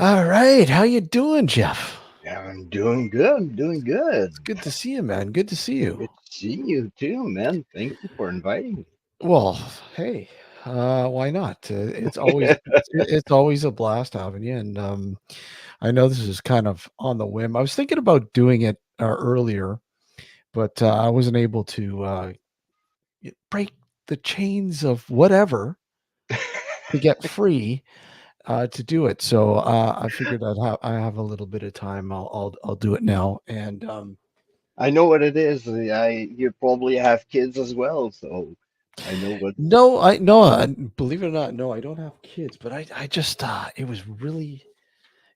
All right. How you doing, Jeff? Yeah, I'm doing good. I'm doing good. It's good to see you, man. Good to see you. Good to see you too, man. Thank you for inviting me. Well, hey. Why not? It's always a blast having you, and I know this is kind of on the whim. I was thinking about doing it earlier, but I wasn't able to break the chains of whatever to get free to do it. So I figured I have a little bit of time. I'll do it now. And I know what it is. You probably have kids as well, so I know what. no, I no, believe it or not, no, I don't have kids, but I just it was really.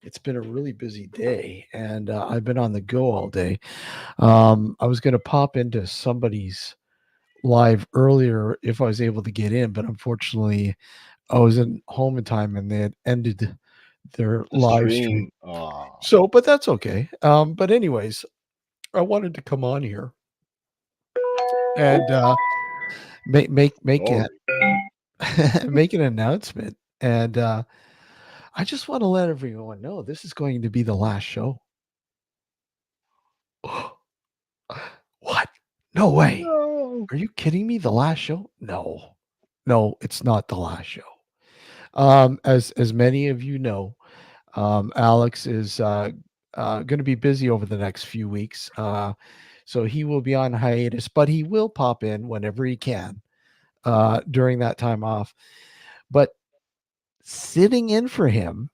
It's been a really busy day, and I've been on the go all day. I was going to pop into somebody's live earlier if I was able to get in, but unfortunately, I was in home in time, and they had ended their The live stream. stream. Oh, So, but that's okay. But anyways, I wanted to come on here and make it sorry. make an announcement, and I just want to let everyone know this is going to be the last show. What? No way. No. Are you kidding me? The last show? No. No, it's not the last show. As many of you know, Alex is going to be busy over the next few weeks, so he will be on hiatus, but he will pop in whenever he can during that time off. But sitting in for him,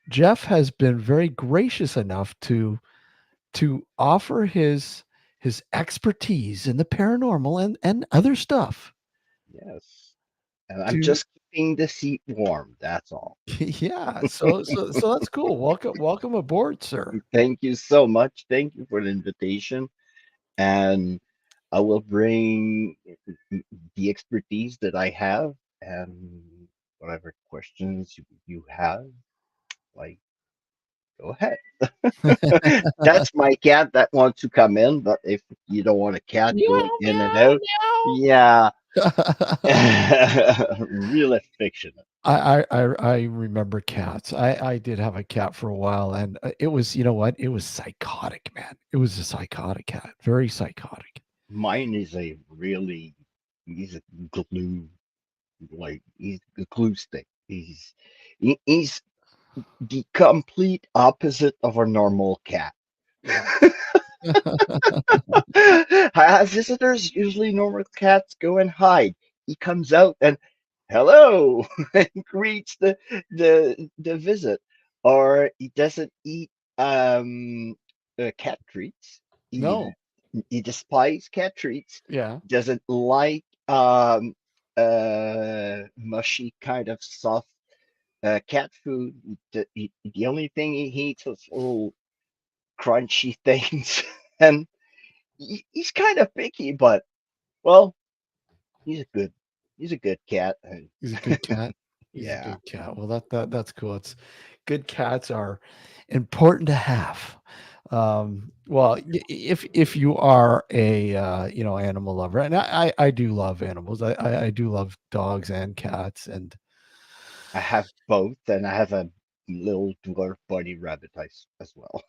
Jeff has been very gracious enough to offer his expertise in the paranormal and other stuff Yes. And I'm to just keeping the seat warm. That's all. yeah, so that's cool. Welcome aboard, sir. Thank you so much. Thank you for the invitation. And I will bring the expertise that I have and whatever questions you have, like, go ahead. That's my cat that wants to come in, but if you don't want a cat going Meow, in and meow, out, yeah, meow. real affectionate. I remember cats. I did have a cat for a while, and it was, you know what? It was psychotic, man. It was a psychotic cat, very psychotic. Mine is a really, he's a glue, like, he's a glue stick. He's the complete opposite of a normal cat. Yeah. As visitors, usually normal cats go and hide. He comes out and hello and greets the visit. Or he doesn't eat cat treats. He No. he despises cat treats. Yeah. Doesn't like mushy kind of soft cat food. The only thing he eats is little crunchy things. And he's kind of picky, but well, he's a good he's a good cat. And He's a good cat. He's a yeah, good cat. Well, that's cool. It's good cats are important to have. Well, if you are a animal lover, and I do love animals. I do love dogs and cats, and I have both, and I have a little dwarf bunny rabbit as well.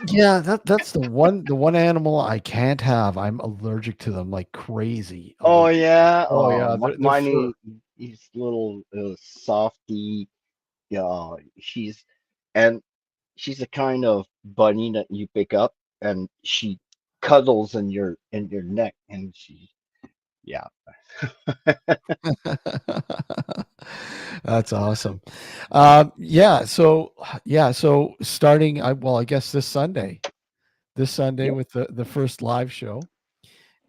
yeah, that's the one animal I can't have. I'm allergic to them like crazy. Oh Allergic. yeah, Oh yeah, they're mine fur. is little softy. Yeah, and she's a kind of bunny that you pick up, and she cuddles in your neck, and she yeah. That's awesome. So starting, I guess this Sunday Yep, with the first live show,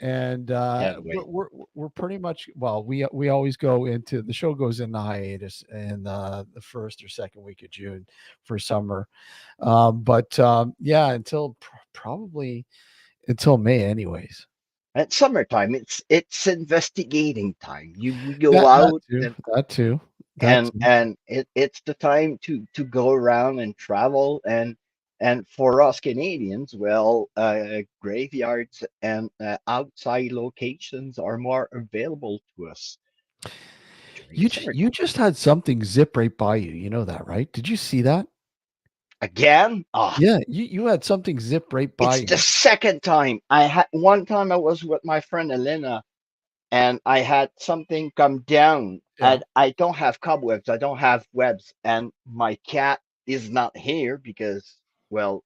and can't we're, wait. we're we're pretty much we always go into the show goes into hiatus in the first or second week of June for summer, but yeah, until probably until May, anyways. At summertime, it's investigating time. You we go That out too, that too, that too. and it's the time to go around and travel and for us Canadians, well, graveyards and outside locations are more available to us during the You summertime. just had something zip right by you. You know that, right? Did you see that? Again, Yeah, you had something zip right by it's the you. second time. I had one time I was with my friend Elena and I had something come down. Yeah. and I don't have cobwebs, I don't have webs, and my cat is not here because, well,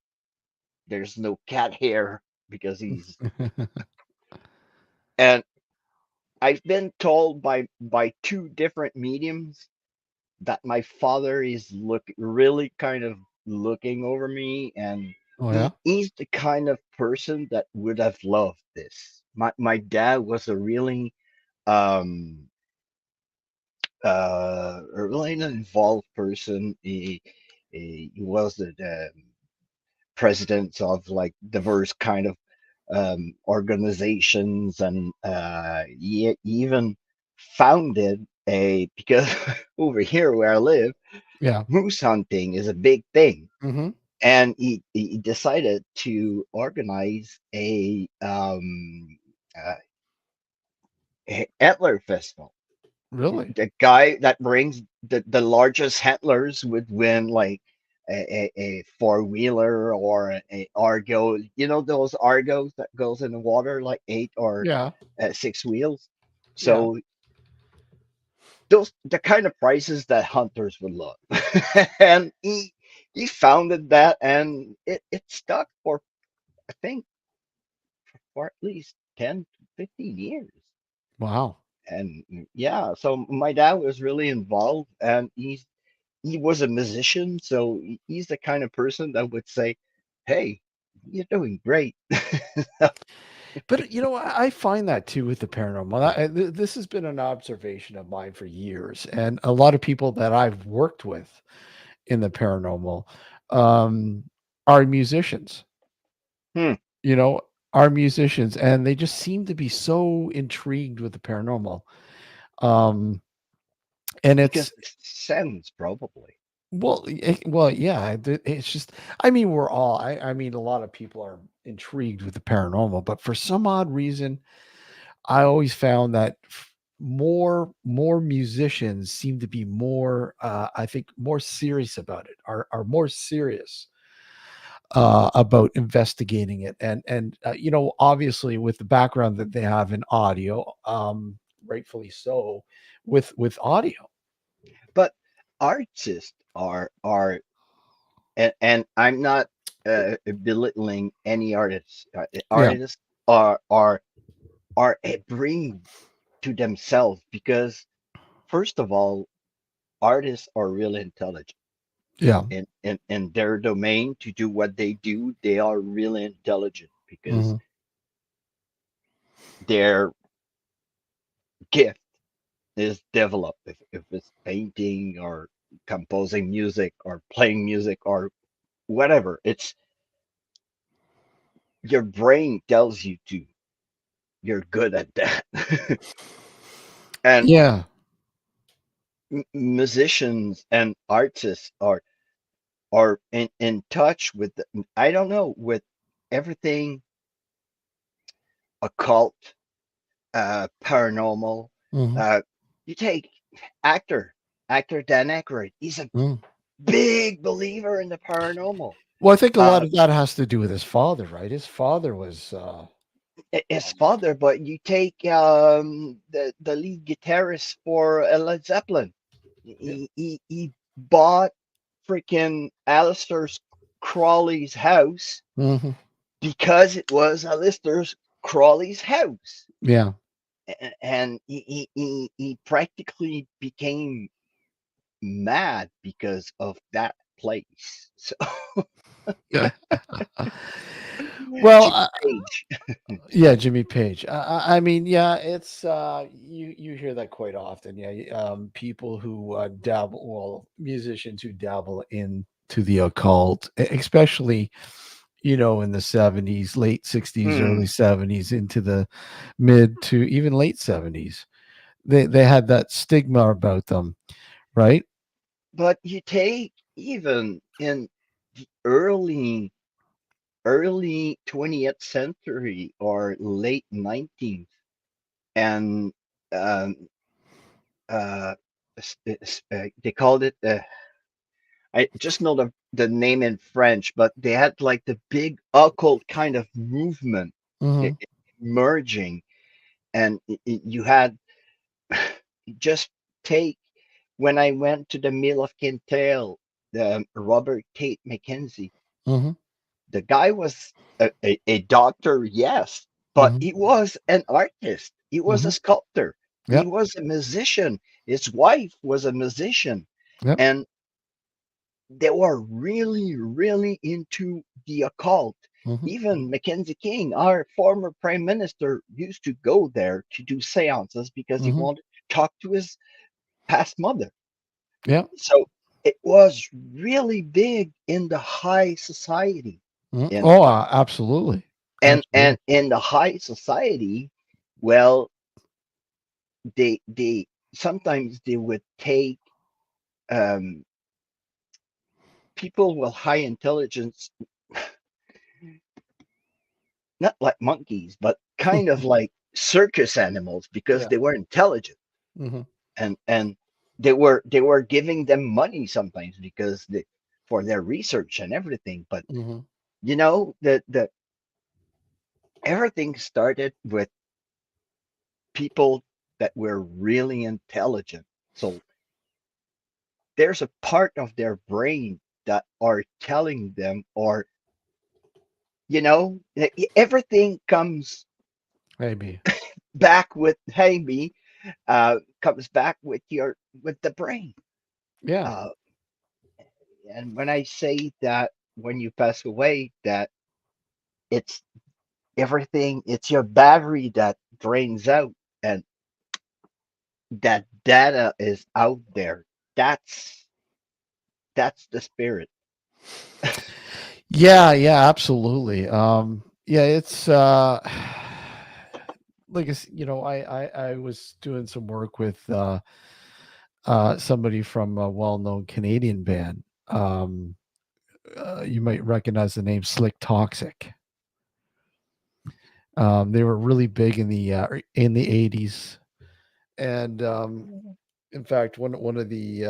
there's no cat hair because he's. And I've been told by two different mediums that my father is really kind of looking over me, and Oh yeah. he's the kind of person that would have loved this. My dad was um a really an involved person. He was the president of like diverse kind of organizations, and he even founded a, because over here where I live, Yeah. moose hunting is a big thing, Hmm. and he decided to organize uh, a antler festival. Really? The guy that brings the largest antlers would win like a four-wheeler or a Argo. You know those Argos that goes in the water like eight or Yeah. six wheels. Yeah. So those the kind of prices that hunters would love. And he founded that, and it stuck for, I think, for at least 10 to 15 years. Wow. And yeah, so my dad was really involved, and he was a musician, so he's the kind of person that would say, "Hey, you're doing great." But I find that too with the paranormal. This has been an observation of mine for years, and a lot of people that I've worked with in the paranormal um, are musicians. Hmm. You know, are musicians, and they just seem to be so intrigued with the paranormal. Um, and Because it's it sends probably. well, yeah. It's just, I mean, we're all. I mean, a lot of people are intrigued with the paranormal, but for some odd reason, I always found that more musicians seem to be more, I think, more serious about it. Are more serious about investigating it, and obviously with the background that they have in audio, rightfully so, with audio. But artists are and I'm not belittling any artists. Yeah. Artists are a bring to themselves, because first of all, artists are really intelligent Yeah. in their domain to do what they do. They are really intelligent because Hmm. their gift is developed. If it's painting or composing music or playing music or whatever, it's your brain tells you to. You're good at that. And Yeah. musicians and artists are in touch with I don't know, with everything occult, paranormal. Hmm. Uh, you take actor actor Dan Aykroyd. He's a Mm. big believer in the paranormal. Well, I think a lot Uh, of that has to do with his father, right? His father was his um, father, but you take the lead guitarist for Led Zeppelin. yeah. He bought freaking Aleister Crowley's house Hmm. because it was Aleister Crowley's house, Yeah. and he practically became mad because of that place. So Yeah. Well, Jimmy Page. yeah, Jimmy Page. I mean, yeah, it's you hear that quite often. Yeah, people who dabble, well, musicians who dabble into the occult, especially in the 70s, late 60s, Hmm. early 70s, into the mid to even late 70s. They had that stigma about them, right? But you take even in the early 20th century or late 19th, and um, uh, they called it I just know the name in French, but they had like the big occult kind of movement Hmm. e- emerging, and you had just take when I went to the Mill of Kintail, the Robert Tate McKenzie. Mhm. The guy was a doctor, yes, but Mhm. he was an artist. He was a Mhm. sculptor. He Yep. was a musician. His wife was a musician. Yep. And they were really, really into the occult. Mhm. Even Mackenzie King, our former prime minister, used to go there to do seances because he Mhm. wanted to talk to his past mother. Yep. So it was really big in the high society. Mhm. And Oh, absolutely. and Absolutely. in the high society, well, they sometimes they would take um, people with high intelligence, not like monkeys, but kind of like circus animals because Yeah. they were intelligent Mhm. and they were giving them money sometimes because they for their research and everything. But Mhm. the everything started with people that were really intelligent. So there's a part of their brain that are telling them, or everything comes Maybe. back with, hey, me, comes back with the brain. Yeah. Uh, and when I say that when you pass away, that it's everything, it's your battery that drains out, and that data is out there. That's the spirit. Yeah, yeah, absolutely. Yeah, it's like I was doing some work with somebody from a well-known Canadian band. You might recognize the name Slick Toxic. They were really big in the 80s, and in fact, one of the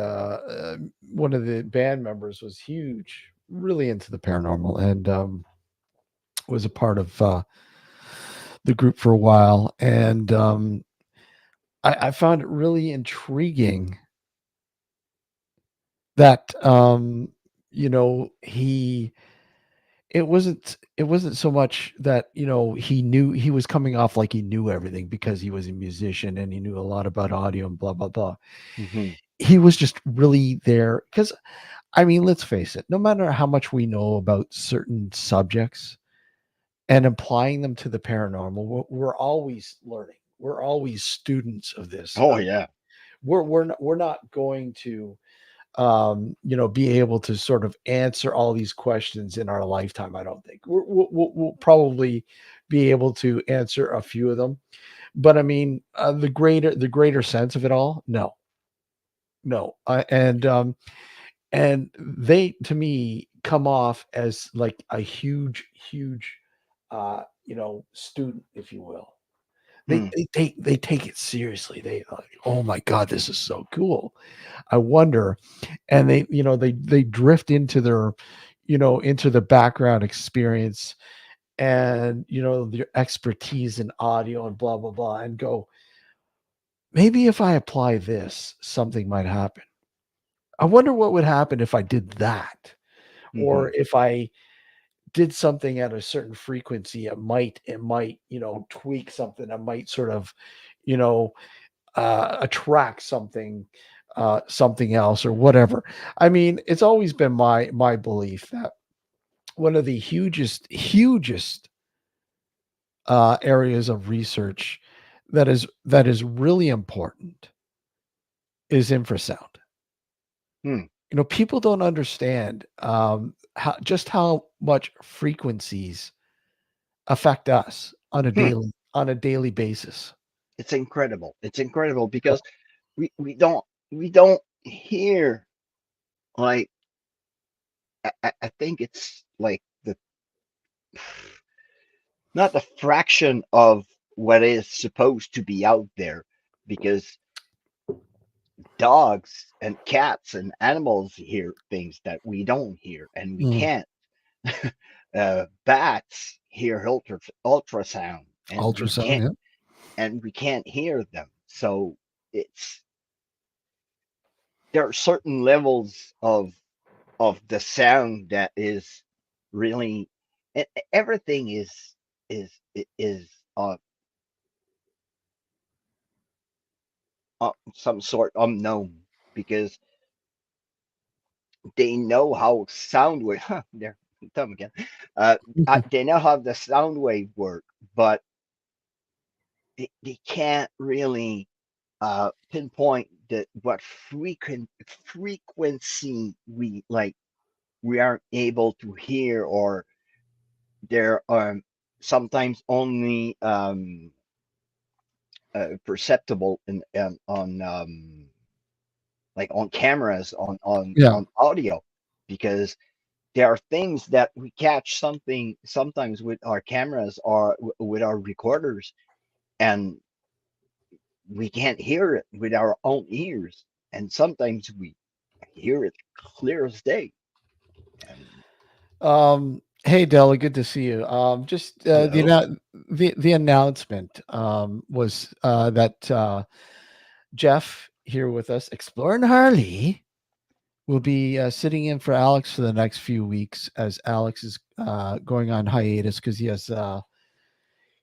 band members was huge, really into the paranormal, and was a part of the group for a while. And I found it really intriguing that he it wasn't so much that he was coming off like he knew everything because he was a musician and he knew a lot about audio and blah blah blah. Hmm. He was just really there because, I mean, let's face it, no matter how much we know about certain subjects and applying them to the paranormal, we're always learning. We're always students of this. Oh yeah. We're not going to be able to sort of answer all these questions in our lifetime. I don't think we'll probably be able to answer a few of them, but I mean, the greater sense of it all, no, no, and they to me come off as like a huge student, if you will. Hmm. They take it seriously. They like, oh my god, this is so cool. I wonder, and they drift into the background experience and their expertise in audio and blah blah blah, and go, maybe if I apply this, something might happen. I wonder what would happen if I did that, or Hmm. if I did something at a certain frequency. It might tweak something. I might sort of you know attract something else or whatever. I mean, it's always been my belief that one of the hugest areas of research that is really important is infrasound. Hmm. People don't understand how much frequencies affect us Hmm. on a daily basis. It's incredible. It's incredible because we don't hear, like, I think it's like the not a fraction of what is supposed to be out there, because dogs and cats and animals hear things that we don't hear and we Mm, can't. Bats hear ultrasound and we ultrasound, can't yeah. and we can't hear them. So it's there are certain levels of the sound that is really everything is some sort unknown because they know how sound wave there them again they know how the sound wave work, but they can't really pinpoint that what frequency we aren't able to hear, or there are sometimes only perceptible in on like on cameras Yeah. on audio, because there are things that we catch something sometimes with our cameras or with our recorders, and we can't hear it with our own ears, and sometimes we hear it clear as day. And Hey Della, good to see you. Just hello. the announcement was that Jeff here with us, exploring Harley, will be sitting in for Alex for the next few weeks as Alex is going on hiatus because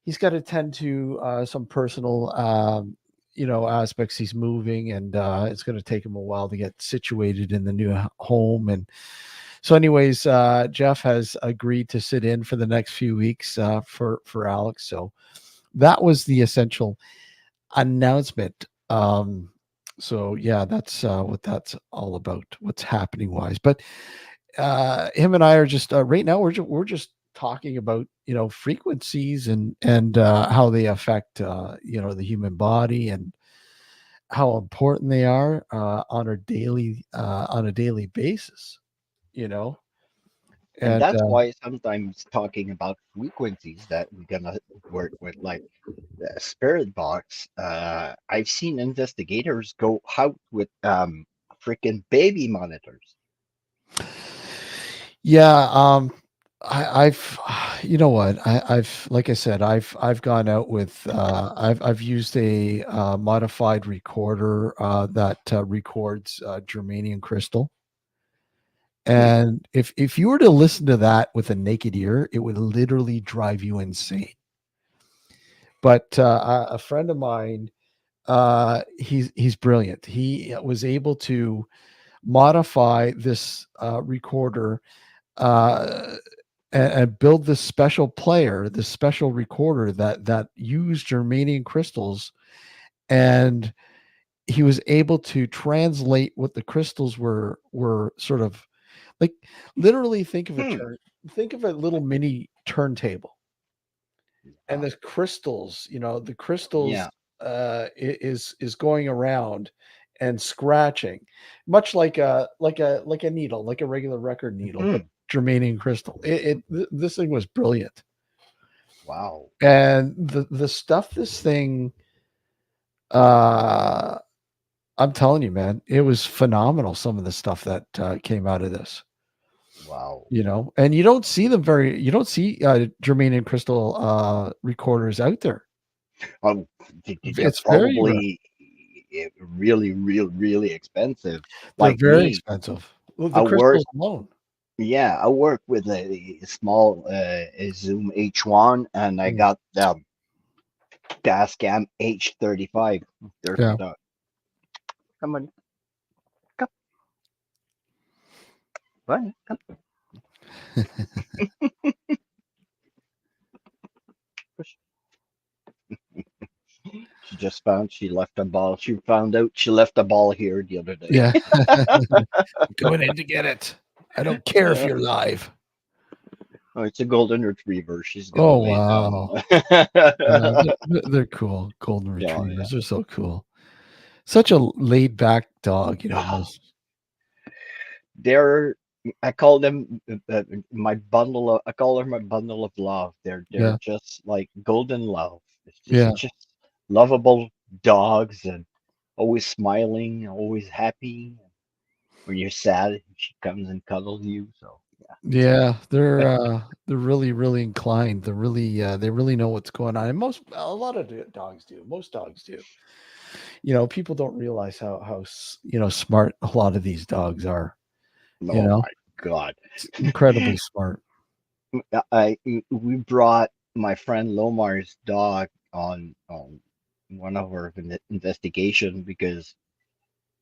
he's got to tend to some personal aspects. He's moving, and it's going to take him a while to get situated in the new home. And so, anyways, Jeff has agreed to sit in for the next few weeks for Alex. So that was the essential announcement. So yeah, that's what that's all about. What's happening wise, but him and I are just right now. We're just talking about frequencies and how they affect the human body and how important they are on a daily basis. You know, And and that's why sometimes talking about frequencies that we're gonna work with, like the spirit box. I've seen investigators go out with freaking baby monitors. yeah, I've you know what I've like I said I've gone out with I've used a modified recorder that records germanium crystal. Hmm. And if you were to listen to that with a naked ear, it would literally drive you insane. But a friend of mine, he's brilliant. He was able to modify this recorder uh, and build this special player, this special recorder that used germanium crystals, and he was able to translate what the crystals were sort of like. Literally, Hmm. think of a little mini turntable, and Uh, the crystals, the crystals yeah. is going around and scratching, much like a needle, like a regular record needle, but Hmm. germanium crystal. This thing was brilliant. Wow. And the stuff this thing uh I'm telling you, man, it was phenomenal, some of the stuff that came out of this. Wow. And you don't see germanium crystal recorders out there. Um, they're It's very rare. probably really, really expensive. They're Like very me, expensive. Well, the I work. crystals alone. Yeah, I work with a small Zoom H1, and I Mm, got the Tascam H35. There, yeah. come on, come, on, come. Push. She just found she left a ball. She found out she left a ball here the other day. Yeah. Going in to get it. I don't care if Uh, you're live. oh, it's a golden retriever. She's gonna Oh, lay down. wow. Yeah, they're cool. Golden Yeah, yeah. retrievers. They're so cool. Such a laid back dog, most. They're I call them my bundle of I call them my bundle of love. They're Yeah. just like golden love. It's Yeah. just lovable dogs, and always smiling, always happy. When you're sad, she comes and cuddles you. So Yeah, they're really really inclined. They really know what's going on. And a lot of dogs do. Most dogs do. People don't realize how smart a lot of these dogs are. You Oh know, my God. it's incredibly smart. We brought my friend Lomar's dog on one of our investigation because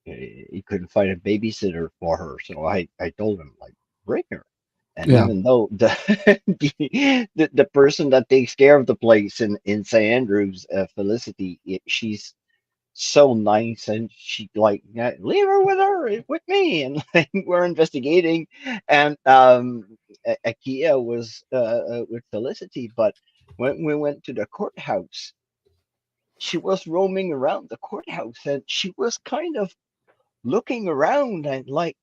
he couldn't find a babysitter for her. So I told him like bring her. And Yeah, even though the person that takes care of the place in St. Andrews, Felicity, she's so nice, and she like, "Yeah, leave her with her with me," and like, we're investigating, and Akia was with Felicity, but when we went to the courthouse, she was roaming around the courthouse, and she was kind of looking around and like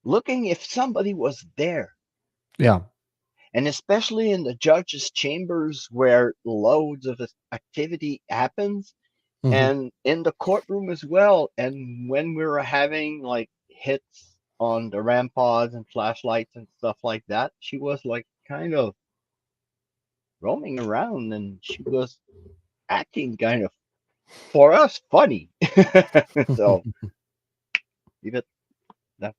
looking if somebody was there, yeah. and especially in the judge's chambers where loads of activity happens, Hmm. and in the courtroom as well. And when we were having like hits on the RAM pods and flashlights and stuff like that, she was like kind of roaming around, and she was acting kind of for us funny. So leave it that.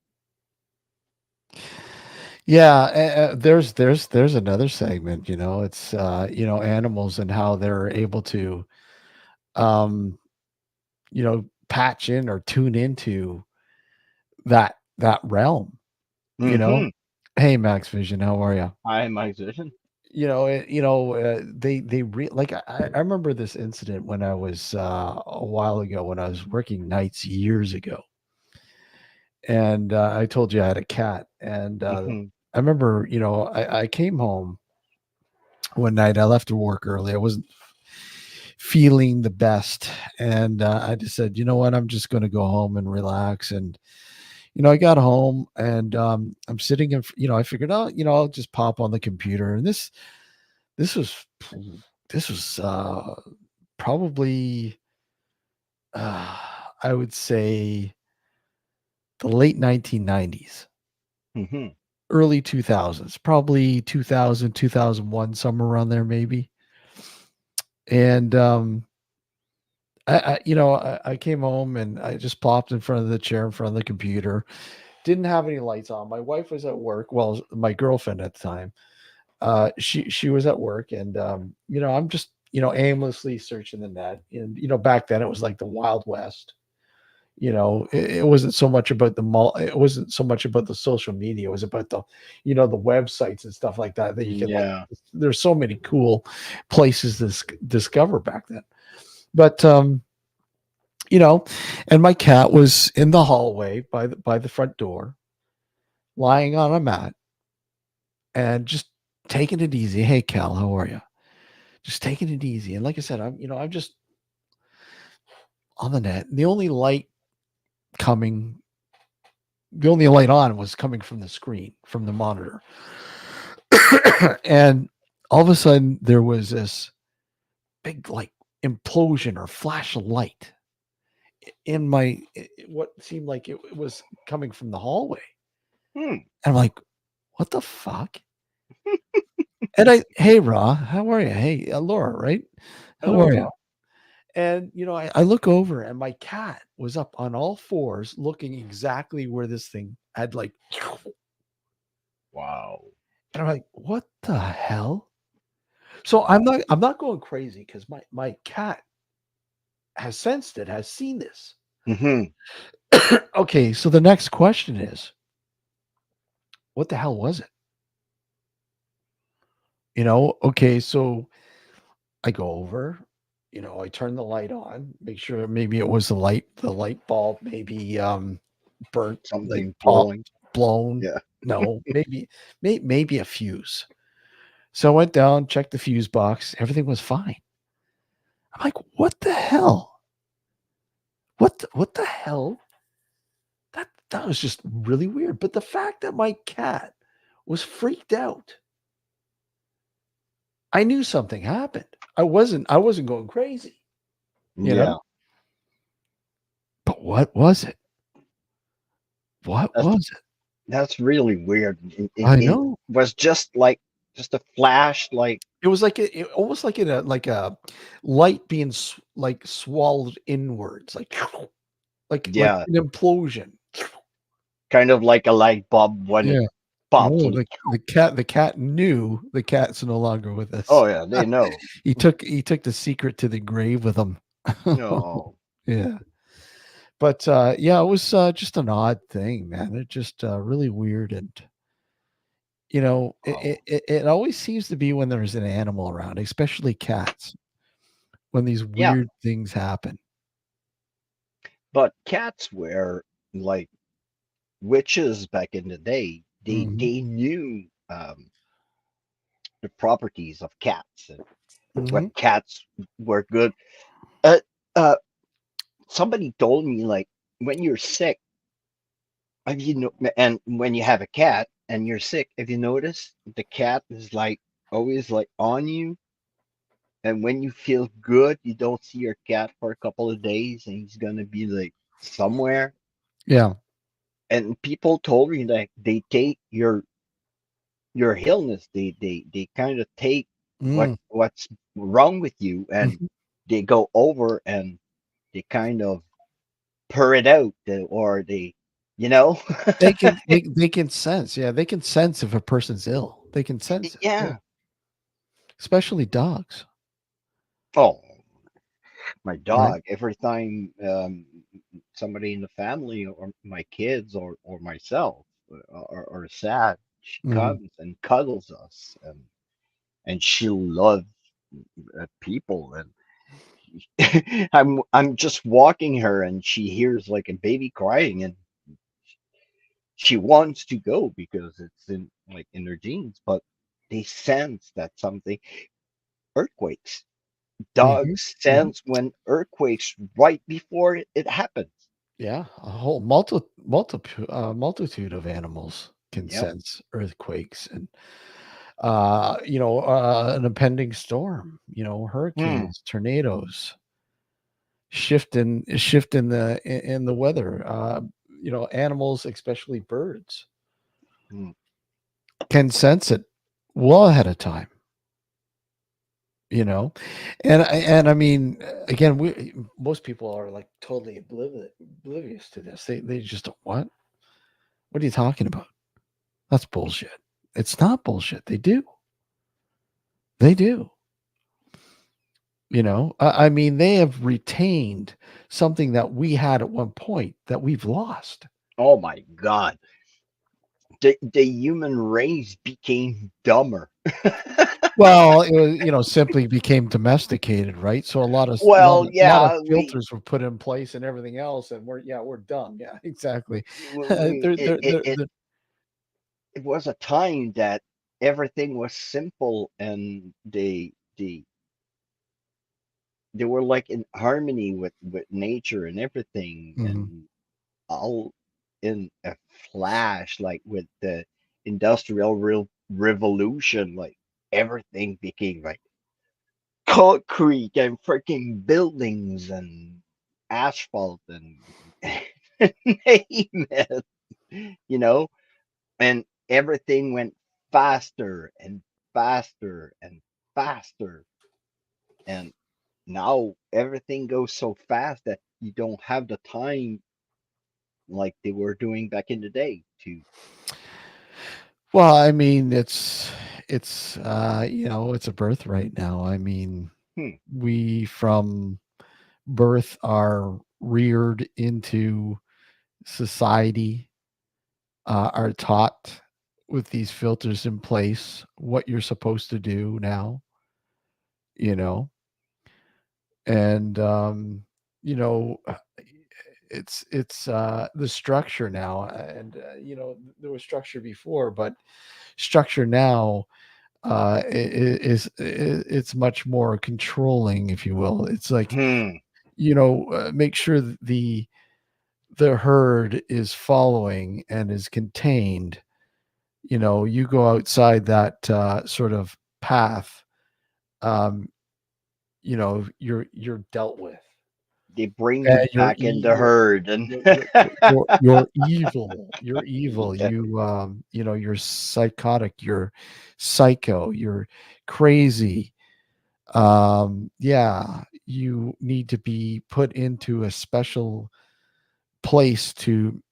Yeah, there's another segment. It's animals and how they're able to um patch in or tune into that realm. You know, Mm-hmm. hey Max Vision, how are you? I my vision. I remember this incident when I was a while ago when I was working nights years ago, and I told you I had a cat, and Mm-hmm. I remember I came home one night. I left work early. I wasn't feeling the best, and I just said, you know what, I'm just going to go home and relax. And I got home, and I'm sitting in. I figured out, I'll just pop on the computer, and this was this was probably uh, I would say the late 1990s, Mm-hmm. early 2000s, probably 2000, 2001, somewhere around there maybe. And I came home and I just plopped in front of the chair in front of the computer. Didn't have any lights on. My wife was at work. Well, my girlfriend at the time. She was at work, and I'm just aimlessly searching the net. And back then it was like the Wild West. It wasn't so much about it wasn't so much about the social media. It was about the websites and stuff like that that you can like. Yeah. There's so many cool places to discover back then. But you know, and my cat was in the hallway by the front door, lying on a mat and just taking it easy. Hey, Cal, how are you? Just taking it easy. And like I said, I'm just on the net. Coming, the only light on was coming from the screen, from the monitor. And all of a sudden, there was this big, like, implosion or flash of light in what seemed like it was coming from the hallway. Hmm. And I'm like, what the fuck? And hey, Ra, how are you? Hey, Laura, right? How Hello, are you? Rob. And, I look over and my cat was up on all fours looking exactly where this thing had like, Wow. and I'm like, what the hell? So I'm not going crazy because my cat has sensed it, has seen this. Mm-hmm. Okay, so the next question is, what the hell was it? Okay, so I go over, I turn the light on, make sure maybe it was the light bulb, maybe burnt, like Something popped, blowing. blown. Yeah. No, maybe a fuse. So I went down, checked the fuse box, everything was fine. I'm like, what the hell? What the hell? That was just really weird. But the fact that my cat was freaked out, I knew something happened. I wasn't going crazy, you know? Yeah. But what was it? What That's was it? that's really weird. It I it know. was just like just a flash, like It was like almost like in a light being like swallowed inwards, like Yeah, an implosion. kind of like a light bulb when it Yeah. pops. Oh, Like, the cat knew the cat's no longer with us. oh yeah, they know. He took the secret to the grave with him. No. Yeah. But, yeah, it was, just an odd thing, man. It just, really weird, and, Oh. it always seems to be when there's an animal around, especially cats, when these Yeah, weird things happen. but cats were like witches back in the day. They Mhm, they knew the properties of cats and what mhm. cats were good. Uh, uh, Somebody told me like when you're sick, have you know, and when you have a cat and you're sick, have you noticed the cat is like always like on you, and when you feel good, you don't see your cat for a couple of days, and he's gonna be like somewhere. Yeah. And people told me that they take your illness, they kind of take Mm. what's wrong with you, and Mhm. they go over and they kind of purr it out, or they, you know. They can sense, yeah, they can sense if a person's ill. They can sense it, yeah, Yeah. especially dogs, Oh, my right? dog, every time somebody in the family or my kids or myself are sad, she Mhm. comes and cuddles us, and she loves people. And I'm just walking her and she hears like a baby crying, and she wants to go because it's in like in their genes, but they sense that something, earthquakes. Mhm. Dogs Mhm. sense when earthquakes right before it happens. Yeah, a whole multitude of animals can Yep. sense earthquakes and, an impending storm, Hmm. hurricanes, tornadoes, shift in the weather. Animals, especially birds, Hmm. can sense it well ahead of time. You know, and I mean, again, we most people are like totally oblivious to this. They just don't, what? What are you talking about? That's bullshit. It's not bullshit. They do. They do. I mean, they have retained something that we had at one point that we've lost. Oh my God. The human race became dumber. Well, it was, simply became domesticated, right? So a lot of Well, lot of yeah, filters were put in place and everything else, and we're done. Yeah, exactly. we it was a time that everything was simple, and they were like in harmony with nature and everything, Mhm. and all in a flash, like with the industrial revolution, like everything became like concrete and freaking buildings and asphalt and name it, you know, and everything went faster and faster and faster. And now everything goes so fast that you don't have the time like they were doing back in the day to, Well, I mean, it's a birthright now. I mean, hmm, we from birth are reared into society, are taught with these filters in place what you're supposed to do now, you know, and you know, uh, it's the structure now, and there was structure before, but structure now it's much more controlling, if you will. It's like, hmm, make sure that the herd is following and is contained. You go outside that sort of path, um, you're dealt with. they bring you You're back in the evil. herd, and You're evil. You're evil. You know, you're psychotic. You're psycho. You're crazy. Yeah, you need to be put into a special place to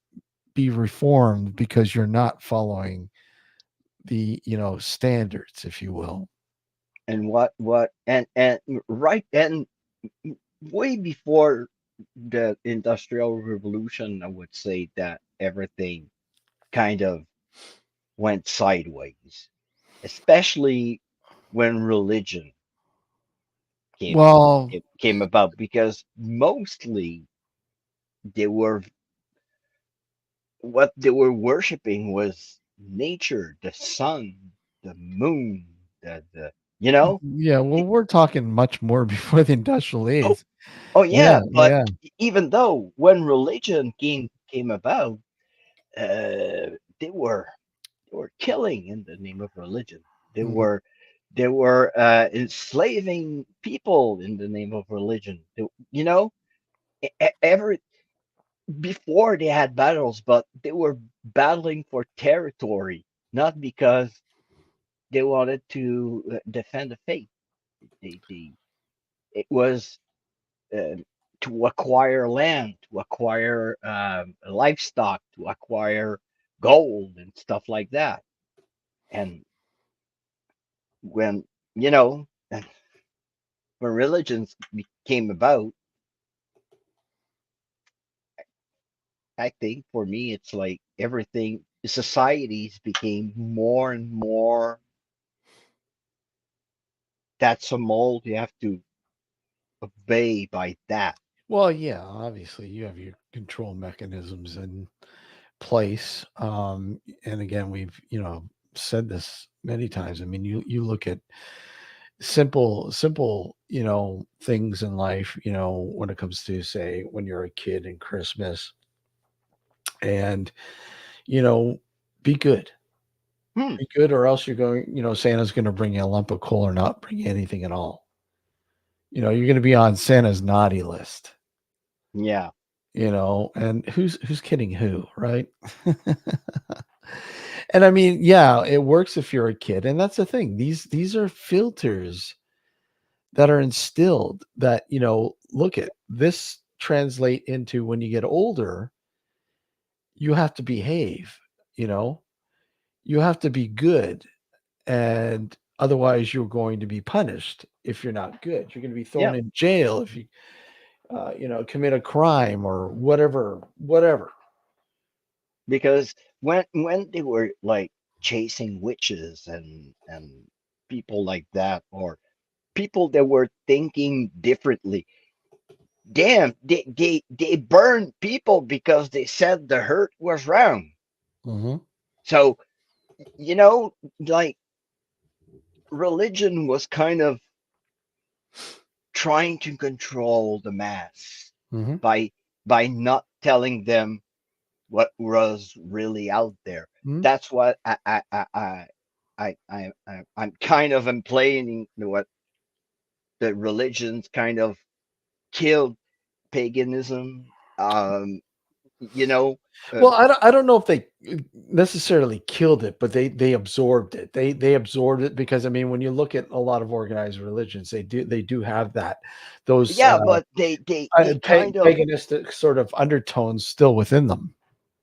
be reformed because you're not following the, standards, if you will. what and right and way before the Industrial Revolution, I would say that everything kind of went sideways, especially when religion came Well, came about, because mostly they were what they were worshiping was nature, the sun, the moon, the you know. yeah, well, The, we're talking much more before the industrial oh, age. oh Yeah, yeah, but yeah. even though when religion came about, they were killing in the name of religion. They Mhm. were enslaving people in the name of religion. Every before they had battles, but they were battling for territory, not because they wanted to defend the faith. It was uh, to acquire land, to acquire livestock, to acquire gold and stuff like that. And when you know when religions came about, I think for me it's like everything societies became more and more, that's a mold you have to obey by that. Well, yeah, obviously you have your control mechanisms in place. And again, we've, said this many times. I mean, you look at simple, things in life, when it comes to, say, when you're a kid in Christmas, and, you know, be good. Hmm. Be good, or else you're going, Santa's going to bring you a lump of coal or not bring you anything at all. You're going to be on Santa's naughty list, Yeah, and who's kidding who, right? And I mean, yeah, it works if you're a kid, and that's the thing. These are filters that are instilled that, look at this translate into when you get older, you have to behave, you know, you have to be good, and otherwise you're going to be punished if you're not good. You're going to be thrown yeah. in jail if you, commit a crime or whatever. Because when they were like chasing witches and people like that, or people that were thinking differently, damn, they burned people because they said the hurt was wrong. Hmm. So you know, like religion was kind of trying to control the mass Hmm. by not telling them what was really out there. Hmm. That's what I'm kind of implying what the religions kind of killed paganism. You know, uh, Well, I don't know if they necessarily killed it, but they absorbed it. They absorbed it because I mean, when you look at a lot of organized religions, they do have those yeah, but they kind of paganistic sort of undertones still within them.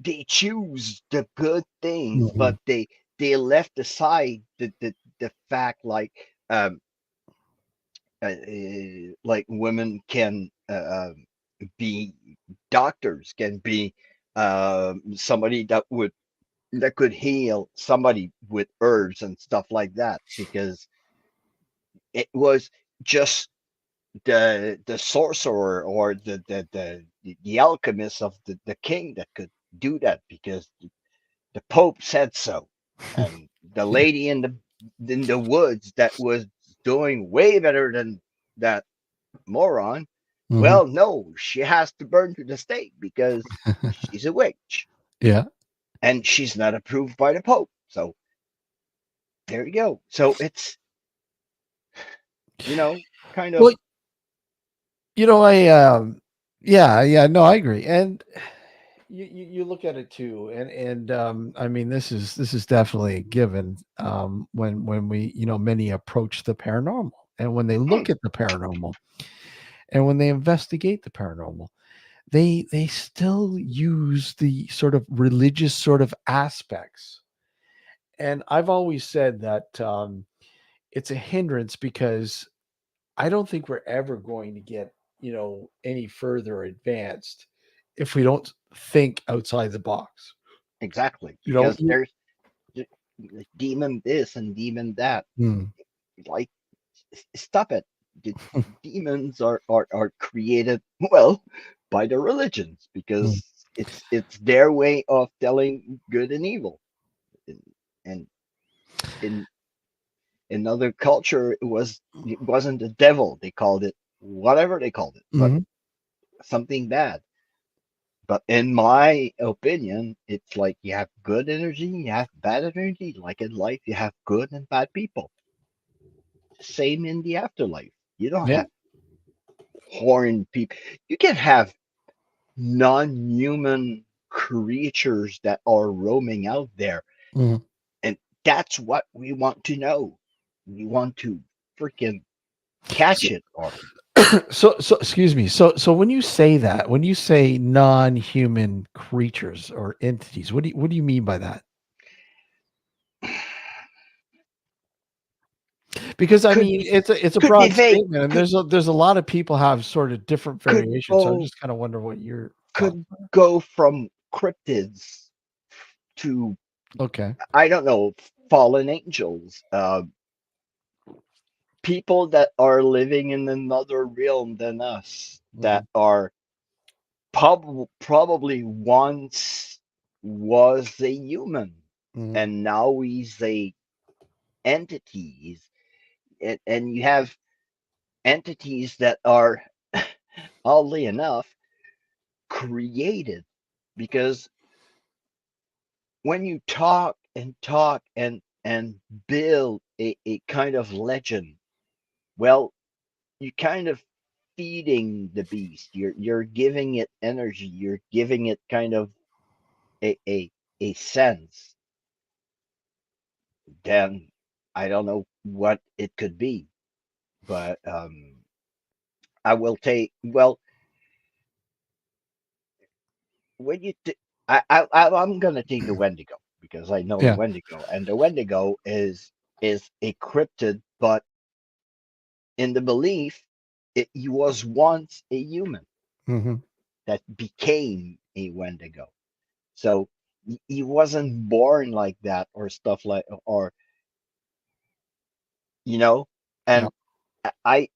they choose the good things, Mhm. but they left aside the fact like women can be doctors, can be somebody that could heal somebody with herbs and stuff like that, because it was just the sorcerer or the alchemist of the king that could do that, because the Pope said so. And the lady in the woods that was doing way better than that moron, Mhm. well, no, she has to burn to the stake because she's a witch Yeah. and she's not approved by the Pope. So there you go. So it's, you know, kind Well, of, I Yeah, yeah, no, I agree. And you look at it too, and I mean, this is definitely a given. When we, many approach the paranormal, and when they Hmm, look at the paranormal, and when they investigate the paranormal, they still use the sort of religious sort of aspects. And I've always said that it's a hindrance because I don't think we're ever going to get, any further advanced if we don't think outside the box. exactly, You know, because there's d- demon this and demon that. Mm, Like, stop it. The demons are created, well, by the religions, mm, because it's their way of telling good and evil. And, and in another culture, it wasn't the devil. They called it whatever they called it, but mhm, something bad. But in my opinion, it's like you have good energy, you have bad energy. Like in life, you have good and bad people. Same in the afterlife. You don't yeah, have horned people. You can have non-human creatures that are roaming out there, mhm. and that's what we want to know. We want to freaking catch So, it, or so excuse me. So when you say that, when you say non-human creatures or entities, what do you mean by that? Because I could mean, be it's a could be broad vague, statement, and there's a lot of people have sort of different could variations. So I go just kind of wonder what your thoughts could are. go from cryptids to, Okay. I don't know, fallen angels, people that are living in another realm than us, Hmm. that are probably once was a human, Hmm. and now he's a entities, and you have entities that are, oddly enough, created, because when you talk and build a kind of legend, well, you kind of feeding the beast. You're giving it energy. You're giving it kind of a a sense. Then I don't know what it could be, but I will take, well, when you I'm gonna take the Wendigo, because I know the Yeah. Wendigo, and the Wendigo is a cryptid, but in the belief, he was once a human Hmm. that became a Wendigo. So he wasn't born like that, or stuff like, or you know, Yeah. and I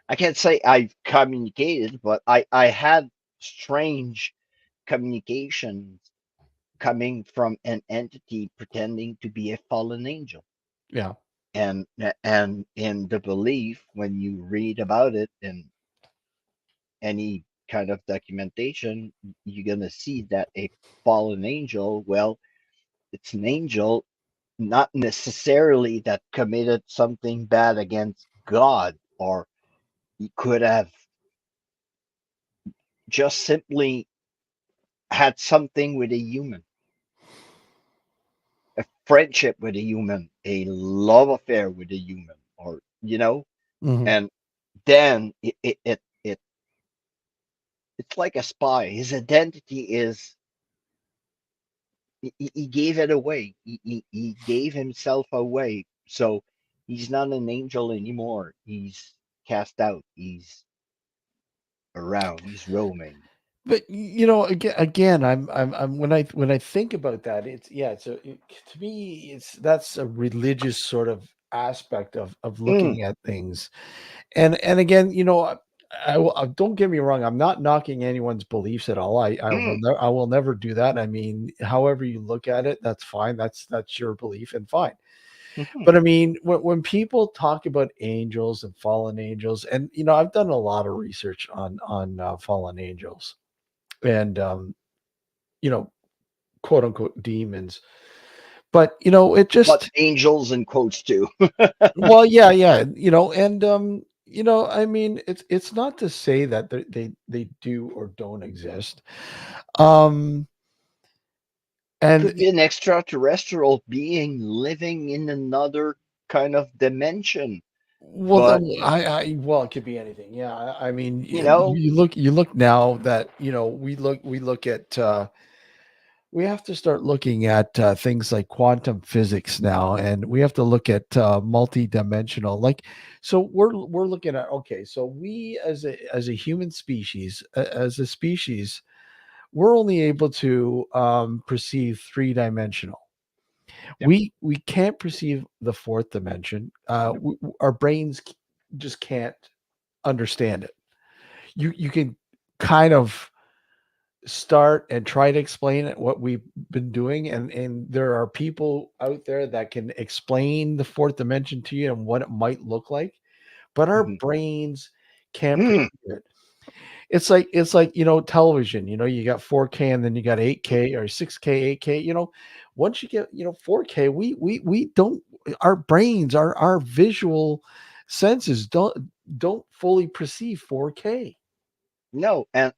I can't say I've communicated, but I had strange communications coming from an entity pretending to be a fallen angel. Yeah. And in the belief, when you read about it in any kind of documentation, you're gonna see that a fallen angel, well, it's an angel, not necessarily that committed something bad against God, or he could have just simply had something with a human, a friendship with a human, a love affair with a human, or Hmm. and then it's like a spy. His identity is, he gave it away. He gave himself away. So he's not an angel anymore. He's cast out. He's around. He's roaming. But again, I'm when I think about that, it's yeah, to me, that's a religious sort of aspect of Mm, looking at things. And again, don't get me wrong, I'm not knocking anyone's beliefs at all. mm, I will never do that. I mean, however you look at it, that's fine. That's your belief and fine. mhm. But I mean, when people talk about angels and fallen angels, and I've done a lot of research on fallen angels and you know, quote unquote demons. But it But just angels in quotes too. well, yeah, yeah, and I mean, it's not to say that they do or don't exist. Um, It and could be an extraterrestrial being living in another kind of dimension. well, But, well, it could be anything. Yeah, I mean, you know, you look now that we look at we have to start looking at things like quantum physics now, and we have to look at multi-dimensional. Like, so we're looking at, okay, so we as a human species, as a species, we're only able to perceive three-dimensional. yeah, We can't perceive the fourth dimension. no, Our brains just can't understand it. You can kind of start and try to explain it, what we've been doing, and there are people out there that can explain the fourth dimension to you and what it might look like, but our mhm. brains can't perceive Mm, it. It's like, television, you got 4K and then you got 8K or 6K, 8K, once you get, 4K, we don't, our brains, our visual senses don't fully perceive 4K. no, and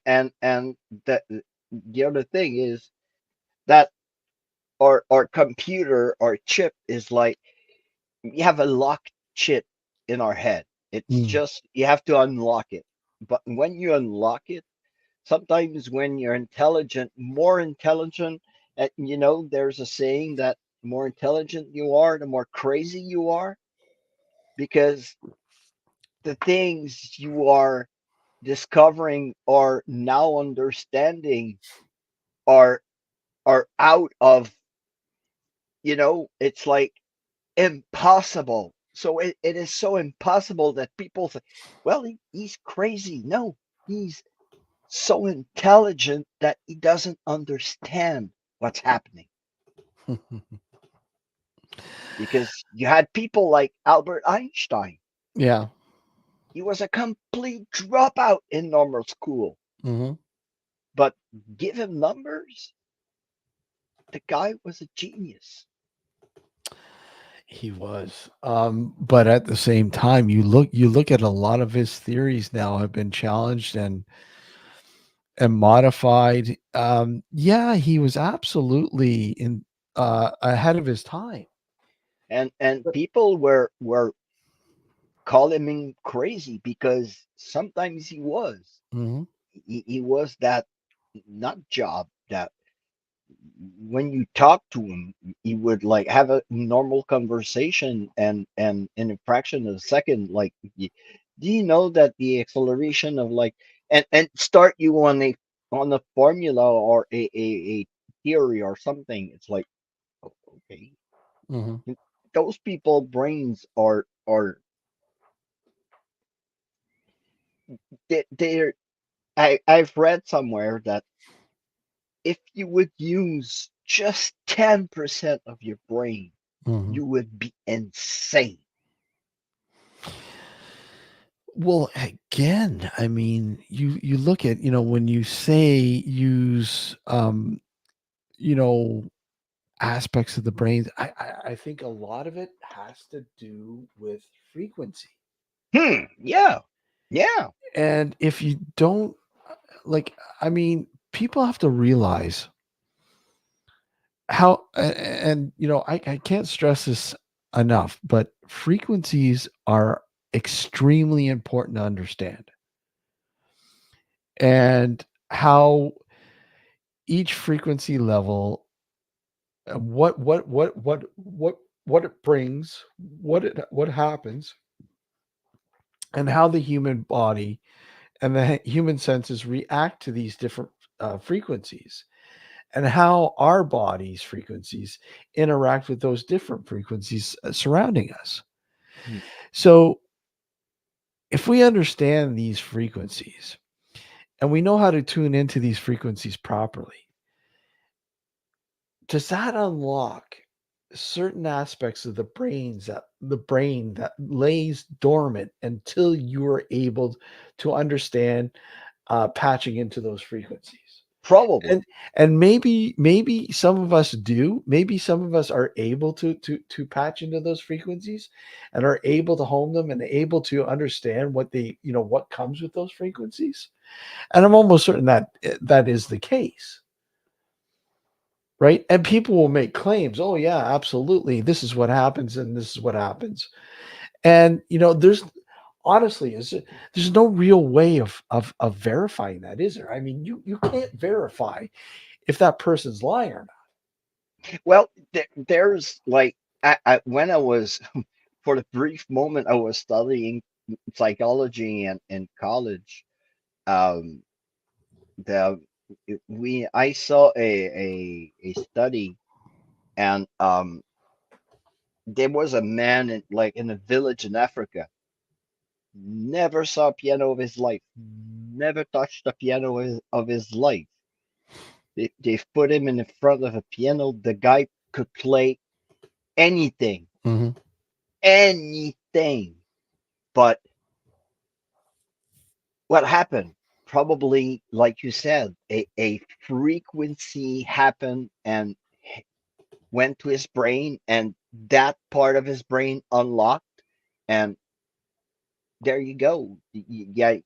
the other thing is that our computer, our chip is like we have a locked chip in our head. It's Mm, just you have to unlock it. But when you unlock it, sometimes when you're intelligent, more intelligent, there's a saying that the more intelligent you are, the more crazy you are, because the things you are discovering or now understanding are out of, it's like impossible. So it is so impossible that people say, well, he's crazy. No, he's so intelligent that he doesn't understand what's happening. Because you had people like Albert Einstein. yeah. He was a complete dropout in normal school. Mhm. But give him numbers, the guy was a genius. He was. But at the same time, you look at a lot of his theories now have been challenged and modified. Yeah, he was absolutely in ahead of his time. And But people were calling him crazy because sometimes he was. mhm, He was that nut job that when you talk to him, he would like have a normal conversation, and in a fraction of a second, like, do you know that the acceleration of like, and start you on a formula or a theory or something. It's like, oh, okay, mhm, those people brains are they're I've read somewhere that if you would use just 10% of your brain, mhm. you would be insane. Well, again, I mean, you look at, when you say use you know, aspects of the brain, I think a lot of it has to do with frequency. Yeah. Yeah. And if you don't, like, I mean, people have to realize and I can't stress this enough, but frequencies are extremely important to understand, and how each frequency level, what it brings, what happens, and how the human body and the human senses react to these different frequencies, and how our body's frequencies interact with those different frequencies surrounding us. Hmm. So, if we understand these frequencies and we know how to tune into these frequencies properly, does that unlock certain aspects of the brain that lays dormant until you are able to understand patching into those frequencies? Probably. And maybe some of us do. Maybe some of us are able to patch into those frequencies and are able to hone them and able to understand what they, what comes with those frequencies. And I'm almost certain that that is the case, right? And people will make claims, oh yeah, absolutely, this is what happens and this is what happens. And there's honestly is there's no real way of verifying that, is there? I mean, you can't verify if that person's lying or not. Well, there's like when I was for the brief moment I was studying psychology in college. Um, the we I saw a study, and there was a man in a village in Africa, never saw a piano of his life, never touched a piano of his life. They've put him in the front of a piano. The guy could play anything, Mhm. anything. But what happened? Probably, like you said, a frequency happened and went to his brain, and that part of his brain unlocked, and there you go. Yeah,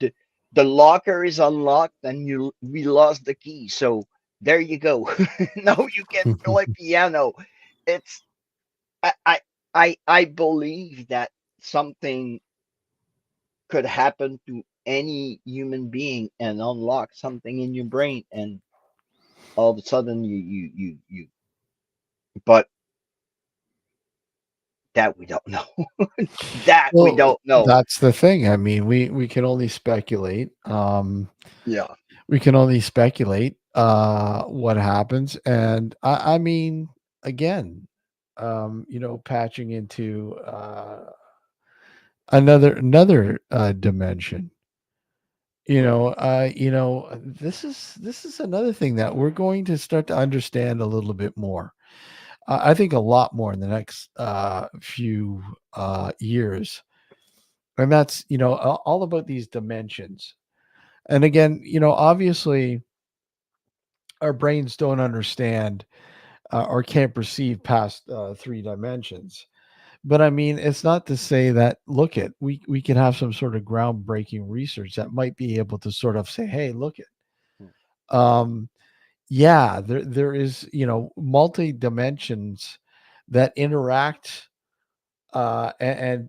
the, the locker is unlocked, and we lost the key. So there you go. Now you can play piano. It's I I believe that something could happen to any human being and unlock something in your brain, and all of a sudden you. But that we don't know. That we Well, don't know. that's the thing. I mean, we can only speculate. Yeah. We can only speculate what happens, and I mean, again, patching into another dimension. This is another thing that we're going to start to understand a little bit more. I think a lot more in the next few years, and that's all about these dimensions. And again, obviously, our brains don't understand or can't perceive past three dimensions. But I mean, it's not to say that look at we can have some sort of groundbreaking research that might be able to sort of say, hey, look at um yeah, there is, multi dimensions that interact and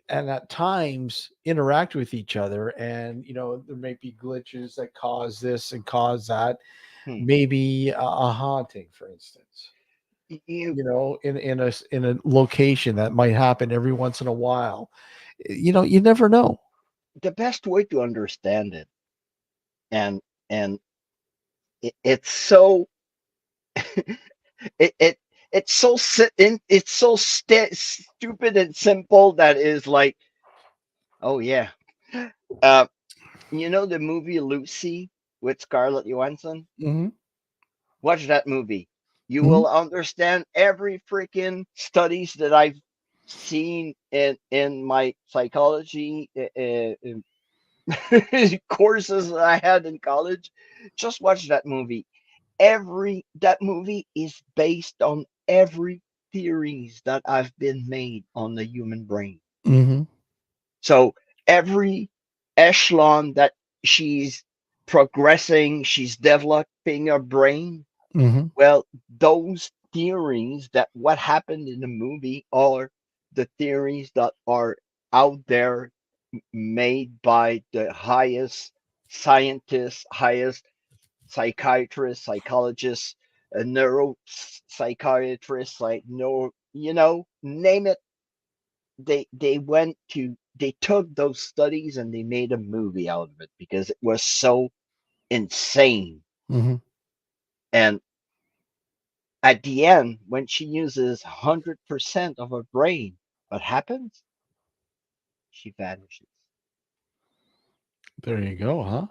at times interact with each other, and there may be glitches that cause this and cause that, Hmm. maybe a haunting, for instance, You in a location that might happen every once in a while. You never know. the best way to understand it, and and it's so it, it it's so it's so stupid and simple that is like, oh yeah. uh you know the movie Lucy with Scarlett Johansson? Hmm. Watch that movie. You Hmm. will understand every freaking studies that I've seen in my psychology courses that I had in college. Just watch that movie. Every that movie is based on every theories that have been made on the human brain. Hmm. So every echelon that she's progressing, she's developing her brain. Hmm. Well, those theories that what happened in the movie are the theories that are out there, made by the highest scientists, highest psychiatrists, psychologists, neuropsychiatrists, like no, name it. They took those studies and they made a movie out of it because it was so insane. Hmm. And at the end, when she uses 100% of her brain, what happens? She vanishes. There you go, huh?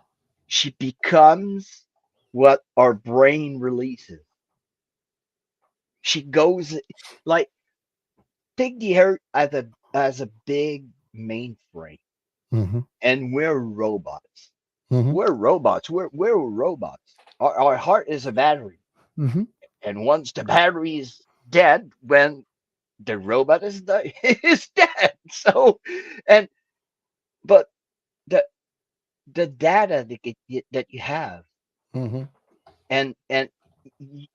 She becomes what our brain releases. She goes like, take the earth as a big mainframe, Hmm. and we're robots. Mhm. We're robots. We're robots. Our heart is a battery, Mhm. and once the battery is dead, when the robot is is dead. So, and but the the data that you have, Mhm. and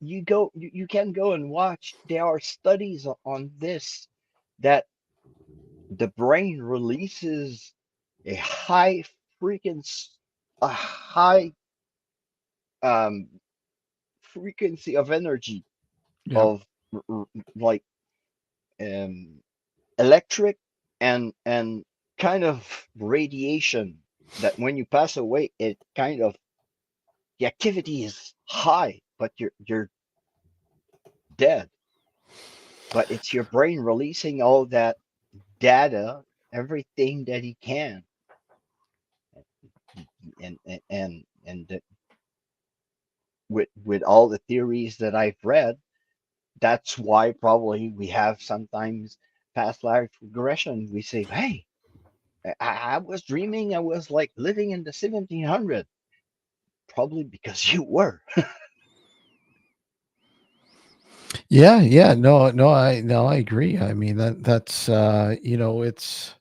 you can go and watch. There are studies on this, that the brain releases a high frequency, a high um, frequency of energy, Yeah. of like um, electric and kind of radiation, that when you pass away, it kind of, the activity is high, but you're dead. But it's your brain releasing all that data, everything that he can, and with all the theories that I've read, that's why probably we have sometimes past life regression. We say, hey, I was dreaming I was like living in the 1700. Probably because you were. Yeah, yeah. No, no, I agree. I mean, that's it's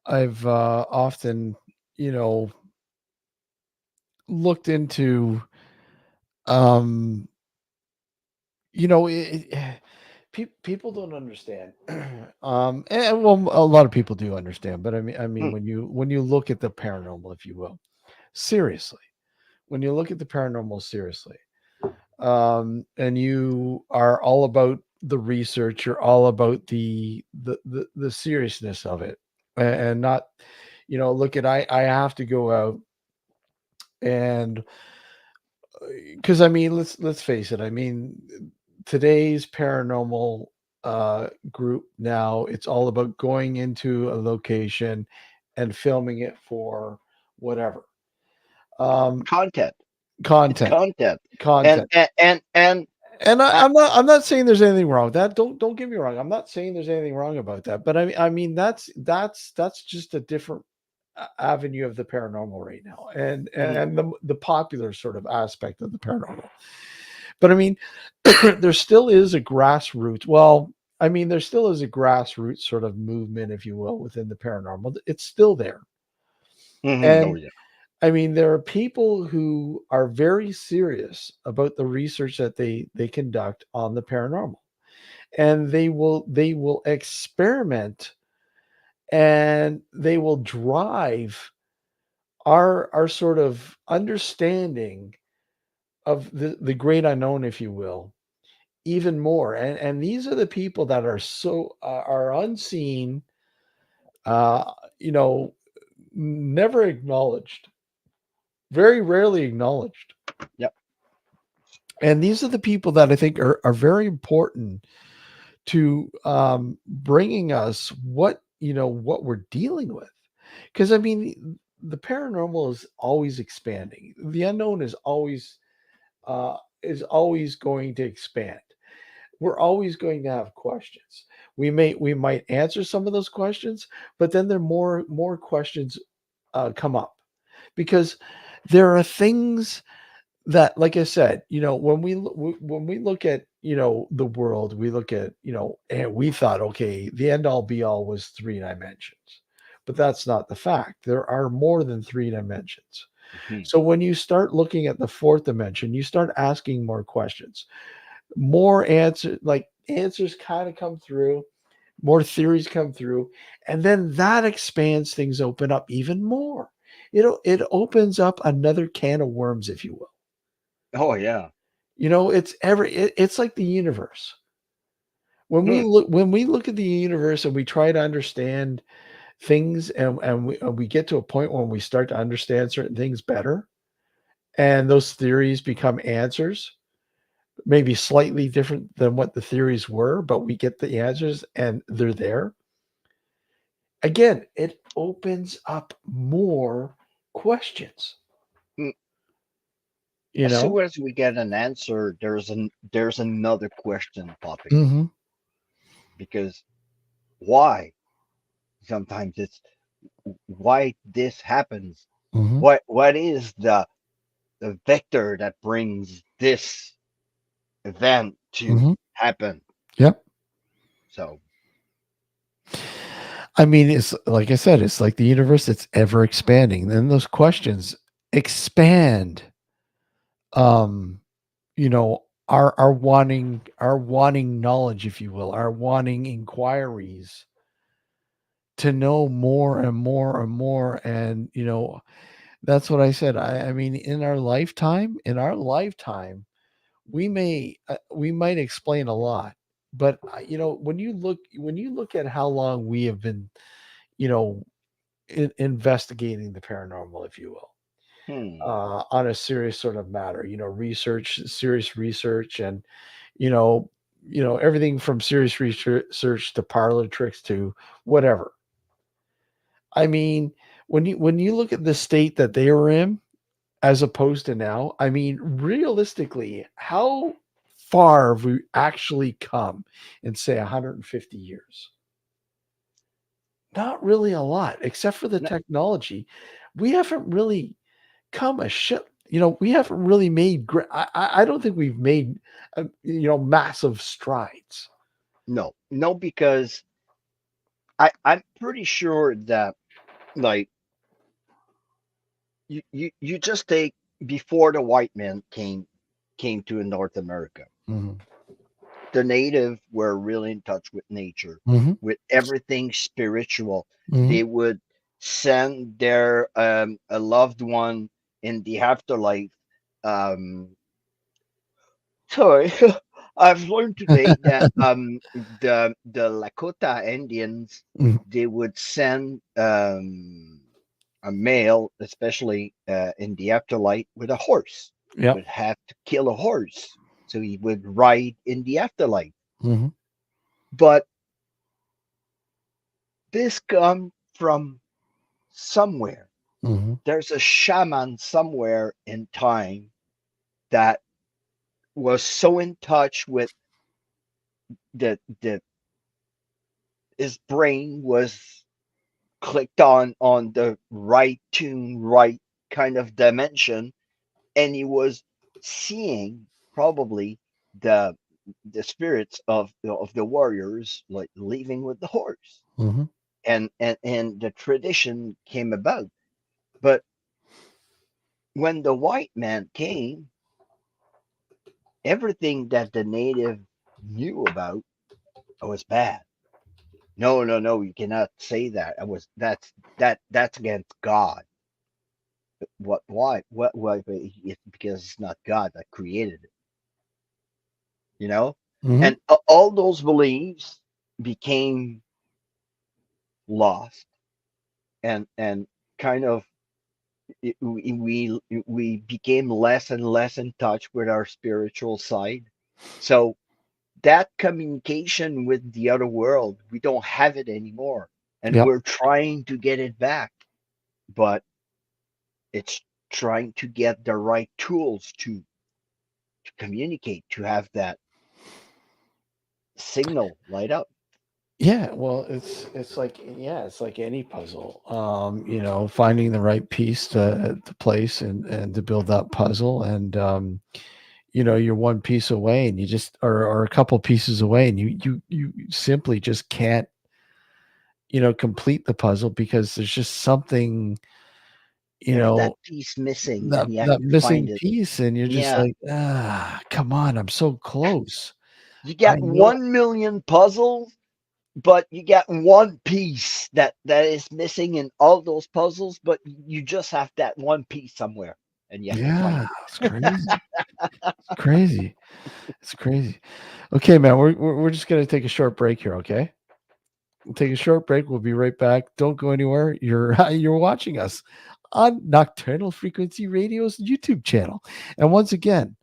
I've often, you know, looked into um people don't understand. And well, a lot of people do understand, but I mean, Mm, when you look at the paranormal, if you will, seriously, when you look at the paranormal seriously, and you are all about the research, you're all about the seriousness of it, and not, look at, I have to go out and, because I mean, let's face it. I mean, today's paranormal group now, it's all about going into a location and filming it for whatever, um, content. It's content, content. And content. and And uh, I'm not saying there's anything wrong with that. Don't get me wrong. I'm not saying there's anything wrong about that. But I mean, that's just a different avenue of the paranormal right now, and mhm, and the popular sort of aspect of the paranormal. But I mean, there still is a grassroots. Well, I mean, there still is a grassroots sort of movement, if you will, within the paranormal. It's still there, mhm, oh and yeah. I mean, there are people who are very serious about the research that they conduct on the paranormal, and they will experiment, and they will drive our sort of understanding of the great unknown, if you will, even more. And these are the people that are so are unseen, uh, you know, never acknowledged, very rarely acknowledged. Yep. And these are the people that I think are very important to, bringing us what we're dealing with. Because I mean, the paranormal is always expanding. The unknown is always going to expand. We're always going to have questions. We might answer some of those questions, but then there more questions come up, because there are things that, like I said, when we look at, the world, we look at, and we thought, okay, the end all be all was three dimensions, but that's not the fact. There are more than three dimensions. Mhm. So when you start looking at the fourth dimension, you start asking more questions, more answers kind of come through, more theories come through, and then that expands things, open up even more. It opens up another can of worms, if you will. Oh yeah. It's like the universe. Hmm. When we look at the universe and we try to understand things, and we get to a point when we start to understand certain things better, and those theories become answers, maybe slightly different than what the theories were, but we get the answers and they're there. Again, it opens up more questions, Mm. you As know? soon as we get an answer, there's another question popping up, Mhm. because why? Sometimes it's why this happens. Hmm. What is the vector that brings this event to Hmm. happen? Yep. So, I mean, it's like I said, it's like the universe, it's ever expanding. Then those questions expand, um, you know, our wanting knowledge, if you will, our wanting inquiries to know more and more and more. And, that's what I said. I mean, in our lifetime, we might explain a lot, but when you look at how long we have been, you know, investigating the paranormal, if you will, hmm, on a serious sort of matter, serious research, and you know, everything from serious research to parlor tricks to whatever. I mean, when you look at the state that they were in as opposed to now, I mean, realistically, how far have we actually come in, say, 150 years? Not really a lot, except for the no, technology. We haven't really come a shit. We haven't really made. I don't think we've made, massive strides. no, because I'm pretty sure that, like, you just take before the white man came to North America. Hmm. The native were really in touch with nature, Hmm. with everything spiritual. Hmm. They would send their a loved one in the afterlife. Um, sorry, I've learned today that the Lakota Indians, they would send a male, especially in the afterlife, with a horse. Yep. Would have to kill a horse so he would ride in the afterlife. Hmm. But this come from somewhere. Hmm. There's a shaman somewhere in time that was so in touch with the his brain was clicked on the right tune, right kind of dimension, and he was seeing probably the the spirits of the warriors like leaving with the horse, Hmm. and the tradition came about. But when the white man came, everything that the native knew about was bad. No, no, no, you cannot say that. I was that's against God. What? Why? What? Why? It's because it's not God that created it. You know, Hmm. and all those beliefs became lost, and kind of we became less and less in touch with our spiritual side. So that communication with the other world, we don't have it anymore, and Yep. we're trying to get it back, but it's trying to get the right tools to communicate, to have that signal light up. Yeah, well, it's like any puzzle. Finding the right piece to place and to build that puzzle, and you're one piece away, and you just or a couple pieces away, and you simply just can't, complete the puzzle because there's just something, you There's that know, piece missing, that and you have that to find missing it. piece, and you're just Yeah, like, come on, I'm so close. you I got know. 1 million puzzles, but you got one piece that is missing in all those puzzles, but you just have that one piece somewhere, and you have to Yeah, find it. it's crazy. It's crazy. It's crazy. Okay, man, we're just gonna take a short break here. Okay, we'll take a short break. We'll be right back. Don't go anywhere. You're you're watching us on Nocturnal Frequency Radio's YouTube channel. And once again,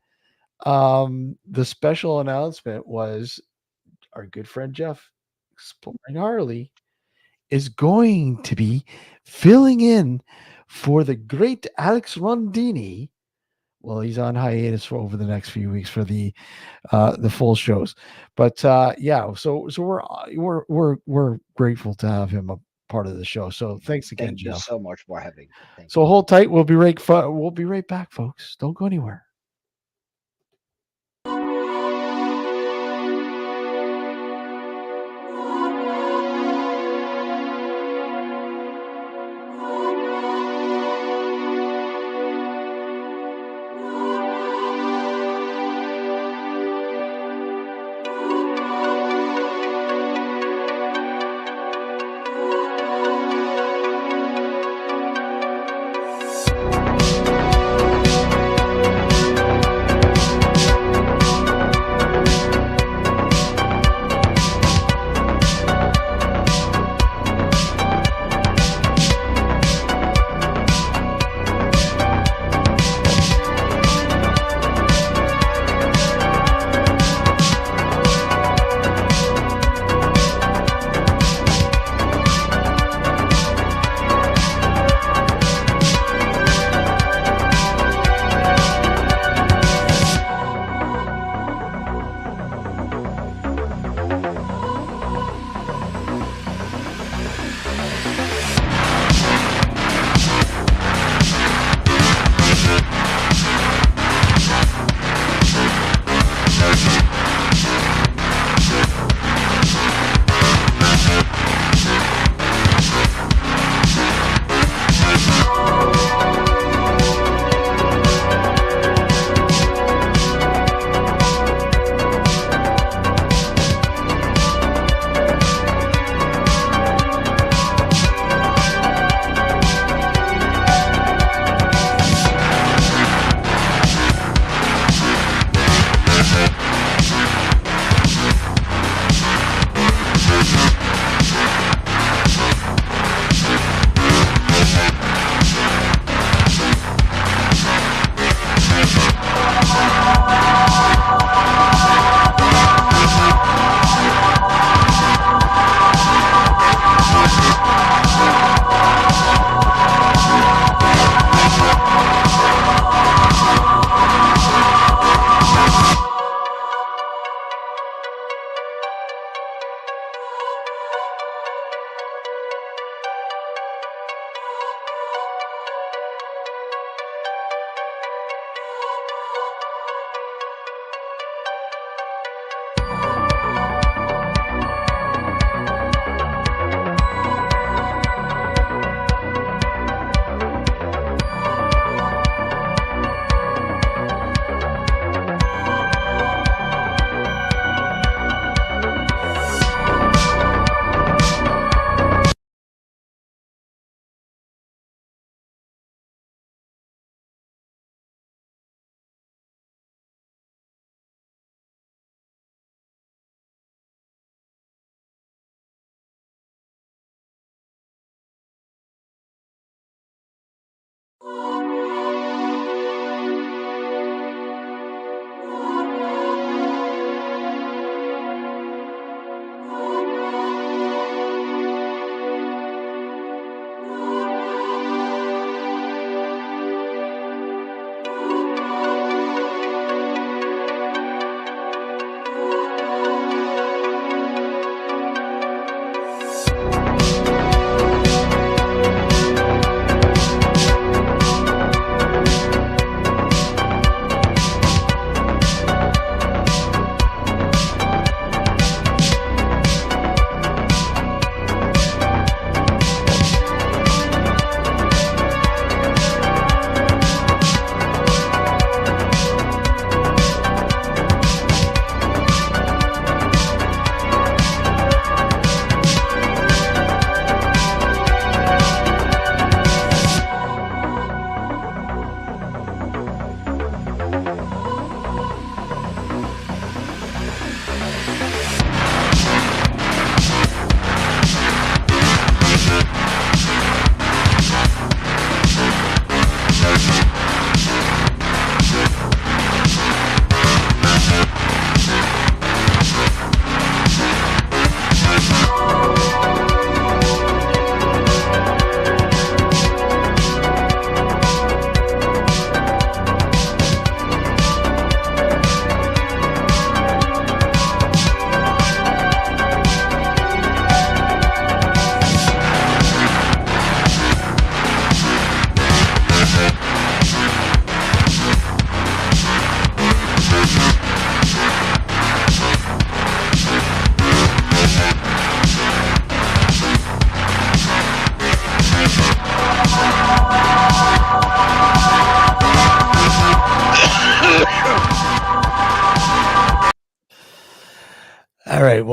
the special announcement was our good friend Jeff, Exploring Harley, is going to be filling in for the great Alex Rondini. Well, he's on hiatus for over the next few weeks for the full shows. But yeah, so we're grateful to have him part of the show. So thanks again, Thank you Jeff. so much for having me. Thank So you. hold tight. We'll be right back, folks. Don't go anywhere.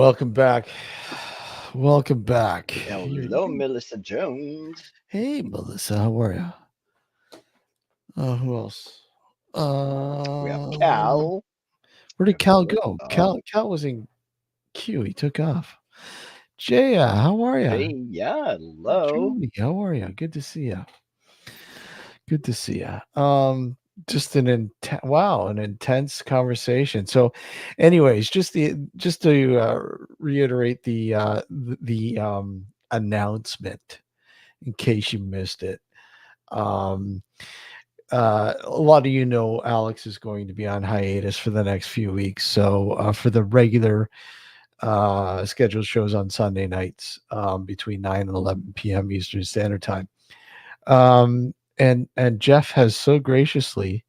welcome back. Welcome back. Hello, Melissa Jones. Hey, Melissa, how are you? Who else? We have Uh, Cal. where We did have Cal go? Melissa. Cal was in queue. He took off. Jaya, how are you? Jay, yeah, hello. Julie, how are you? Good to see you. Good to see you. Just an intense conversation. So, anyways, just to reiterate the announcement in case you missed it. Um, a lot of you know Alex is going to be on hiatus for the next few weeks. So, for the regular scheduled shows on Sunday nights between 9 and 11 p.m. Eastern Standard Time. And Jeff has so graciously,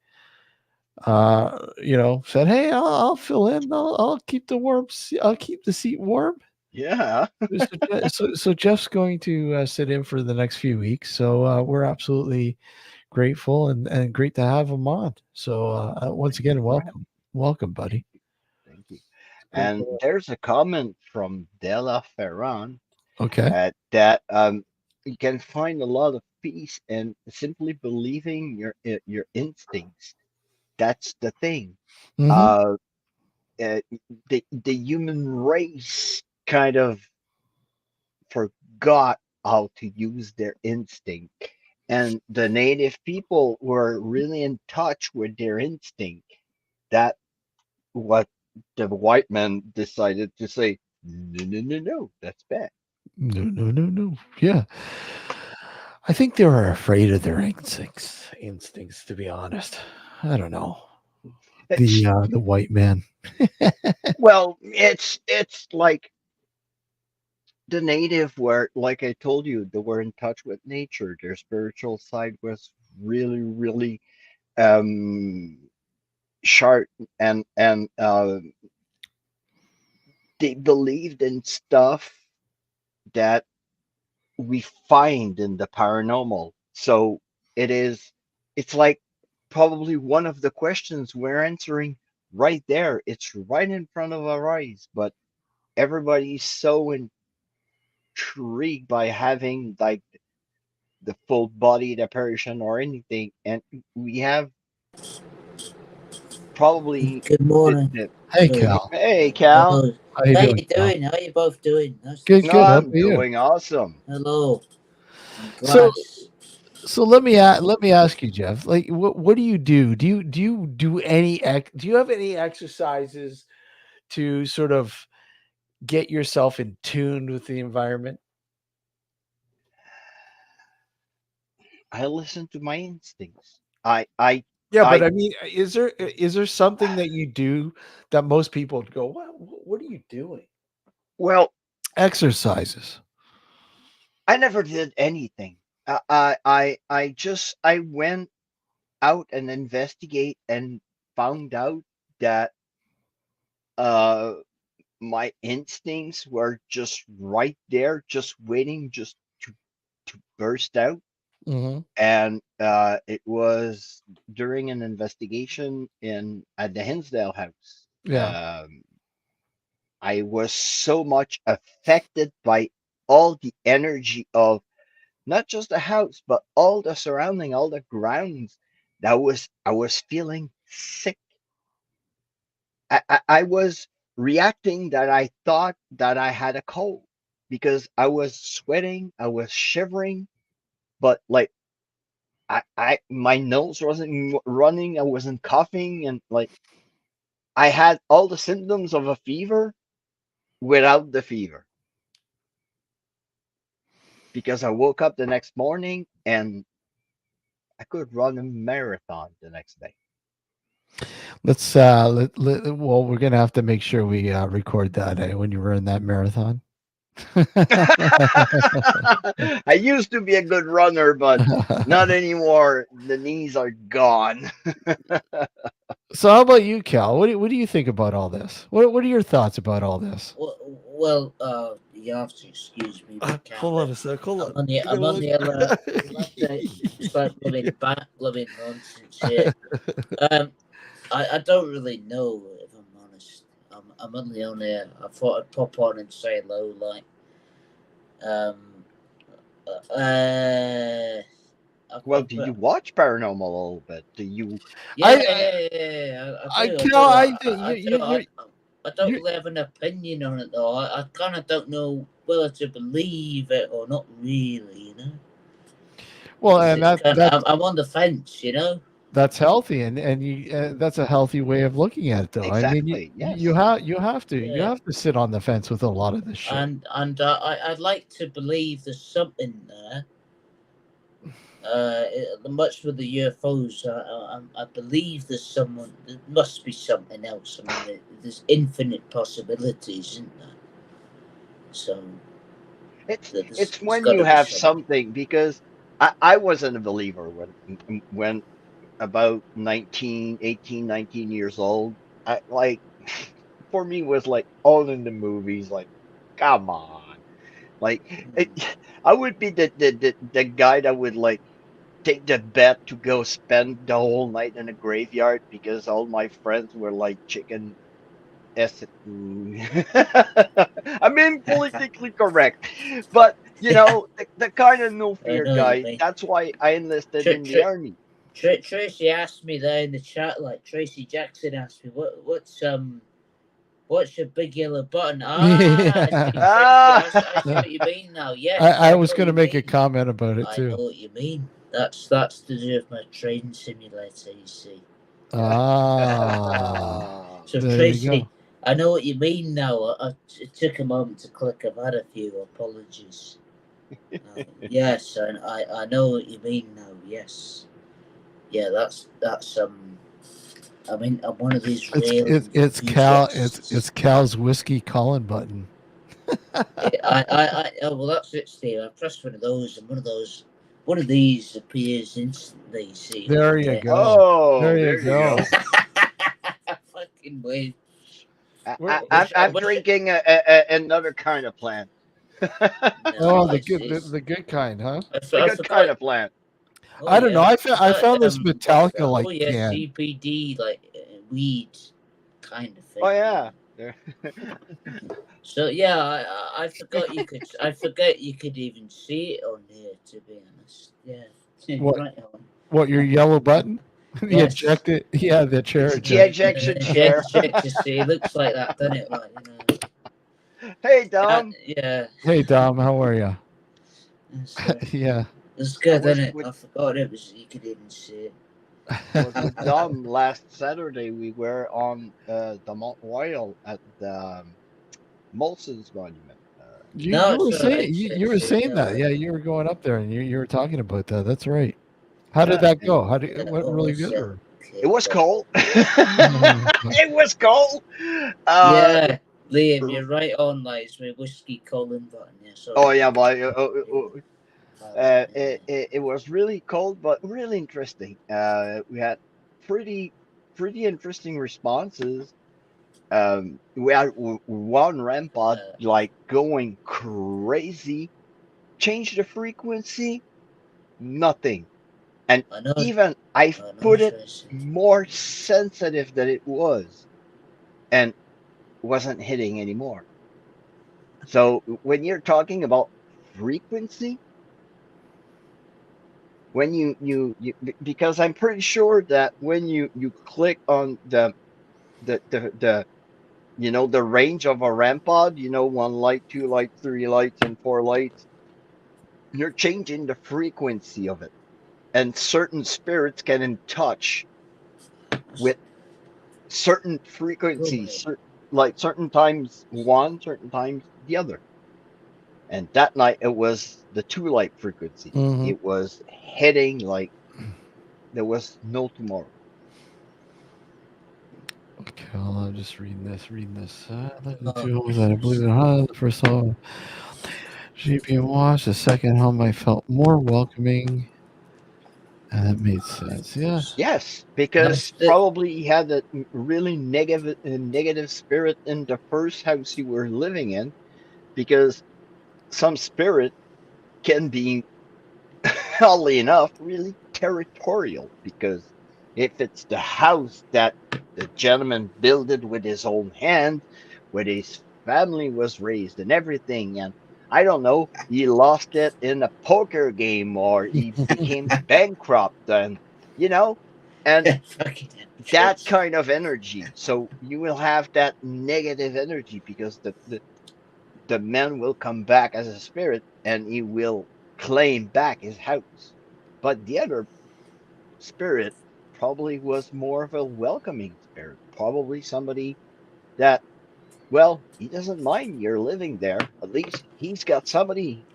said, "Hey, I'll fill in. I'll keep I'll keep the seat warm." Yeah. So Jeff's going to sit in for the next few weeks. So we're absolutely grateful and great to have him on. So once Thank you again, for having welcome, welcome, Thank buddy. you. Thank you. It's great And to there's a comment from Della Ferran Okay. that you can find a lot of peace in simply believing your instincts. That's the thing. Mm-hmm. Uh, the human race kind of forgot how to use their instinct. And the native people were really in touch with their instinct. That what the white man decided to say, no, no, no, no, that's bad. No, no, no, no. Yeah, I think they were afraid of their instincts. Instincts, to be honest. I don't know. It's The white man. well, it's like the native were, like I told you, they were in touch with nature. Their spiritual side was really, really um sharp, and they believed in stuff that we find in the paranormal. So it is, it's like probably one of the questions we're answering right there. It's right in front of our eyes, but everybody's so intrigued by having like the full body apparition or anything, and we have probably Good morning. the Hey, Sorry. Cal. hey Cal, Hello. How you How doing, you Cal? doing? How you both doing? Nice to Good, see good. How about I'm you. you? doing awesome. Hello. I'm So, Glass. let me ask you, Jeff. Like, what do you do? Do you have any exercises to sort of get yourself in tune with the environment? I listen to my instincts. Yeah, but I I mean, is there something that you do that most people would go, what are you doing? well, Exercises. I never did anything. I went out and investigate and found out that uh my instincts were just right there, just waiting, just to burst out. Hmm. And it was during an investigation in at the Hinsdale house. Yeah. I was so much affected by all the energy of not just the house, but all the surrounding, all the grounds. That was I was feeling sick. I was reacting that I thought that I had a cold because I was sweating, I was shivering, but like I my nose wasn't running, I wasn't coughing, and like I had all the symptoms of a fever without the fever because I woke up the next morning and I could run a marathon the next day. Well, we're gonna have to make sure we record that when you run that marathon. I used to be a good runner, but not anymore. The knees are gone. So how about you, Cal? What do you think about all this? What are your thoughts about all this? Well, you have to excuse me, but Hold on kinda, a sec. Hold on. I I'm gotta on look. the other. I'm on the start blooming nonsense here. Um, I don't really know if I'm honest. I'm only on here. I thought I'd pop on and say hello. Like, um, Well, do you watch Paranormal a little bit? Do you? yeah, I I do. I Cal, do. I think I do. I don't you really have an opinion on it though. I kind of don't know whether to believe it or not. Really, you know. well, It's, and it's kind that's I'm on the fence, you know. that's healthy, and you that's a healthy way of looking at it, though. I mean, Exactly. Yes. you Yeah, have to sit on the fence with a lot of this shit. and I'd like to believe there's something there. Much with the UFOs, I believe there's someone. There must be something else. I mean, there's infinite possibilities, isn't there? So It's there's when got you to be have something. something because I wasn't a believer when about 19, 18, 19 years old. I like for me was like all in the movies. Like, come on, like it, Mm. I would be the guy that would like take the bet to go spend the whole night in a graveyard because all my friends were like chicken. I'm being politically correct, but the kind of no I fear know what you guy. mean. That's why I enlisted Tr- in the tr- army. Tracy asked me there in the chat, like Tracy Jackson asked me, what's your big yellow button? Ah, I see, Yeah. Tracy. I see Ah, what you mean now. Yes, I I was know what going to you make a mean. comment about it I know too. what you mean. That's to do with my train simulator. You see. Ah, So there you Tracy, go. I know what you mean now. It took a moment to click. I've had a few apologies. Yes, I know what you mean now. Yes, yeah, that's. I mean, I'm one of these rare enthusiasts. It's Cal's whiskey calling button. Oh well, that's it, Steve. I pressed one of those, and one of these appears instantly. You see, There like you go. There oh, you there you go. go. fucking wait. We're, I'm Wish it. drinking another kind of plant. No, the good kind, huh? The I good forgot. kind of plant. Oh I don't know. yeah, I forgot. found this Metallica Oh like yeah, can. CPD like weed kind of Oh thing. yeah. So yeah, I forgot you could. I forget you could even see it on here. To be honest, yeah. What Right on. what your yellow button? The Yes. ejected, yeah, the chair It's the eject. ejection Check, chair. check to see. It looks like that, doesn't it? Like Hey Dom, yeah. Hey Dom, how are you? It's, Yeah. it's I good, was isn't it? with I forgot it was. You could even see it. I was with Dom last Saturday. We were on the Mount Royal at the Molson's Monument. No, You it's were all right. saying you were saying All that. right. Yeah, you were going up there and you were talking about that. That's right. How did Yeah, that and go? How did it went What really was good it? or it was Okay. cold. It was cold. Yeah, Liam, R- you're right on. Like it's my whiskey calling button. Yeah, oh sorry. yeah, but Yeah. it was really cold, but really interesting. We had pretty pretty interesting responses. We had one rampart Uh, like going crazy. Change the frequency, nothing. And I know. even I've I know, put it Tracy. more sensitive than it was, and wasn't hitting anymore. So when you're talking about frequency, when because I'm pretty sure that when you click on the the range of a ramp pod, one light, two lights, three lights, and four lights, you're changing the frequency of it, and certain spirits get in touch with certain Go frequencies, away. like certain times one, certain times the other. And that night it was the two light frequency. hmm It was hitting like there was no tomorrow. Okay, well, I'm just reading this. The Oh, two homes that I believe in. The first home, GP watch. The second home, I felt more welcoming, and that made sense. Yeah. Yes, that's because the. probably he had a really negative spirit in the first house you were living in, because some spirit can be, oddly enough, really territorial. Because if it's the house that the gentleman builded with his own hand, where his family was raised and everything. And I don't know, he lost it in a poker game or he became bankrupt, and you know, and Fucking that amateurs. kind of energy. So you will have that negative energy because the man will come back as a spirit and he will claim back his house. But the other spirit probably was more of a welcoming spirit, probably somebody that, well, he doesn't mind you're living there. At least he's got somebody,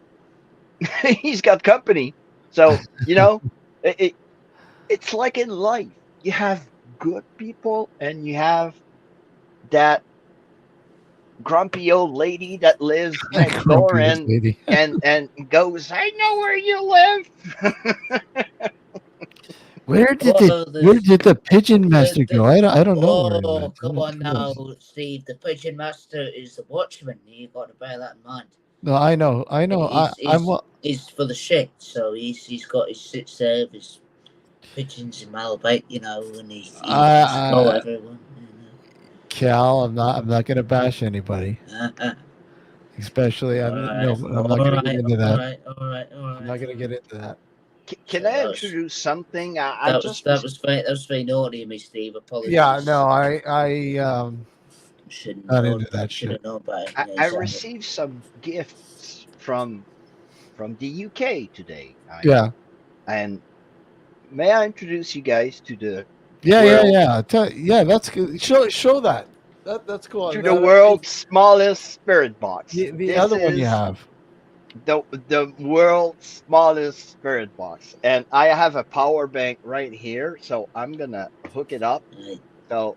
he's got company. So, it, it, it's like in life. You have good people and you have that grumpy old lady that lives next door Grumpy old lady. and goes, I know where you live. Oh, Where there's did the pigeon master the go? I don't know where he oh, went. come on Who now, knows? Steve. The pigeon master is the watchman. You got to bear that in mind. No, I know. He's he's for the shit. So he's got his sit serve, his pigeons in Malbate, and he has to go I everyone. Cal. I'm not gonna bash anybody, especially All right, I'm all not gonna get right, into all that. right, all right, all I'm right. not gonna get into that. Can So I that was introduce something? I that was just that was very that was very naughty of me, Steve. Yeah, Apologies. no, I Shouldn't have not known. into that Should shit. have known better. Yeah, I exactly. received some gifts from the UK today. I Yeah, and may I introduce you guys yeah. world Yeah, that's good. Show that. That's cool. to the That actually, world's smallest spirit box. the This other one you is have. the world's smallest spirit box, and I have a power bank right here, so I'm gonna hook it up. Right. So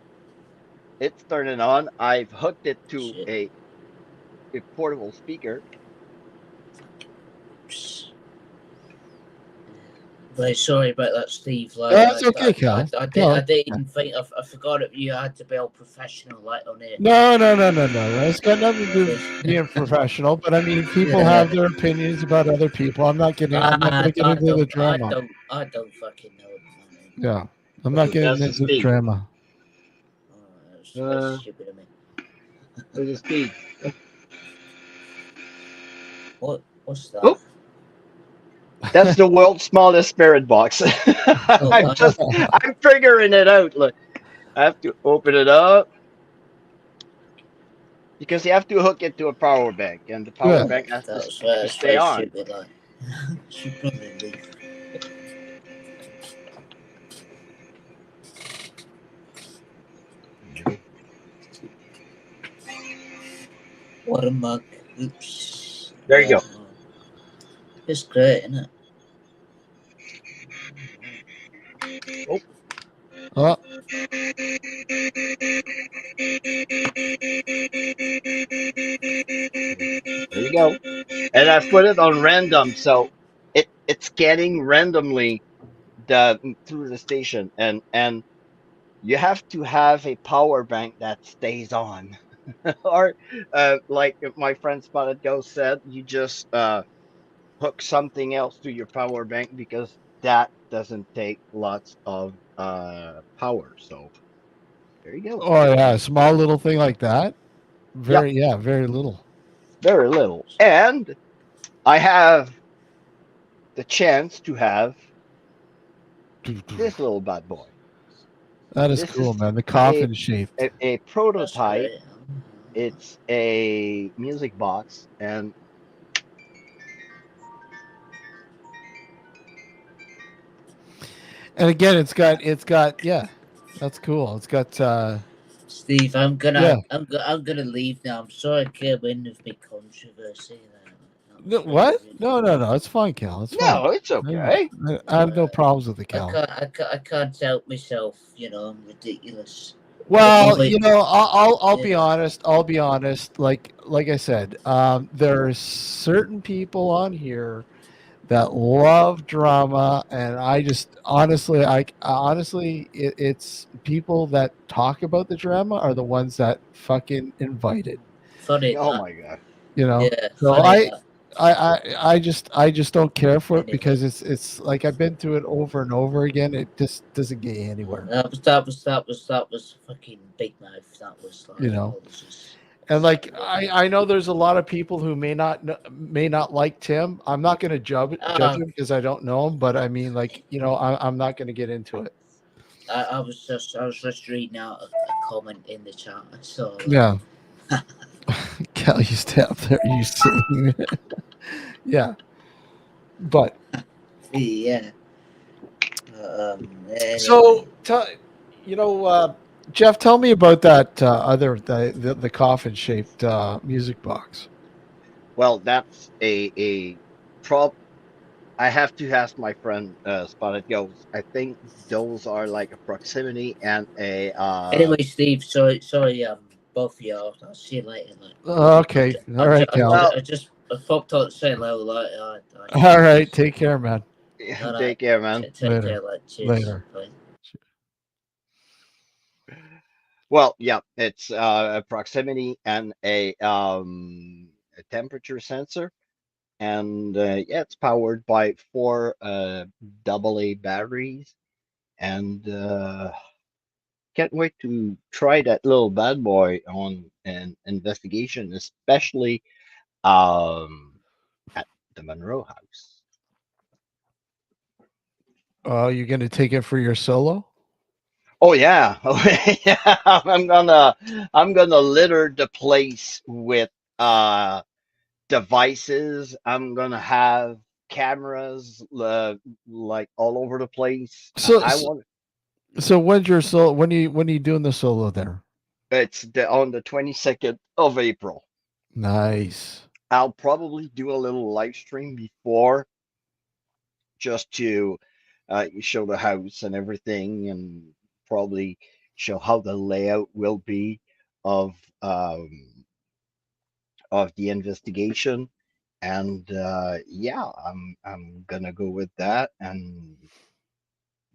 it's turning on. I've hooked it to Shit. a portable speaker. Psst. Very sorry about that, Steve. Like, That's okay, Cal. I Cal. didn't think I forgot it. You had to be all professional, like on here. No. It's got nothing to do with being professional. But I mean, people Yeah. have their opinions about other people. I'm not gonna get into the drama. I don't fucking know it. Yeah, I'm not Okay, getting that's the into the speed. drama. That's very Uh, stupid of me. there's the speed. What's that? Oh, that's the world's smallest spirit box. Oh, I'm figuring it out. Look, I have to open it up because you have to hook it to a power bank, and the power Yeah. bank has to that's stay very on. stupid. Like, should probably leave. What a mug. Oops. There you go. It's great, isn't it? Oh, Oh, there you go. And I've put it on random, so it's scanning randomly the through the station, and you have to have a power bank that stays on, or like my friend Spotted Ghost said, you just hook something else to your power bank because that doesn't take lots of power. So there you go. oh yeah, a small little thing like that. Yep, Very little. very little. And I have the chance to have this little bad boy. That is This is cool, man. The a coffin shaped. a That's prototype. great. It's a music box, and And again, it's got yeah, that's cool. It's got Steve, yeah. I'm gonna leave now. I'm sorry I came in with big controversy there. That was No, very what? rude. No. It's fine, Cal. It's fine. no, it's okay. I have no Uh, problems with the Cal. I can't help myself. I'm ridiculous. But Well, nobody, I'll be yeah, honest. I'll be honest. Like I said, there are certain people on here that love drama, and I just honestly, it's people that talk about the drama are the ones that fucking invite it. funny Oh that. my god. Yeah, So funny that. I just don't care for it Anyway, because it's like I've been through it over and over again. It just doesn't get you anywhere. that was fucking big mouth. That was You like know. apologies. And like I know there's a lot of people who may not like Tim. I'm not going to judge Uh, him because I don't know him, but I mean, like, I'm not going to get into it. I was just reading out a comment in the chat. I saw Yeah, that. Cal, you stay up there, you silly. Yeah, but Yeah. Anyway. so you know, Jeff, tell me about that other the coffin shaped music box. Well, that's a prob. I have to ask my friend Spotted Ghost. I think those are like a proximity and a Anyway, Steve. Sorry. Both of you. I'll see you later. Like, Okay, all right, Cal. well, I just I popped out to say hello. Like, I All right, just take care, man. all right. take care, man. Take Later, care. Like, cheers. later. Bye. Well, yeah, it's a proximity and a temperature sensor, and yeah, it's powered by four AA batteries, and can't wait to try that little bad boy on an investigation, especially at the Monroe House. Oh, you're gonna take it for your solo? Oh yeah, oh, yeah. I'm gonna litter the place with uh devices. I'm gonna have cameras like all over the place. So, I so, want so when's your solo? When are you doing the solo there? it's on the 22nd of April. Nice. I'll probably do a little live stream before just to show the house and everything, and probably show how the layout will be of um, of the investigation. And yeah, I'm gonna go with that and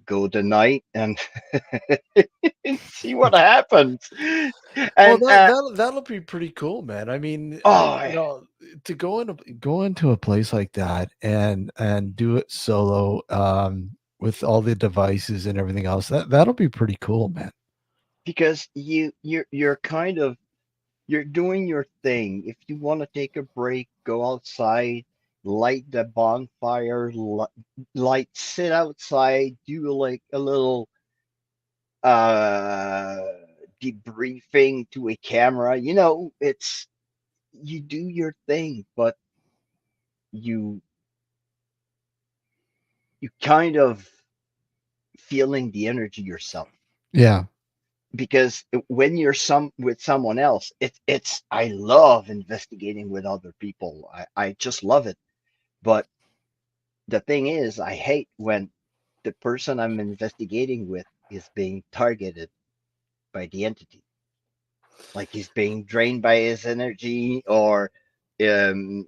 go tonight and see what happens. Well, And that'll be pretty cool, man. I mean, oh, to go into a place like that and do it solo, with all the devices and everything else, that'll be pretty cool, man. because you're kind of you're doing your thing. If you want to take a break, go outside, light the bonfire, light, sit outside, do like a little uh debriefing to a camera. You know, it's you do your thing, but you you kind of feeling the energy yourself. Yeah, Because when you're with someone else, it's I love investigating with other people. I just love it. But the thing is, I hate when the person I'm investigating with is being targeted by the entity. Like he's being drained by his energy, or um,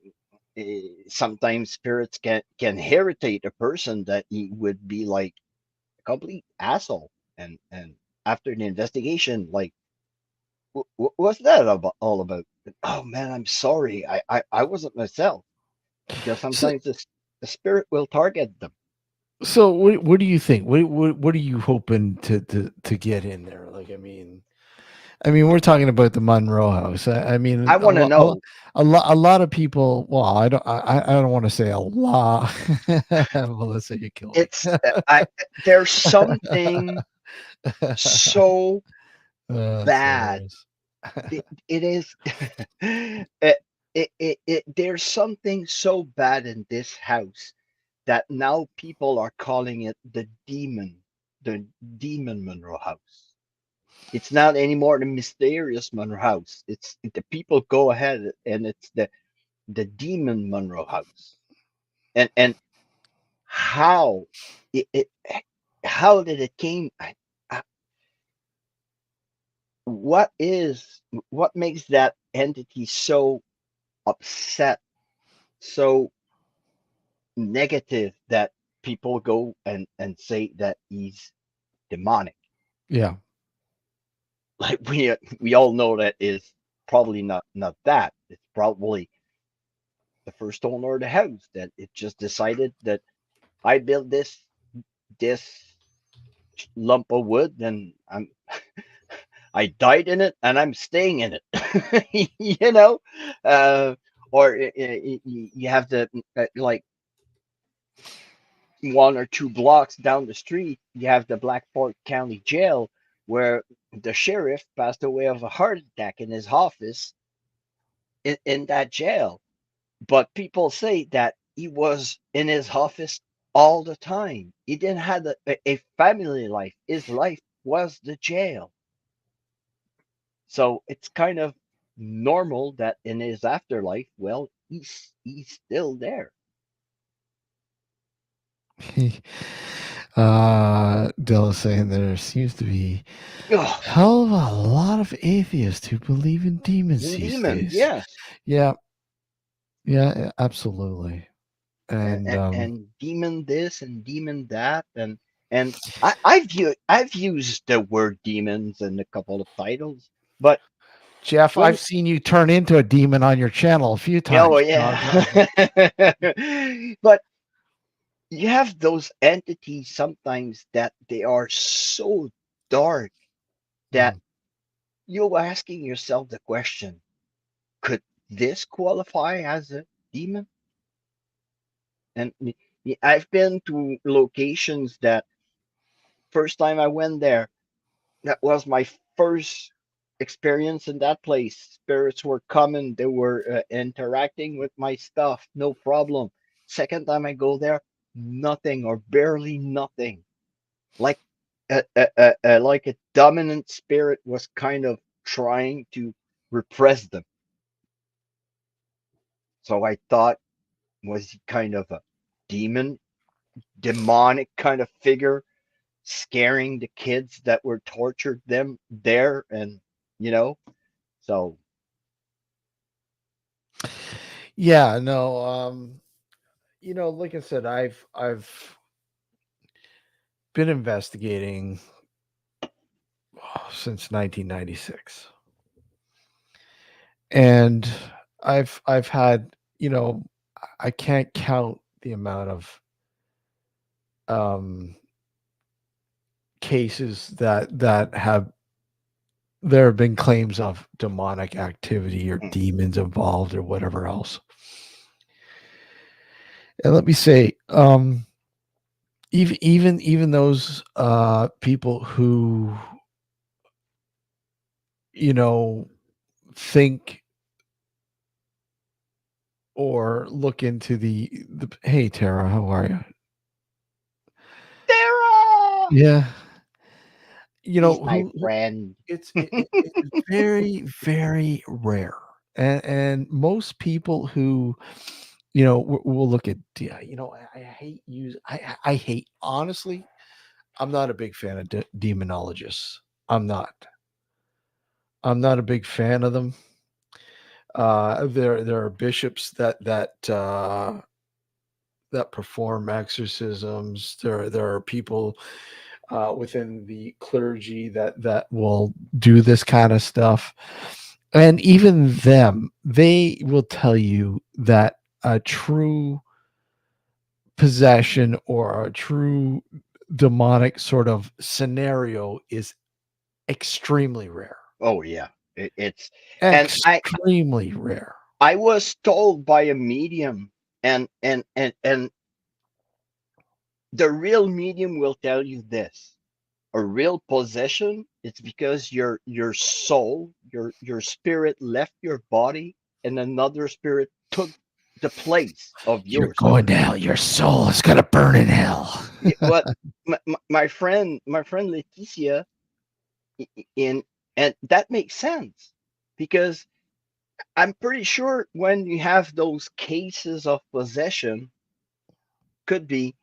sometimes spirits can irritate a person that he would be like a complete asshole. And after the investigation, like, what's that about, all about? Oh man, I'm sorry. I wasn't myself, because so sometimes the spirit will target them. so what do you think? What are you hoping to get in there? Like, I mean, we're talking about the Monroe House. I mean, I want to know. a lot of people. Well, I don't want to say a lot. Melissa, you kill It's me. I there's something so That's bad. hilarious. It is there's something so bad in this house that now people are calling it the demon Monroe House. It's not anymore the mysterious Monroe House. It's the people go ahead and it's the demon Monroe House. And how it how did it came? I, what is what makes that entity so upset, so negative, that people go and say that he's demonic? Yeah, Like we all know that is probably not that. It's probably the first owner of the house that it just decided that I built this lump of wood, and I died in it and I'm staying in it. You know, uh, or you have the like 1 or 2 blocks down the street, you have the Blackport County Jail, where the sheriff passed away of a heart attack in his office in that jail. But people say that he was in his office all the time. He didn't have a family life. His life was the jail. So it's kind of normal that in his afterlife, well, he's still there. Dilla's saying there seems to be Ugh, hell of a lot of atheists who believe in demons and these demons, days. yes. Yeah, yeah, absolutely. And And demon this and demon that and I've used the word demons in a couple of titles, but Jeff, I've when seen you turn into a demon on your channel a few oh times. yeah, but you have those entities sometimes that they are so dark that Mhm. you're asking yourself the question: could this qualify as a demon? And I've been to locations that first time I went there, that was my first experience in that place. Spirits were coming, they were interacting with my stuff, no problem. Second time I go there, nothing or barely nothing. Like like a dominant spirit was kind of trying to repress them. So I thought, was he kind of a demon, demonic kind of figure, scaring the kids that were tortured them there, and you know, so Yeah, no, like I said, I've been investigating since 1996. And I've had, I can't count the amount of um cases that have there have been claims of demonic activity or mm, demons involved or whatever else. And let me say, even those people who you know think or look into the hey Tara, how are you? Sarah, Yeah, he's my who friend. it's very very rare, and most people who will look at I hate use I hate honestly. I'm not a big fan of demonologists. I'm not. I'm not a big fan of them. There are bishops that perform exorcisms. There are people within the clergy that will do this kind of stuff, and even them, they will tell you that a true possession or a true demonic sort of scenario is extremely rare. Oh yeah, it's and Extremely rare. I was told by a medium, and the real medium will tell you this: a real possession, it's because your soul, your spirit left your body, and another spirit took the place of You're your going soul. to hell. Your soul is going to burn in hell. What my friend Leticia in and that makes sense because I'm pretty sure when you have those cases of possession, could be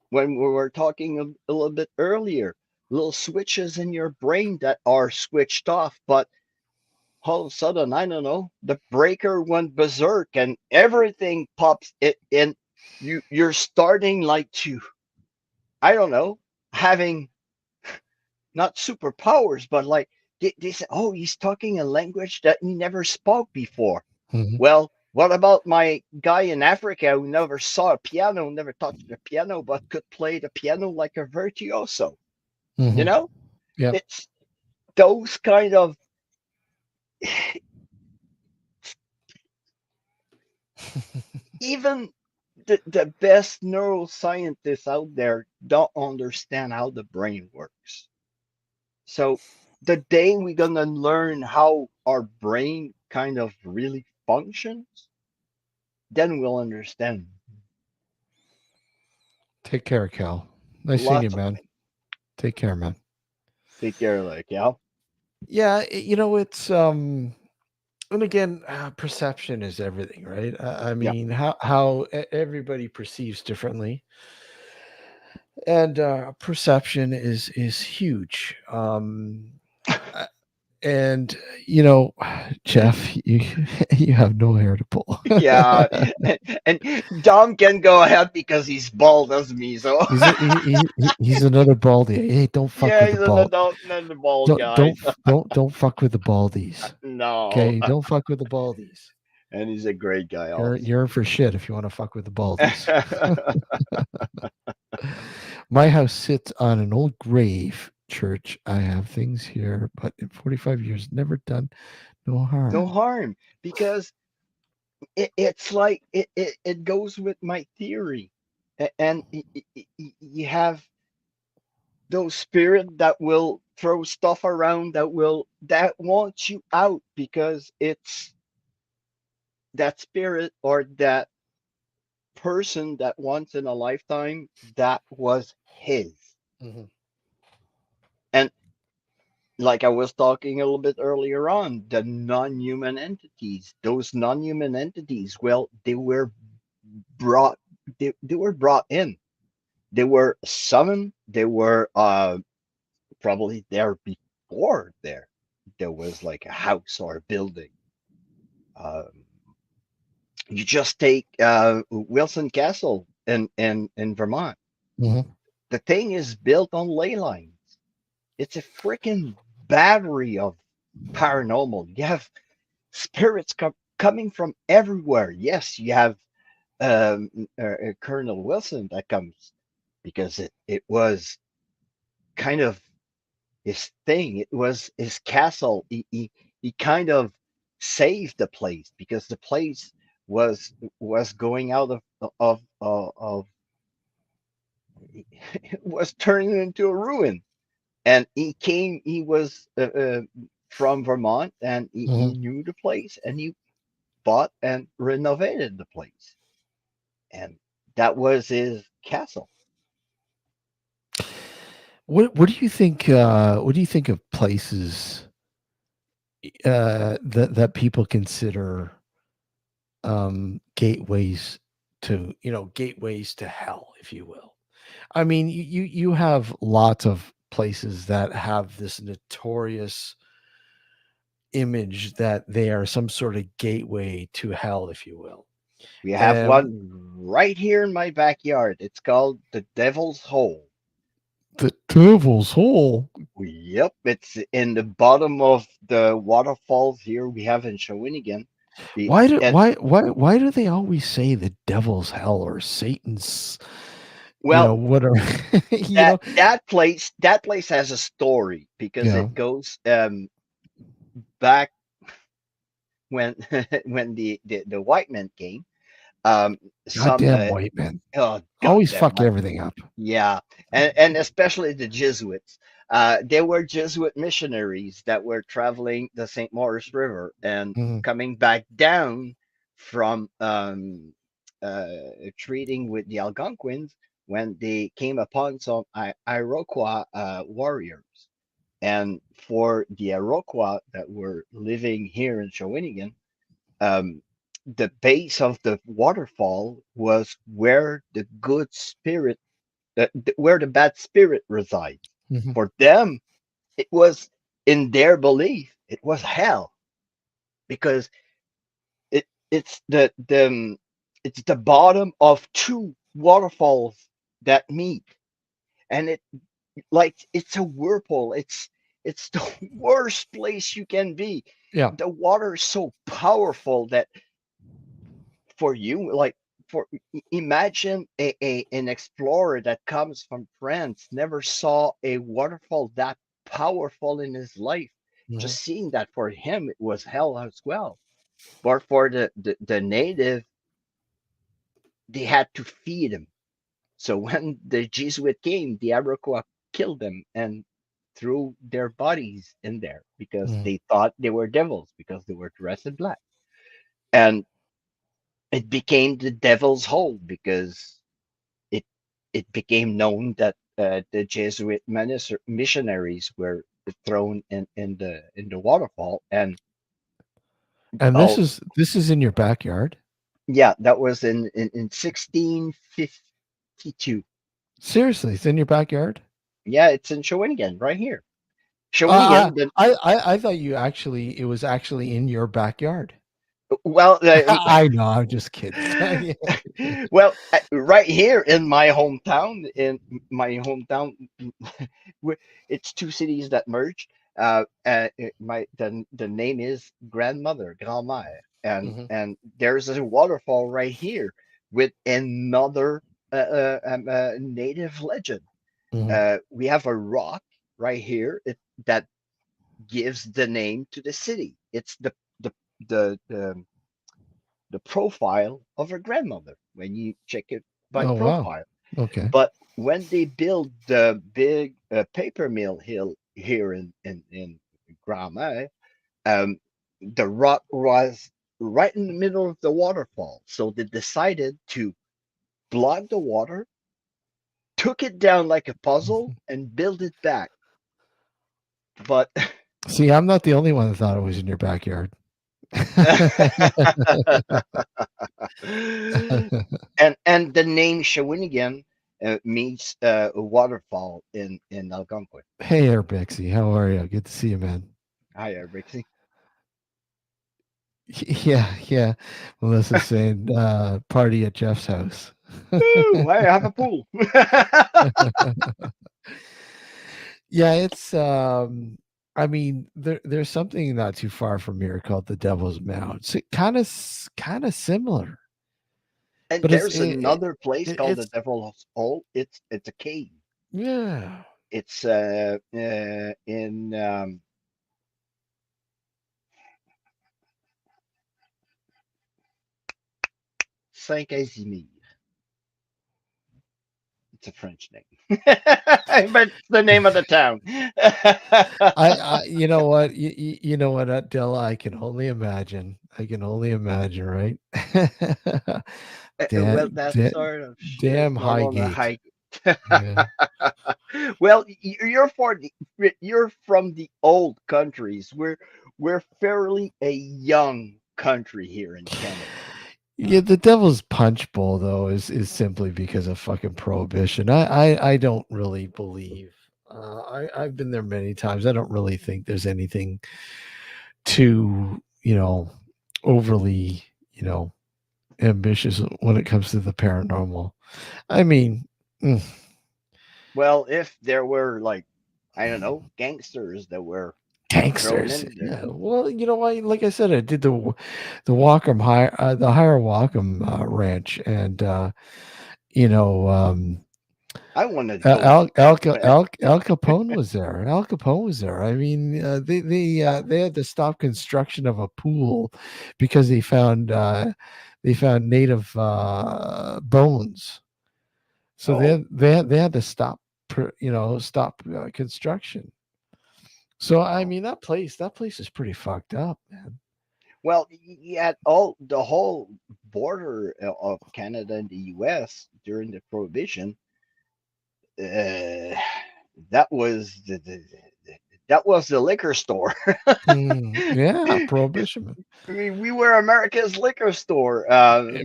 when we were talking a little bit earlier, little switches in your brain that are switched off, but all of a sudden, I don't know, the breaker went berserk and everything pops it in. You're starting like to, I don't know, having not superpowers, but like they say, oh, he's talking a language that he never spoke before. Mhm, Well, what about my guy in Africa who never saw a piano, never touched the piano, but could play the piano like a virtuoso? You mhm. know, Yep. it's those kind of even the best neuroscientists out there don't understand how the brain works. So the day we're gonna learn how our brain kind of really functions, then we'll understand Take care, Cal. Nice seeing you, lots of man. things. Take care, man. Take care, like yeah, Yeah, it's and again, perception is everything, right? I yeah, mean, how everybody perceives differently, and perception is huge. Uh, and Jeff, you you have no hair to pull. yeah. And Dom can go ahead because he's bald as me. So He's another baldy. Hey, don't fuck yeah, with the he's an bald. adult and the bald Don't guy. don't don't fuck with the baldies. No, Okay, don't fuck with the baldies. and he's a great guy You're also. in for shit if you want to fuck with the baldies. My house sits on an old grave church. I have things here, but in 45 years, never done no No harm. harm because it's like it goes with my theory. And you have those spirit that will throw stuff around that wants you out because it's that spirit or that person that once in a lifetime that was his. Mhm. And like I was talking a little bit earlier on, the non-human entities, those non-human entities, well, brought they were brought in. They were summoned. They were probably there before there was like a house or a building. Um, you just take Wilson Castle in Vermont. Mhm. The thing is built on ley lines. It's a freaking battery of paranormal. You have spirits coming from everywhere. Yes, you have Colonel Wilson that comes because it was kind of his thing. It was his castle. He kind of saved the place because the place was was going out of was turning into a ruin. And he was from Vermont, and he Mhm. knew the place, and he bought and renovated the place, and that was his castle. What do you think? What do you think of places that people consider gateways to gateways to hell, if you will? I mean, you have lots of places that have this notorious image that they are some sort of gateway to hell, if you will. We have And one right here in my backyard. It's called the Devil's Hole. the devil's hole. Yep, it's in the bottom of the waterfalls here we have in Shawinigan. The Why do and why do they always say the devil's hell or Satan's, well, whatever, you that know? that place has a story because Yeah. it goes back when when the white men came. Um, some Goddamn white men. oh Always goddamn fuck white. everything up. Yeah, and especially the Jesuits. They were Jesuit missionaries that were traveling the St. Maurice River and Mhm. coming back down from treating with the Algonquins when they came upon some Iroquois warriors. And for the Iroquois that were living here in Shawinigan, um, the base of the waterfall was where the good spirit where the bad spirit resides. Mhm. For them, it was in their belief, it was hell because it's it's the bottom of two waterfalls that meet, and it like it's a whirlpool. It's the worst place you can be. Yeah. The water is so powerful that for you, like imagine an explorer that comes from France, never saw a waterfall that powerful in his life. Mhm. Just seeing that for him, it was hell as well. But for the native, they had to feed him. So when the Jesuit came, the Iroquois killed them and threw their bodies in there because Mhm. they thought they were devils because they were dressed in black. And it became the devil's hole because it it became known that the Jesuit missionaries were thrown in the waterfall. And And oh this is in your backyard? yeah, that was in 1652. Seriously, it's in your backyard? Yeah, it's in Shawinigan right here. I Shawinigan. I thought you actually it was actually in your backyard. Well, I know, I'm just kidding. Yeah. well, right here in my hometown, it's two cities that merged. The name is grandmother, grand-mère, Mhm, and there's a waterfall right here with another native legend. mhm. We have a rock right here that gives the name to the city. It's the the the the profile of her grandmother when you check it by Oh, wow. profile. Okay. But when they built the big paper mill hill here in Grandma, the rock was right in the middle of the waterfall. So they decided to block the water, took it down like a puzzle, and build it back. But See, I'm not the only one that thought it was in your backyard. and the name Shawinigan means a waterfall in Algonquin. Hey there, Bixie. How are you? Good to see you, man. Hi, Rixie. Yeah, yeah. Melissa's saying party at Jeff's house. Woo, I have a pool. Yeah, it's I mean, there's something not too far from here called the Devil's Mount. It's kind of similar, And but it's there's another place called the it's Devil's Hole. It's a cave. yeah. It's in Saint-Casimir. It's a French name, but it's the name of the town. I you know what you know what, Della, I can only imagine. I can only imagine, right? Well, damn, that da- sort of is damn not on a Highgate. hike. Yeah. Well, you're from the old countries. We're fairly a young country here in Canada. Yeah, the Devil's Punch Bowl though is simply because of fucking prohibition. I don't really believe. I've been there many times. I don't really think there's anything too overly ambitious when it comes to the paranormal. I mean, mm, Well, if there were like, I don't know, gangsters that were thrown gangsters. in Yeah. there. Well, you know what? Like I said, I did the Walkham high the higher Walkham ranch, and you know. I want to go. Al Capone was there. Al Capone was there. I mean, they had to stop construction of a pool because they found native bones. So Oh, they had to stop stop construction. So I wow. mean that place is pretty fucked up, man. Well, you had all the whole border of Canada and the U.S. during the Prohibition. Uh, that was that was the liquor store. Yeah, prohibition. I mean, we were America's liquor store.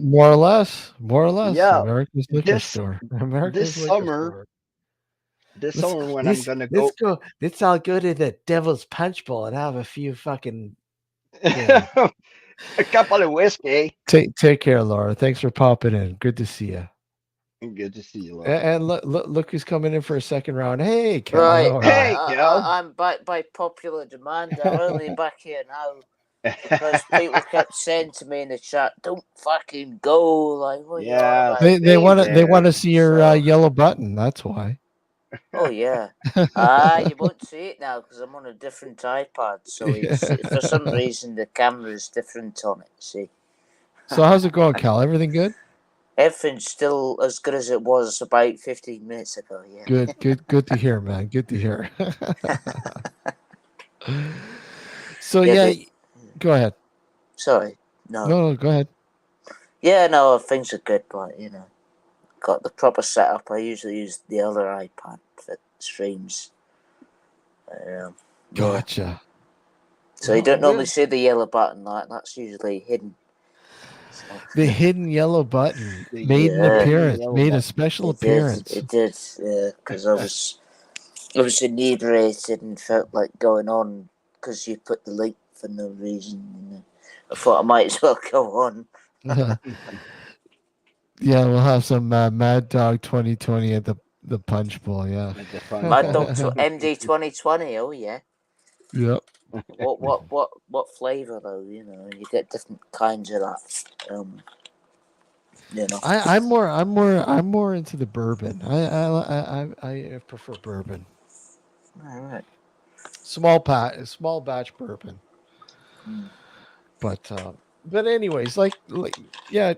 More or less, Yeah, America's liquor this store. this America's liquor summer, store. this summer when I'm gonna Let's go, go. Let's all go to the Devil's Punch Bowl and have a few fucking you know. a couple of whiskey. Take care, Laura. Thanks for popping in. Good to see you. Good to see you, Laura. And look who's coming in for a second round. Hey, Cal, Right, how are you? Hey, Cal. I'm back by popular demand. I'm only back here now because people kept saying to me in the chat, "Don't fucking go!" Like, what are you on Yeah, about? They stay want to there. see your So, yellow button. That's why. Oh yeah. Ah, you won't see it now because I'm on a different iPad. So it's for some reason the camera is different on it. See, So how's it going, Cal? Everything good? everything's still as good as it was about 15 minutes ago. Yeah. Good to hear, man. Good to hear. So Yeah. yeah, go ahead. Sorry. No. No, go ahead. Yeah. No. Things are good, but got the proper setup. I usually use the other iPad for streams. Yeah. Gotcha. So you Well, don't normally good. see the yellow button. That's usually hidden. So, The hidden yellow button The made an yeah. hidden appearance, yellow made a button. special It did. appearance. It did. Because I was inebriated and felt like going on because you put the link for no reason. And I thought I might as well go on. Yeah, we'll have some Mad Dog 2020 at the Punch Bowl. Yeah. At the front Mad ball. Dog MD 2020. Oh yeah. Yep. What flavor though? You get different kinds of that. You know. I'm more into the bourbon. I prefer bourbon. All right. Small batch bourbon. Mm. But anyways, yeah,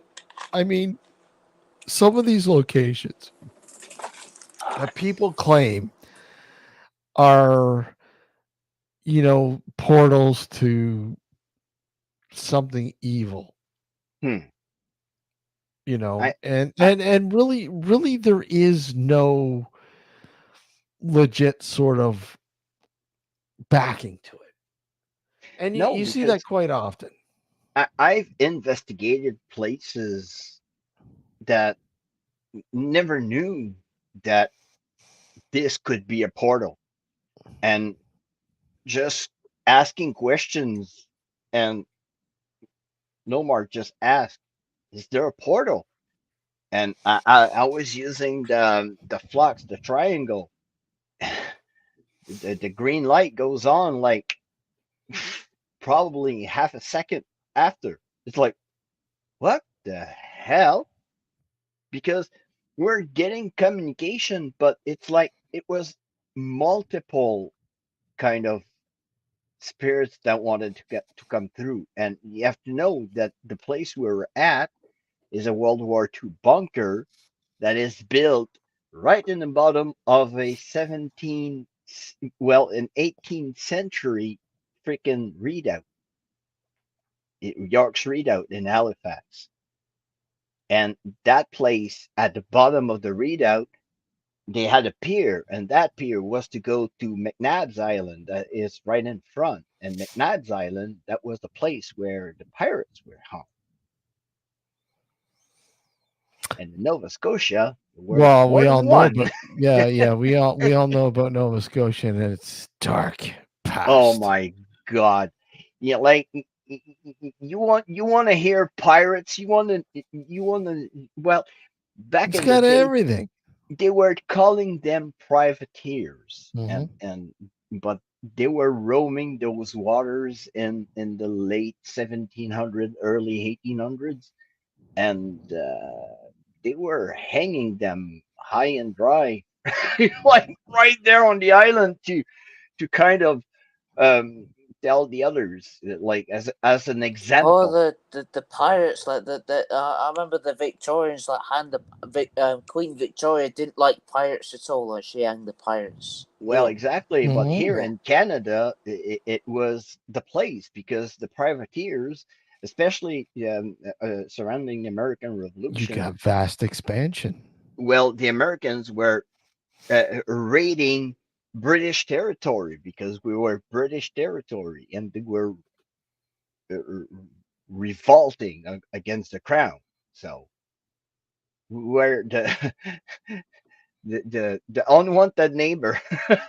I mean, some of these locations that people claim are, portals to something evil, Hmm. I and really there is no legit sort of backing to it. And you, no, you see that because quite often. I've investigated places that never knew that this could be a portal, and just asking questions, and Nomar just asked, "Is there a portal?" And I was using the flux, the triangle. The green light goes on like probably half a second after. It's like, what the hell? Because we're getting communication, but it's like it was multiple kind of spirits that wanted to get to come through. And you have to know that the place we're at is a World War II bunker that is built right in the bottom of a an 18th century freaking redoubt, York's Redoubt in Halifax. And that place at the bottom of the redoubt, they had a pier, and that pier was to go to McNabb's Island, that is right in front. And McNabb's Island, that was the place where the pirates were hung. And in Nova Scotia, there were Well, more we all than know, one. but yeah, we all know about Nova Scotia, and it's dark Oh past. my God. Yeah, like you want to hear pirates, you want to well, back It's in the got day everything. they were calling them privateers, Hmm. and but they were roaming those waters in the late 1700, early 1800s, and they were hanging them high and dry, like right there on the island to kind of um tell the others, like as an Oh, example. the pirates like I remember the Victorians like Queen Victoria didn't like pirates at all. Like she hanged the pirates. Well, Yeah, exactly, but Hmm. here yeah. in Canada, it was the place because the privateers, especially surrounding the American You Revolution, got vast expansion. well, the Americans were raiding British territory because we were British territory, and they were uh, revolting against the crown. So we're the unwanted neighbor.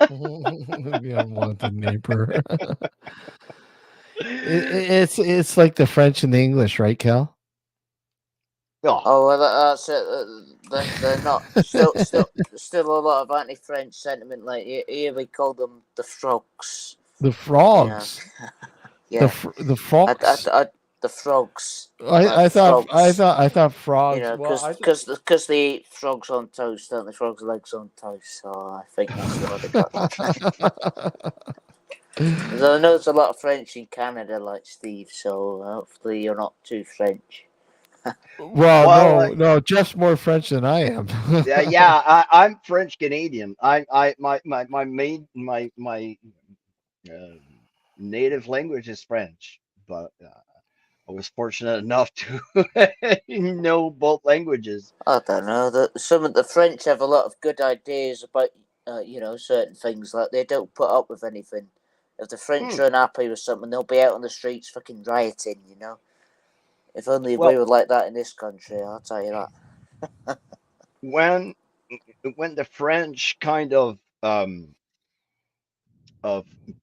The unwanted neighbor. It's like the French and the English, right, Cal? Oh, Oh well, that's it. They're not still a lot of anti-French sentiment. Like here we call them the frogs. The Yeah, frogs. yeah. The I, I, fox. I, the frogs. I thought Frogs. I thought You frogs. know, Well, because I because they eat frogs on toast, don't they? Frogs' legs on toast. So I think that's why they got that. I know there's a lot of French in Canada, like Steve. So hopefully you're not too French. well, Well, no, Jeff's more French than I am. yeah, I'm French Canadian. My uh, native language is French, but I was fortunate enough to know both languages. I don't know. Some of the French have a lot of good ideas about certain things. Like they don't put up with anything. If the French Hmm. are unhappy with something, they'll be out on the streets fucking rioting. If only we Well, were like that in this country. I'll tell you that. when when the French kind of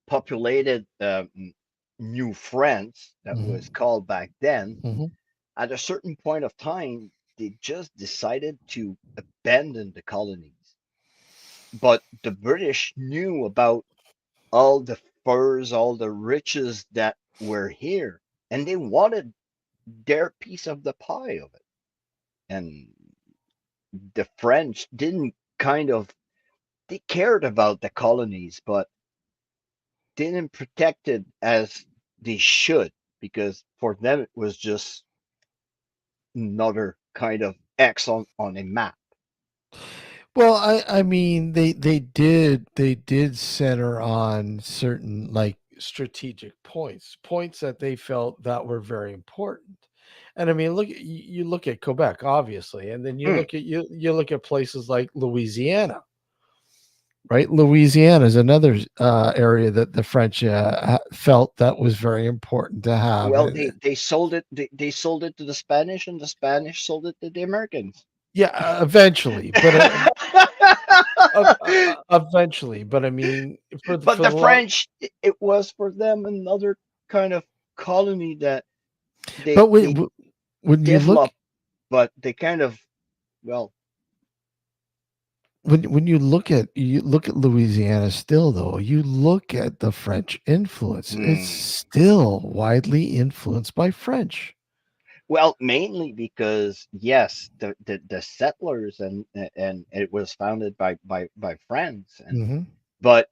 populated New France, that was Mhm, called back then, mhm. at a certain point of time, they just decided to abandon the colonies. But the British knew about all the furs, all the riches that were here, and they wanted their piece of the pie of it. And the French didn't they cared about the colonies, but didn't protect it as they should, because for them it was just another kind of X on a map. Well, I mean, they did center on certain like strategic points that they felt that were very important. And I mean, you look at Quebec, obviously, and then Mm. you look at places like Louisiana, right? Louisiana is another area that the French felt that was very important to have. Well, And they sold it. They sold it to the Spanish, and the Spanish sold it to the Americans. yeah, eventually, but eventually, but I mean, But for the the lot. French, it was for them another kind of colony that But they when you look developed, but they kind of, well, when you look at Louisiana still though, you look at the French influence. It's hmm. still widely influenced by French. Well, mainly because yes, the settlers and it was founded by France, and Mhm. but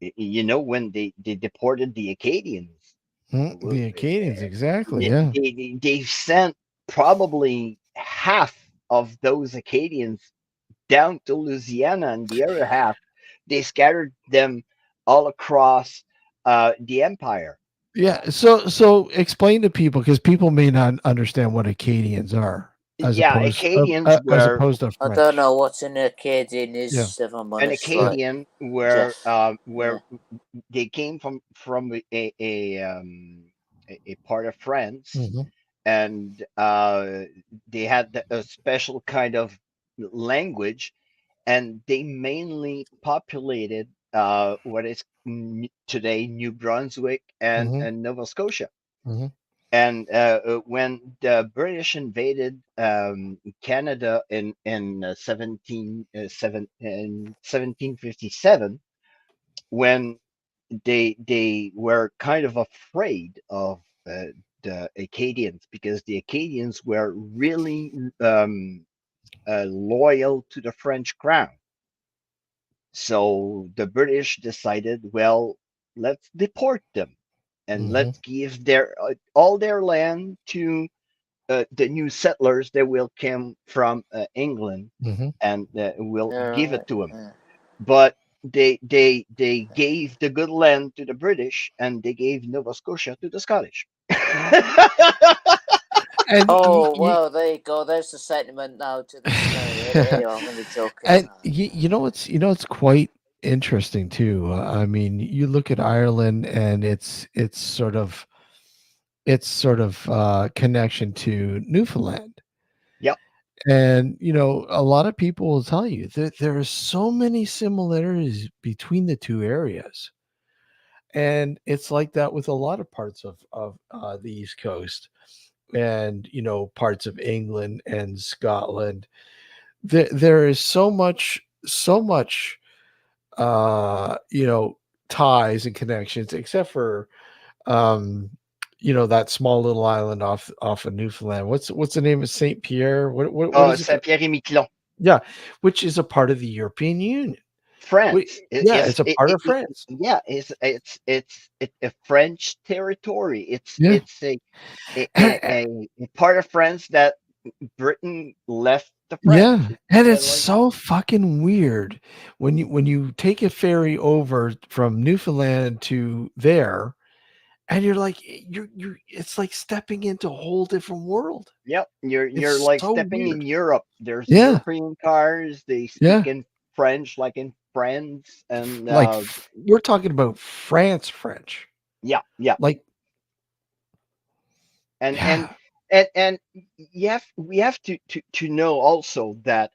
when they deported the Acadians, The Acadians, exactly. Yeah. they sent probably half of those Acadians down to Louisiana, and the other half they scattered them all across the empire. Yeah. So explain to people because people may not understand what Acadians are Yeah, Acadians as were opposed to I don't French. know what's in Acadian Yeah. is, if I'm an honest, like Acadian Jeff. where Yeah, they came from a part of France, Hmm. and they had a special kind of language, and they mainly populated what is today New Brunswick Hmm. and Nova Scotia. Hmm. And when the British invaded Canada in 1757, when they were kind of afraid of the Acadians, because the Acadians were really loyal to the French crown. So the British decided, well, let's deport them and Hmm. let's give their all their land to the new settlers that will come from England, Hmm. and will give they're it to them. uh, But they gave the good land to the British, and they gave Nova Scotia to the Scottish. And oh well, there you go. There's the sentiment now to this. No, anyway, I'm only joking. and you know it's quite interesting too. I mean, you look at Ireland and its sort of connection to Newfoundland. Yep. And you know, a lot of people will tell you that there are so many similarities between the two areas, and it's like that with a lot of parts of the East Coast, and you know, parts of England and Scotland. There is so much you know, ties and connections, except for um that small little island off of Newfoundland. What's the name of Saint Pierre? What is it? Saint-Pierre-et-Miquelon, Yeah, which is a part of the European Union. France. Yeah, it's a part of France. Yeah, it's a French territory. Yeah. It's a part of France that Britain left to Yeah, France. and it's Like, so fucking weird when you take a ferry over from Newfoundland to there, and you're like, you're it's like stepping into a whole different world. yep, you're It's like so stepping in weird. Europe. There's Yeah, European cars. They yeah. speak in French, like in France, and Like we're talking about France French. yeah, yeah, Like, and and yeah. and we have to know also that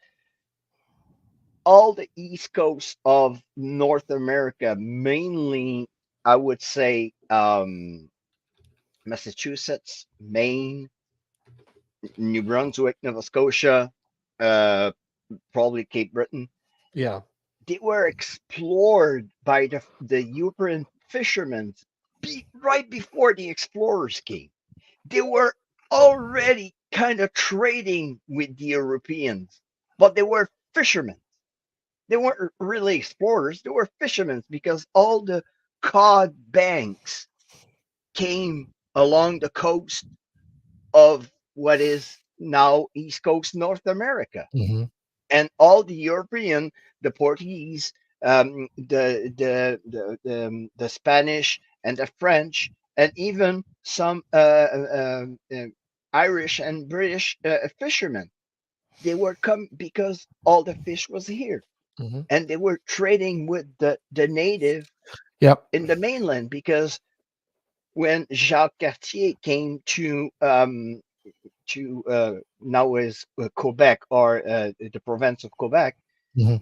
all the east coast of North America, mainly, I would say, Massachusetts, Maine, New Brunswick, Nova Scotia, uh, probably Cape Breton, Yeah. they were explored by the European fishermen right before the explorers came. They were already kind of trading with the Europeans, but they were fishermen. They weren't really explorers, they were fishermen because all the cod banks came along the coast of what is now East Coast North America. Mhm. And all the European, the Portuguese, the Spanish, and the French, and even some Irish and British fishermen, they were come because all the fish was here, Mhm. and they were trading with the native Yep. in the mainland because when Jacques Cartier came to now is Quebec or the province of Quebec, Mhm.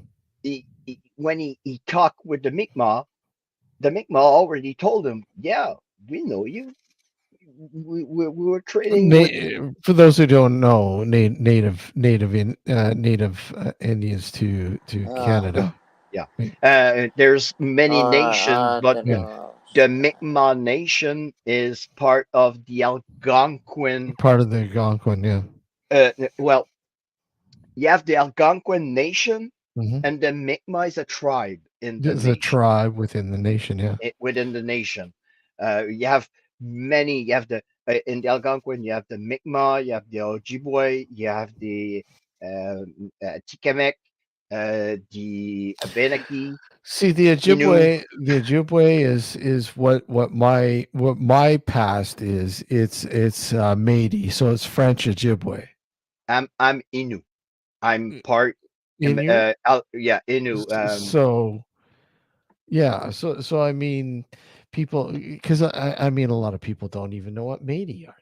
when he talked with the Mi'kmaq already told him, "Yeah, we know you. We were trading with For those who don't know, native Indians to Uh, Canada. yeah." Yeah. There's many nations, I but don't Yeah. know. the Mi'kmaq Nation is part of the Algonquin. Part of the Algonquin, yeah. Well, you have the Algonquin Nation, Mhm. and the Mi'kmaq is a tribe in the There's a nation. tribe within the nation, yeah. Within the nation. You have many. You have the in the Algonquin. You have the Mi'kmaq. You have the Ojibwe. You have the Tikamek, the Abenaki, See, Innu. the Ojibwe is what my past is. It's Métis, so it's French Ojibwe. I'm Innu. I'm part. Innu. Yeah, Innu. So yeah, so I mean, people, because I mean a lot of people don't even know what Métis are,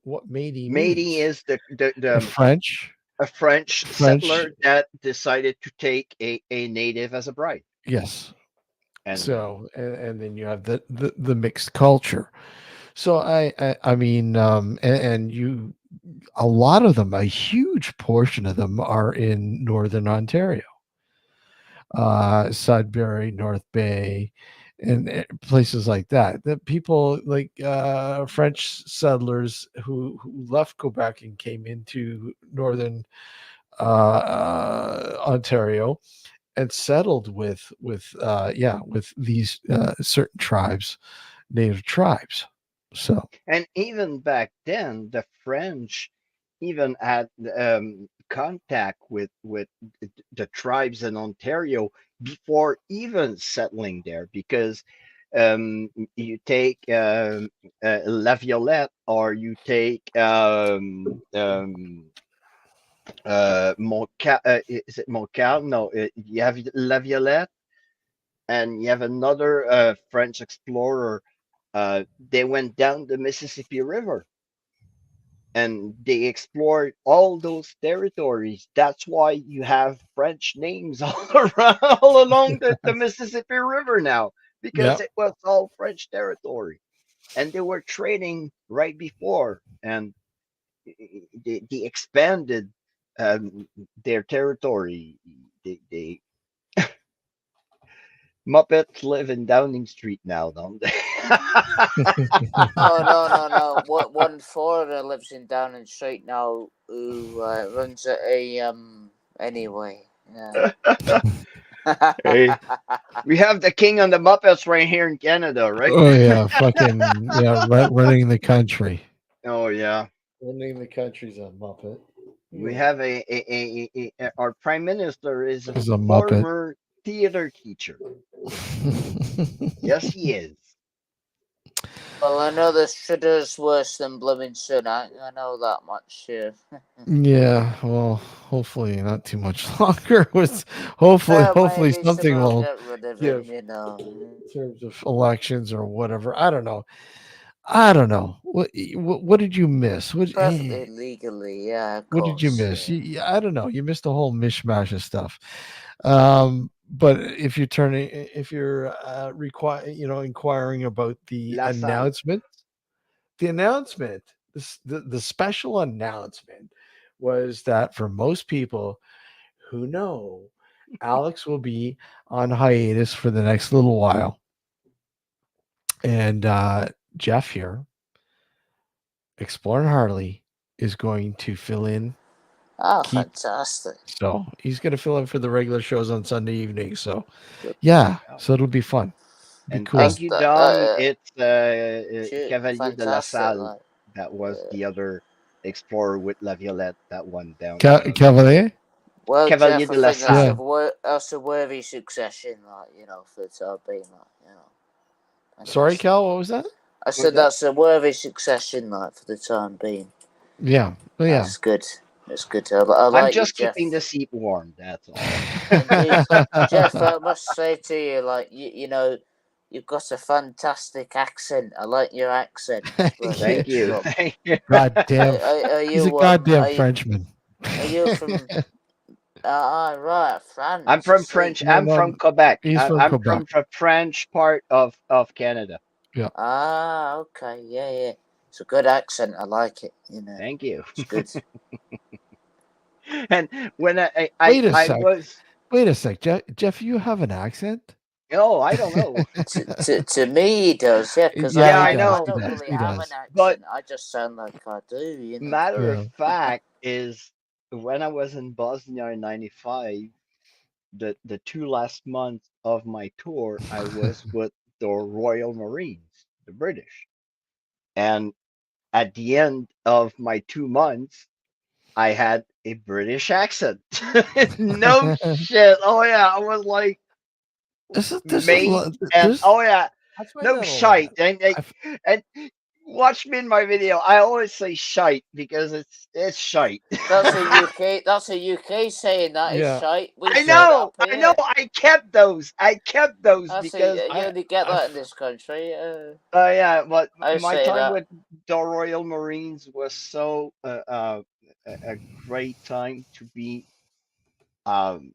what Métis Métis means. is the French, a French French, settler that decided to take a native as a bride, yes. and So and then you have the mixed culture. So I mean, and you a lot of them, a huge portion of them are in Northern Ontario, Sudbury, North Bay, and places like that. That people like French settlers who left Quebec and came into Northern Ontario and settled with these certain tribes, native tribes. So even back then, the French even had contact with the tribes in Ontario before even settling there, because you take La Violette, or you take is it Montcalm? No, you have La Violette, and you have another French explorer. They went down the Mississippi River and they explored all those territories. That's why you have French names all around, all along the Mississippi River now, yeah. because it was all French territory, and they were trading right before, and they expanded their territory. They Muppets live in Downing Street now, don't they? Oh no, no, no! One foreigner lives in Downing Street now who runs a Anyway, yeah. Hey, we have the king on the Muppets right here in Canada, right? Oh yeah, fucking yeah, running the country. Oh yeah, Running the country's a Muppet. we Yeah. have our prime minister is a Is a Muppet. former theater teacher. Yes, he is. Well, I know the shitter's worse than blooming sun. I know that much. Yeah. Yeah, well, hopefully not too much longer. With hopefully Maybe something someone will will get rid of him. give You know, in terms of elections or whatever. I don't know. I don't know. What did you miss? perfectly legally. Yeah, of What did you course. miss? Yeah. I don't know. You missed a whole mishmash of stuff. But if you're inquiring about the La Salle. announcement, the announcement, the special announcement was that for most people who know, Alex will be on hiatus for the next little while, and Jeff here, Exploring Harley, is going to fill in. Oh, Keep fantastic! So he's going to fill in for the regular shows on Sunday evening. So Good. yeah, Yeah. so it'll be fun. Be And cool. thank That's you, the Dom. It's shit, Cavalier de la fantastic. Salle. Like, That was the other explorer with La Violette that one down. Cavalier. well, Cavalier Jeff, I de la think that's Yeah. Salle. that's a worthy succession. Like, for the time being. Like, Sorry, fantastic. Cal. What was that? I What's said that? that's a worthy succession. Like, for the time being. Yeah. Oh yeah. That's good. That's good. I I'm like you, just Jeff. keeping the seat warm. That's all. Indeed, Jeff. I must say to you, like you've got a fantastic accent. I like your accent. Thank Good you. job. Thank you. Goddamn. Are He's a you goddamn are you Frenchman. are you from right I'm France? I from see. French. No, I'm no, from Quebec. he's from I'm Quebec. from the French part of Canada. Yeah. Okay, yeah, yeah. It's a good accent. I like it. Thank you. It's good. And when Wait a I sec. was, Wait a sec, Jeff. You have an accent? oh, I don't know. To me, he does, yeah, because Yeah, Yeah, he I does. I know. He don't does. really He have an does. But accent. I just sound like I do. matter of Yeah. fact is when I was in Bosnia in '95, the 2 last months of my tour, I was with the Royal Marines, the British. And at the end of my 2 months, I had a British accent. No shit. Oh yeah, I was like This is mate, and this. oh yeah, I find no that a lot. shite. And I, and watch me in my video. I always say shite because it's shite. That's a UK. That's a UK saying that is yeah. shite. We I say that know, up I know. here. I kept those. I kept those I because say you I only get I that in f- this country. yeah. But I my say time that. with the Royal Marines was so a great time to be um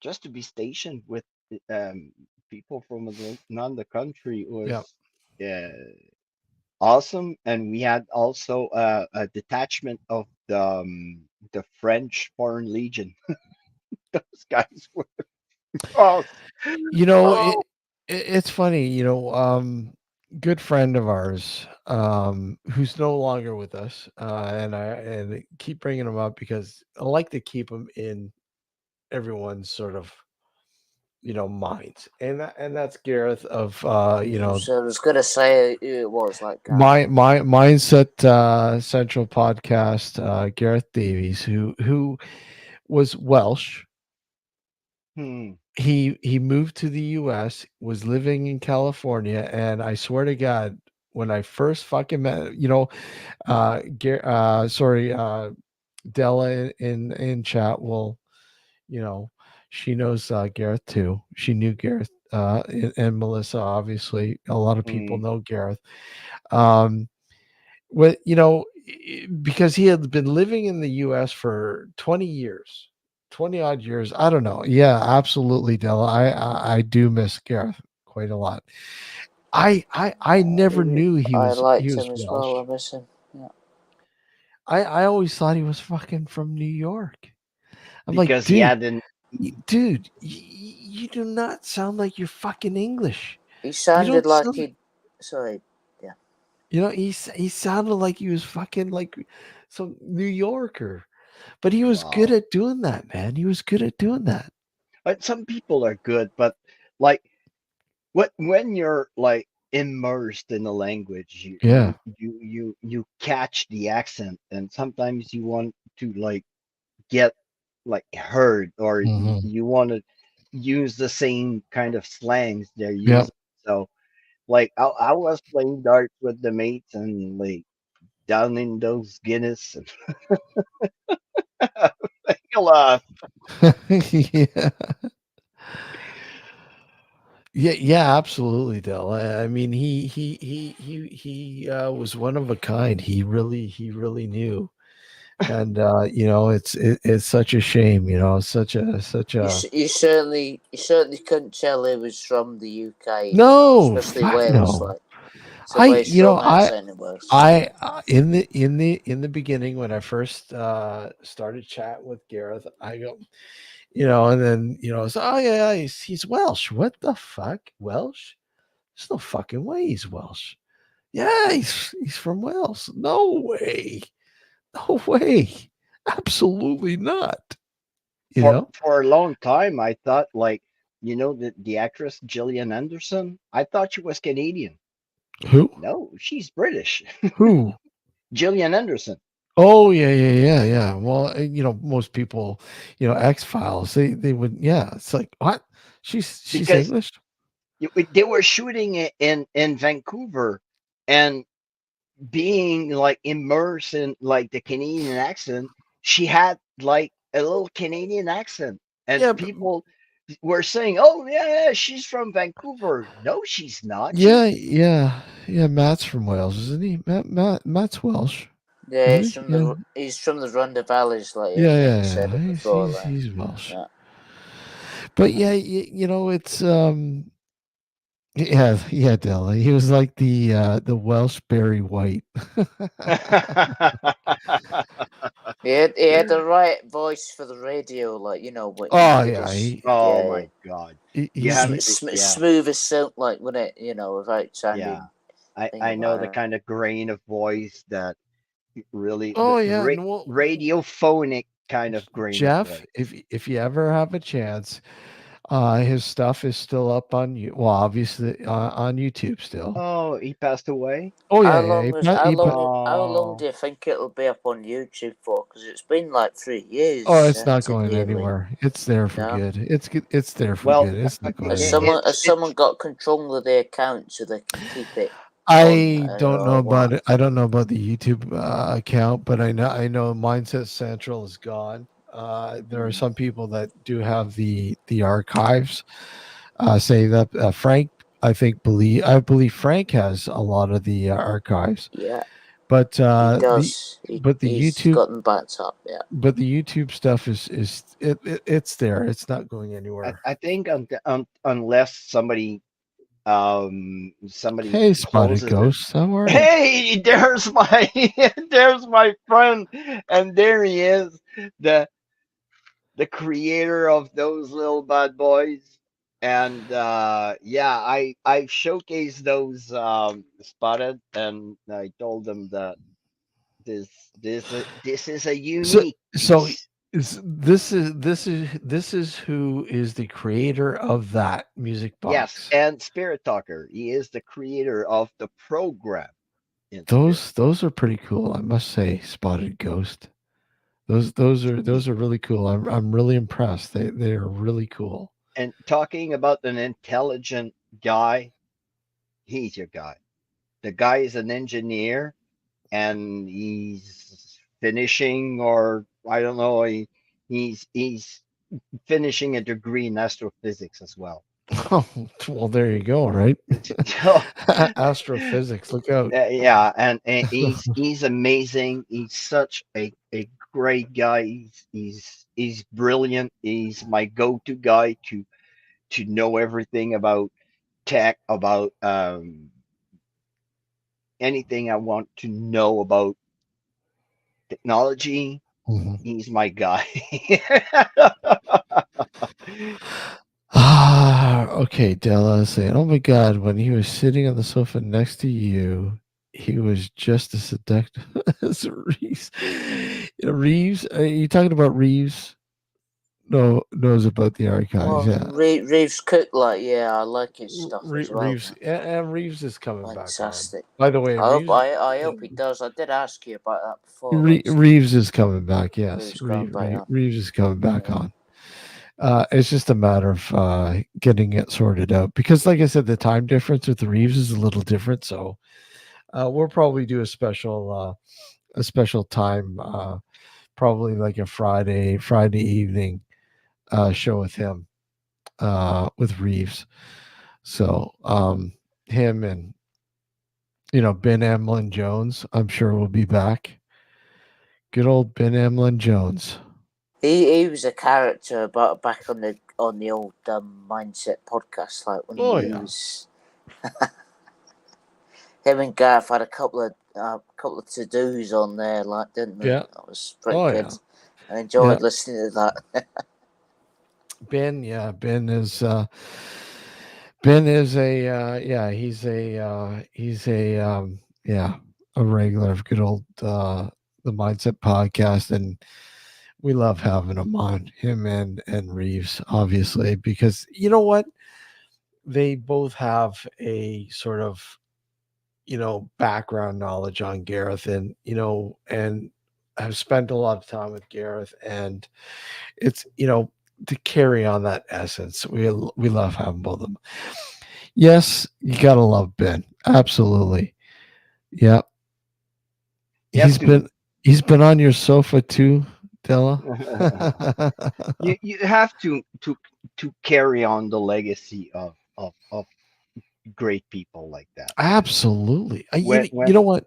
just to be stationed with um people from another country yeah. was uh, awesome. And we had also a detachment of the French Foreign Legion. Those guys were oh, You know, oh. it's funny, good friend of ours, who's no longer with us, and keep bringing him up because I like to keep him in everyone's sort of minds, and that's Gareth of So I was gonna say who it was, like my mindset central podcast, Gareth Davies, who was Welsh. Hmm. He moved to the US, was living in California, and I swear to God, when I first fucking met, sorry, Della in chat will, you know, she knows Gareth too. She knew Gareth, and Melissa, obviously. A lot of people Hmm. know Gareth. Um, because he had been living in the US for 20 years, 20 odd years. I don't know. Yeah, absolutely, Della. I do miss Gareth quite a lot. I never knew I he liked was him as well. Welsh. I miss him. Yeah. I always thought he was fucking from New York. I'm like, Because he dude, had an dude, you do not sound like you're fucking English. He You sounded don't like sound. he. Sorry. Yeah. You know, he sounded like he was fucking like some New Yorker. But he was good Wow. at doing that, man. He was good at doing that. But some people are good, but like what when you're like immersed in the language, Yeah. you catch the accent, and sometimes you want to like get like heard, or Hmm. you want to use the same kind of slangs they're Yep. using. So like I was playing darts with the mates and like down in those Guinness and a lot. Yeah. Yeah, yeah, absolutely, Dell. I mean, he was one of a kind. He really knew, and it's such a shame. Such a You certainly couldn't tell he was from the UK. no, Especially fuck Wales. no. Like it's a very strong I accent in Wales. in the beginning when I first started chatting with Gareth, I go, and then it's, oh yeah, he's Welsh. What the fuck, Welsh? There's no fucking way he's Welsh. Yeah, he's from Wales. No way. No way. Absolutely not. You know? For a long time I thought like the actress Gillian Anderson, I thought she was Canadian. Who? No, she's British. Who? Gillian Anderson. Oh yeah, yeah, yeah, yeah. Well, most people, X Files, they would, yeah. It's like what? She's Because English. they were shooting it in Vancouver, and being like immersed in like the Canadian accent, she had like a little Canadian accent, and Yeah, people were saying, "Oh yeah, she's from Vancouver." No, she's not. yeah, yeah, yeah. Matt's from Wales, isn't he? Matt's Welsh, Yeah, isn't he? Yeah, he's from the Rhondda Valleys, like yeah, Ian yeah, said yeah. it He's before. he's Like, he's Welsh. yeah. But yeah, it's yeah, yeah, Della. He was like the Welsh Barry White. He had the right voice for the radio, like what he Oh could yeah, just Oh yeah, my God. You he have to, yeah, smooth as silk, like when it without yeah. sounding I thing know the like that. kind of grain of voice that really oh yeah, and radiophonic kind of grain of Jeff, voice. if you ever have a chance, his stuff is still up on you. Well, obviously on YouTube still. Oh, he passed away? Oh How yeah, yeah. long is how long how long Oh, do you think it'll be up on YouTube for? Because it's been like 3 years Oh, it's not to going nearly. anywhere. It's there for No, good. It's there for well, good. It's not going has anywhere. someone got control of the account so they can keep it on I don't know or about what? it. I don't know about the YouTube account, but I know Mindset Central is gone. There are Mm, some people that do have the archives. Say that Frank, I believe Frank has a lot of the archives, yeah, but he the does. but the He's YouTube got them backed up. Yeah. but the YouTube stuff it's there. It's not going anywhere. I think unless somebody Hey, Spotted closes it. Ghost, how are you? Hey, there's my there's my friend, and there he is, the the creator of those little bad boys. And yeah, I showcased those spotted, and I told them that this this is a So unique so piece. this is who is the creator of that music Yes, box. and Spirit Talker, he is the creator of the program in Spirit. Those are pretty cool, I must say, Spotted Ghost. Those are really cool. I'm really impressed. They are really cool. And talking about an intelligent guy, he's your guy. The guy is an engineer, and he's finishing, or I don't know, he's finishing a degree in astrophysics as well. Oh, well, there you go, right? So Astrophysics, look out. yeah, and he's amazing. He's such a great guy. He's brilliant. He's my go-to guy to know everything about tech, about anything I want to know about technology. Mhm. He's my guy. Okay, Della saying, "Oh my God, when he was sitting on the sofa next to you, he was just as seductive as Reeves." Reeves, are you talking about Reeves? No, knows about the archives. Well, Yeah, Reeves Cook, like, yeah, I like his stuff as well, Reeves, man. and Reeves is coming back on. Fantastic. By the way, Reeves, I hope he does. I did ask you about that before, like Steve. Reeves is coming back. Yes, Reeves going back on. Reeves is coming back Yeah. on. It's just a matter of getting it sorted out because, like I said, the time difference with the Reeves is a little different. So we'll probably do a special time, probably like a Friday evening show with him, with Reeves. So him and Ben Emlyn Jones, I'm sure will be back. Good old Ben Emlyn Jones. He was a character, but back on the old mindset podcast, like when Oh he yeah, was him and Gareth had a couple of to dos on there, like, didn't they? yeah, That was pretty oh good. yeah, I yeah. enjoyed listening to that. Ben, yeah, Ben is a yeah, he's a yeah, a regular of good old the Mindset podcast, and we love having him on, him and Reeves, obviously, because you know what? They both have a sort of, background knowledge on Gareth, and and have spent a lot of time with Gareth, and it's, to carry on that essence. We love having both of them. Yes, you gotta love Ben. Absolutely. Yeah. You have He's to. been he's been on your sofa too, Della. You have to carry on the legacy of great people like that. Absolutely. You When know what,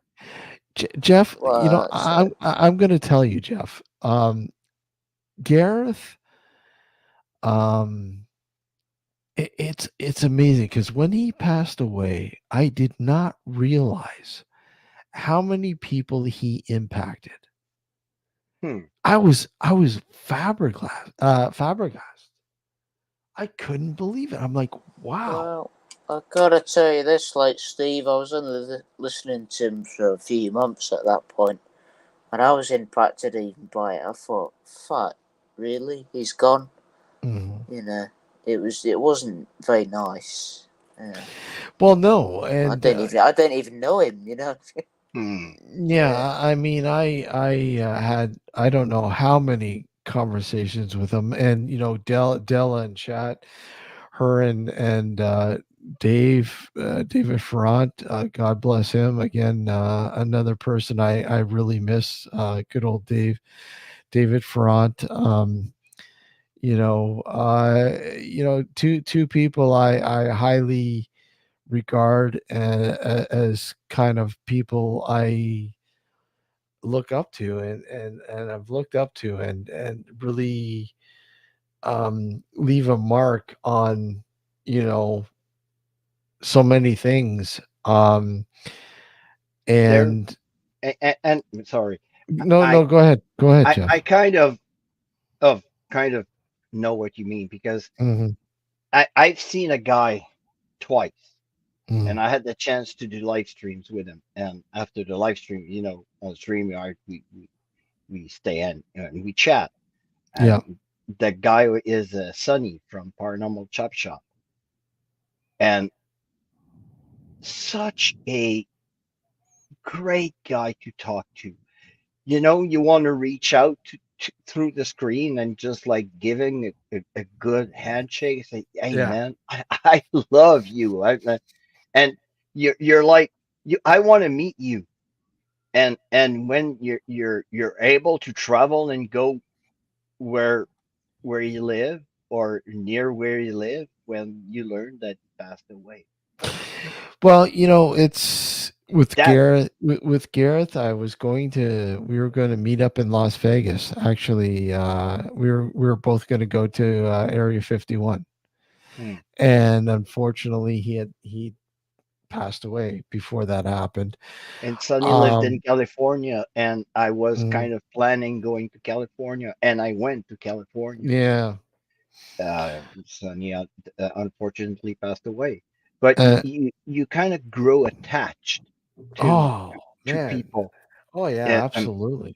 Jeff? So I'm going to tell you, Jeff. Gareth. Um, it's amazing because when he passed away, I did not realize how many people he impacted. hmm, I was flabbergasted. I couldn't believe it. I'm like, wow. well, I gotta tell you this, like Steve, I was only listening to him for a few months at that point, and I was impacted even by it. I thought, fuck, really? He's gone. Mhm. You know, it wasn't very nice. Well, no, and I don't even know him. You know. hmm. yeah, Yeah. I mean, I had I don't know how many conversations with him, and Della and chat, her and David Ferrant, God bless him again, another person I really miss, good old David Ferrant. Two people I highly regard as kind of people I look up to, and I've looked up to, and really leave a mark on, you know so many things. There And and sorry, no, I no, go ahead, I Jeff. kind of know what you mean because Hmm. I've seen a guy twice, Hmm. and I had the chance to do live streams with him. And after the live stream, on StreamYard, we stay in and we chat. Yeah. And the guy is Sonny from Paranormal Chop Shop, and such a great guy to talk to. You want to reach out through the screen and just like giving a good handshake. Say, hey Yeah. man, I love you. And you're like I want to meet you. And when you're able to travel and go where you live or near where you live, when you learn that he passed away, Well, it's with that Gareth. We were going to meet up in Las Vegas. Actually, we were both going to go to Area 51, hmm. and unfortunately, he passed away before that happened. And Sonny lived in Um, California, and I was mhm, kind of planning going to California, and I went to California. yeah, Sonny unfortunately passed away. But Uh, you kind of grow attached to oh to man. people. Oh yeah, And absolutely.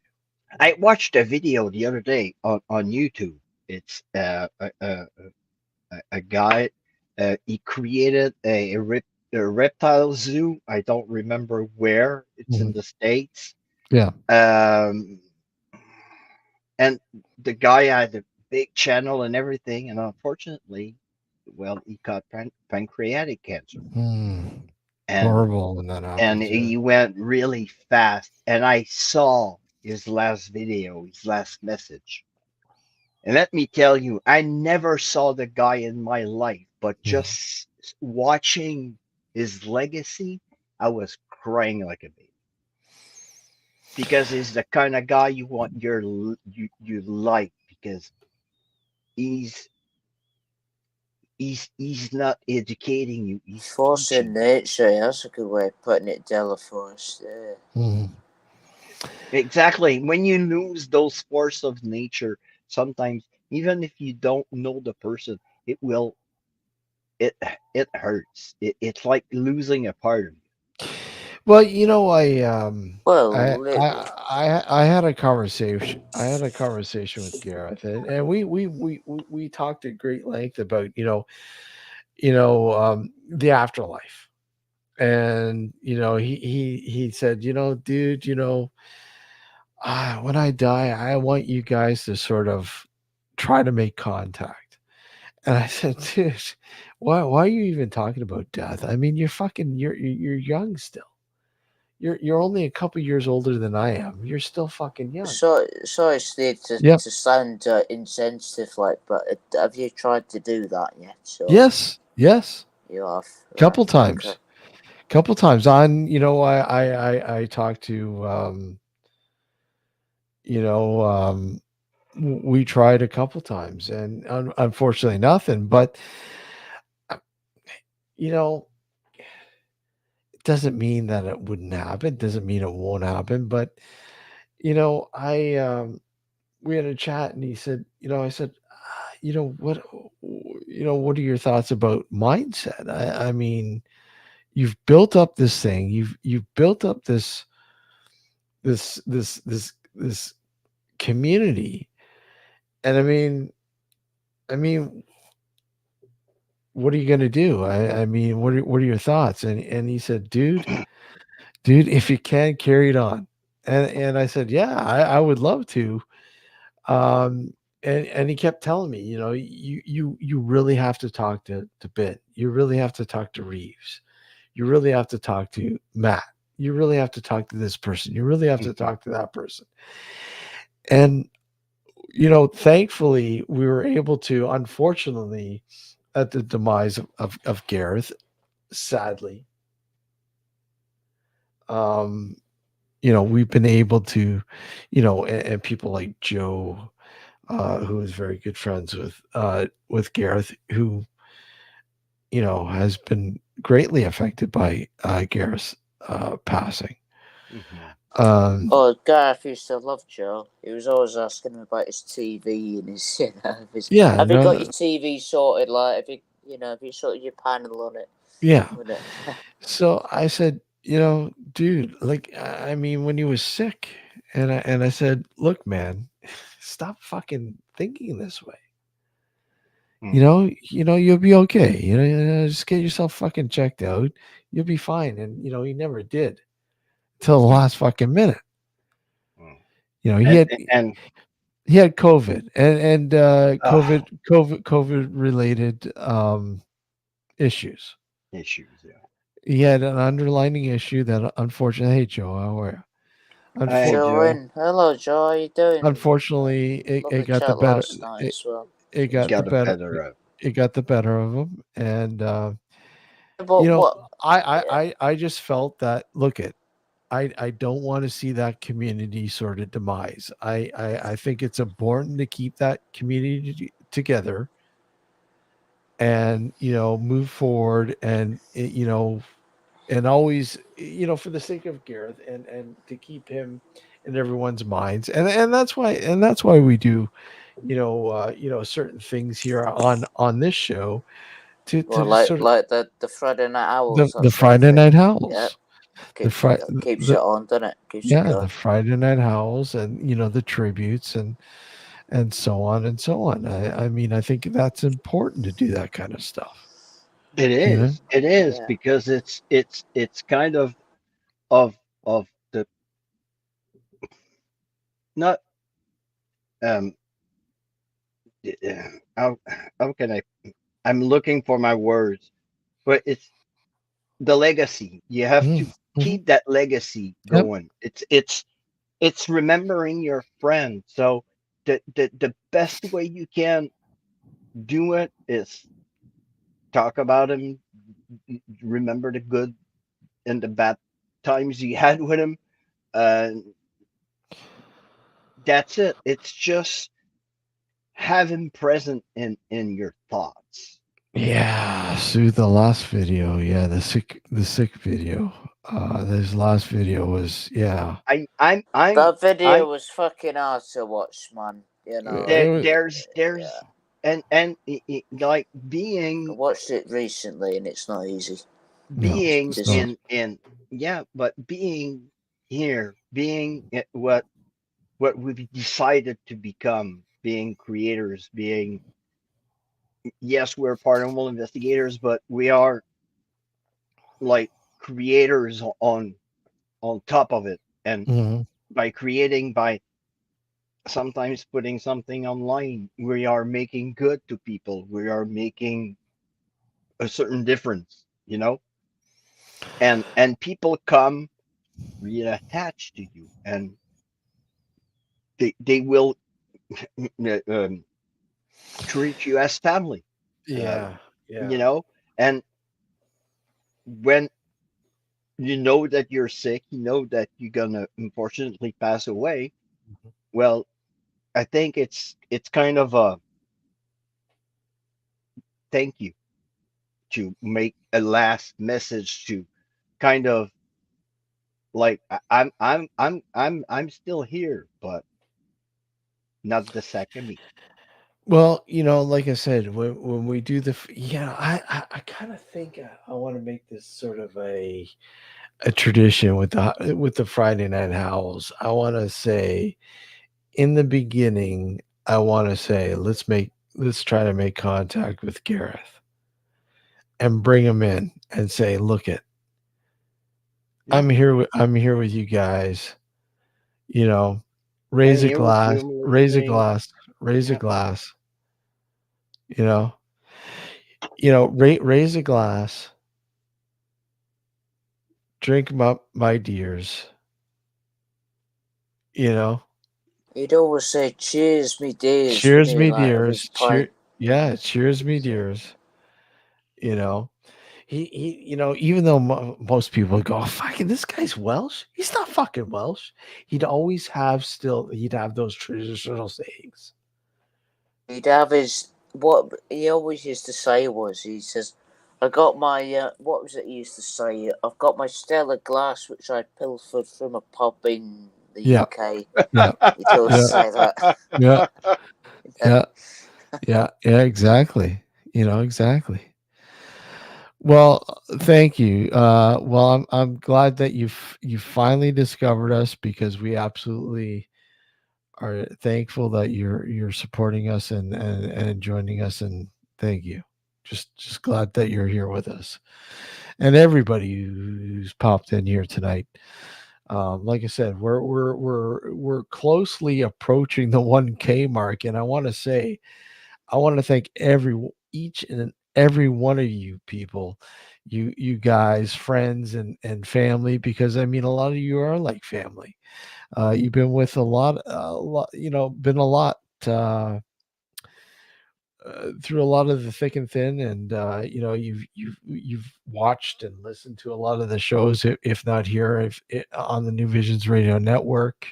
I watched a video the other day on YouTube. It's a guy. He created a reptile zoo. I don't remember where. It's in Mhm. the States. Yeah. Um, and the guy had a big channel and everything. And unfortunately, well, he got pancreatic cancer. Hmm. And Horrible when that and happens. Yeah. he went really fast. And I saw his last video, his last message. And let me tell you, I never saw the guy in my life, but Mhm. just watching his legacy, I was crying like a baby because he's the kind of guy you want you like because he's he's not educating you, he's Force in teaching nature, yeah, that's a good way of putting it, Delaforce. Yeah. Mhm. you. Exactly. When you lose those force of nature, sometimes even if you don't know the person, it will it it hurts. It's like losing a part of Well, I, Well, I I had a conversation. I had a conversation with Gareth, and we talked at great length about the afterlife, and he said, dude, when I die, I want you guys to sort of try to make contact. And I said, dude, why are you even talking about death? I mean, you're young still. You're only a couple years older than I am. You're still fucking young. sorry, Steve, Yep. to sound insensitive, like, but have you tried to do that yet? So Yes. Yes. you have, right? Couple Okay. times. Couple times. I talked to you know we tried a couple times, and unfortunately nothing. But uh, you know, it doesn't mean that it wouldn't happen. Doesn't mean it won't happen. But I we had a chat, and he said, I said, what are your thoughts about mindset? I mean, you've built up this thing. You've built up this community, and I mean, what are you gonna do? I mean, what are your thoughts? And he said, dude, if you can, carry it on. And I said, yeah, I would love to. Um, and he kept telling me, you really have to talk to Ben. You really have to talk to Reeves. You really have to talk to Matt. You really have to talk to this person. You really have to you. talk to that person. And thankfully, we were able to. Unfortunately, at the demise of Gareth, sadly, um, we've been able to, and people like Joe, who is very good friends with Gareth, who has been greatly affected by Gareth's passing. Mhm. Um, Oh, Gareth used to love Joe. He was always asking him about his TV and his, yeah, have you no, got your TV sorted? Like, have you sorted your panel on it? yeah. With it. So I said, dude, like, I mean, when he was sick, and I said, look, man, stop fucking thinking this way. Mm. You'll be okay. Just get yourself fucking checked out. You'll be fine. And he never did till the Mm. last fucking minute. Mm. You know, he And had and he had COVID and uh, COVID related issues. issues. Yeah. He had an underlining issue that unfortunately, hey Joe, how are you? Hey, Unfor- Joe Joe. in. Hello, Joe. How you doing? Unfortunately, it Lovely got the chat better. last night It, as well. it It got the got a better. better of. It got the better of him, and you But know, what? Yeah. I just felt that. Look at. I don't want to see that community sort of demise. I think it's important to keep that community together and move forward and and always for the sake of Gareth and to keep him in everyone's minds and that's why we do certain things here on this show Well, to like sort of the Friday Night Owls, that the sort of Friday thing. Night Yeah, Howls, the keep Friday keeps it the on, doesn't it? Keeps it yeah, the going. Friday Night Howls, and the tributes, and so on and so on. I mean, I think that's important to do that kind of stuff. You know? It is Yeah, because it's kind of of the not um how how can I'm looking for my words, but it's the legacy. You have to Mm-hmm. keep that legacy Yep. going. It's remembering your friend. So the best way you can do it is talk about him, remember the good and the bad times you had with him. Uh, that's it. It's just have him present in your thoughts. Yeah. So the last video, yeah, the sick video. This last video was, yeah. that I'm video was fucking hard to watch, man. You know, It was, there's yeah. like I being watched it recently, and it's not easy. no, being it's Just not. in yeah, but being here, being what we've decided to become, being creators, being, yes, we're paranormal investigators, but we are like creators on top of it. And Mhm. by creating, by sometimes putting something online, we are making good to people. We are making a certain difference, and people come really attached to you, and they will um, treat you as family. Um, Yeah. you Yeah. know, and when you know that you're sick, you know that you're gonna unfortunately pass away. Mhm. Well, I think it's kind of a thank you to make a last message to kind of like I'm still here, but not the second me. Well, like I said, when we do yeah, I kind of think I want to make this sort of a tradition with the Friday Night Howls. I want to say in the beginning, I want to say let's try to make contact with Gareth and bring him in and say, look it, Yeah, I'm here with you guys. You know, I'm raise a here with glass, you and raise a everything. glass, raise a Yeah, glass. You know, raise a glass, drink 'em up, my dears. You know, he'd always say, "Cheers, me days," wouldn't cheers, he? me Like with his dears. pint. Yeah, cheers, me So dears. You know, even though most people go, oh, fucking, this guy's Welsh. He's not fucking Welsh. He'd have those traditional sayings. he'd have his what he always used to say was, he says, "I got my what was it he used to say? I've got my Stella glass which I pilfered from a pub in the Yeah, UK." yeah, He'd always yeah, say that. yeah, yeah, yeah, yeah. Exactly. Exactly. Well, thank you. Well, I'm glad that you finally discovered us, because we absolutely are thankful that you're supporting us and joining us, and thank you. Just glad that you're here with us, and everybody who's popped in here tonight. Like I said, we're closely approaching the 1K mark, and I want to thank each and every one of you people, you guys, friends and family, because I mean a lot of you are like family. You've been with been a lot uh, through a lot of the thick and thin, and you've watched and listened to a lot of the shows, if not here, on the New Visions Radio Network.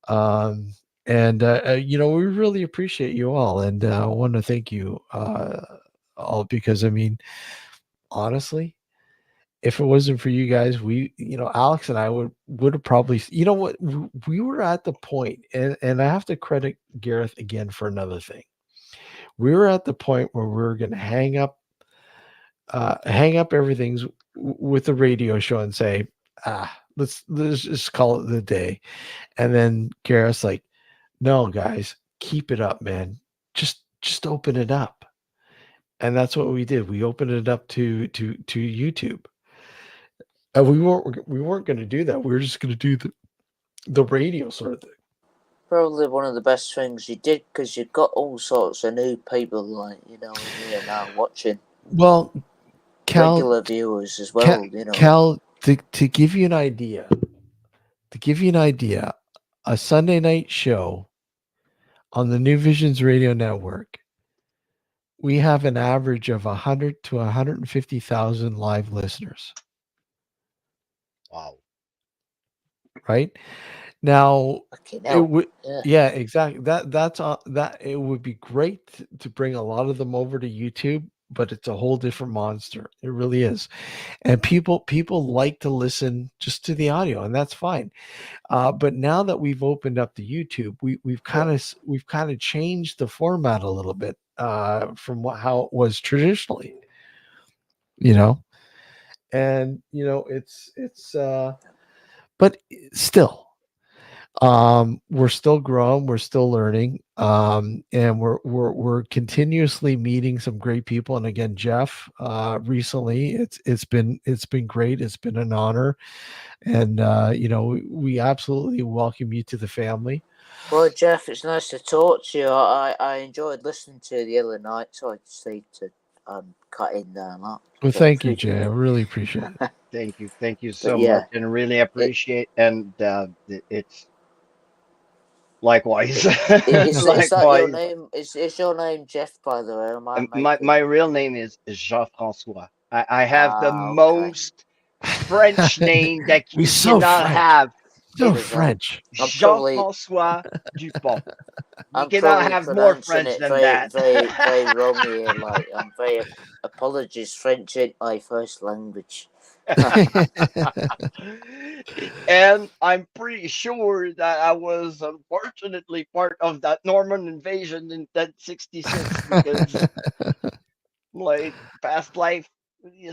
Um, and we really appreciate you all, and I want to thank you all, because I mean, honestly, if it wasn't for you guys, Alex and I would have probably, what, we were at the point, and I have to credit Gareth again for another thing. We were at the point where we were going to hang up everything with the radio show and say, let's just call it the day. And then Gareth's like, no, guys, keep it up, man. Just open it up. And that's what we did. We opened it up to YouTube. We weren't going to do that. We were just going to do the radio sort of thing. Probably one of the best things you did, because you've got all sorts of new people, like, in here now watching. Well, Cal, regular viewers as well, Cal, to give you an idea, a Sunday night show on the New Visions Radio Network, we have an average of 100 to 150,000 live listeners. Wow. Right? Now, it would, yeah, exactly. That it would be great to bring a lot of them over to YouTube, but it's a whole different monster. It really is. And people like to listen just to the audio, and that's fine. But now that we've opened up the YouTube, we've kind of changed the format a little bit from how it was traditionally. And it's but still, we're still growing, we're still learning, and we're continuously meeting some great people. And again, Jeff, recently, it's been great. It's been an honor, and we absolutely welcome you to the family. Well, Jeff, it's nice to talk to you. I enjoyed listening to you the other night, so I just need to cut in there. Well, thank you, Jay. I really appreciate it. Thank you so much, and really appreciate. And it's likewise. Is that your name? Is your name Jeff, by the way? My real name is Jean-François. I have the most French name that you cannot have. So French. Jean-François Dupont. You cannot have more French than that. Very wrong here. Like, I'm very apologies. French ain't my first language. And I'm pretty sure that I was unfortunately part of that Norman invasion in 1066, because like past life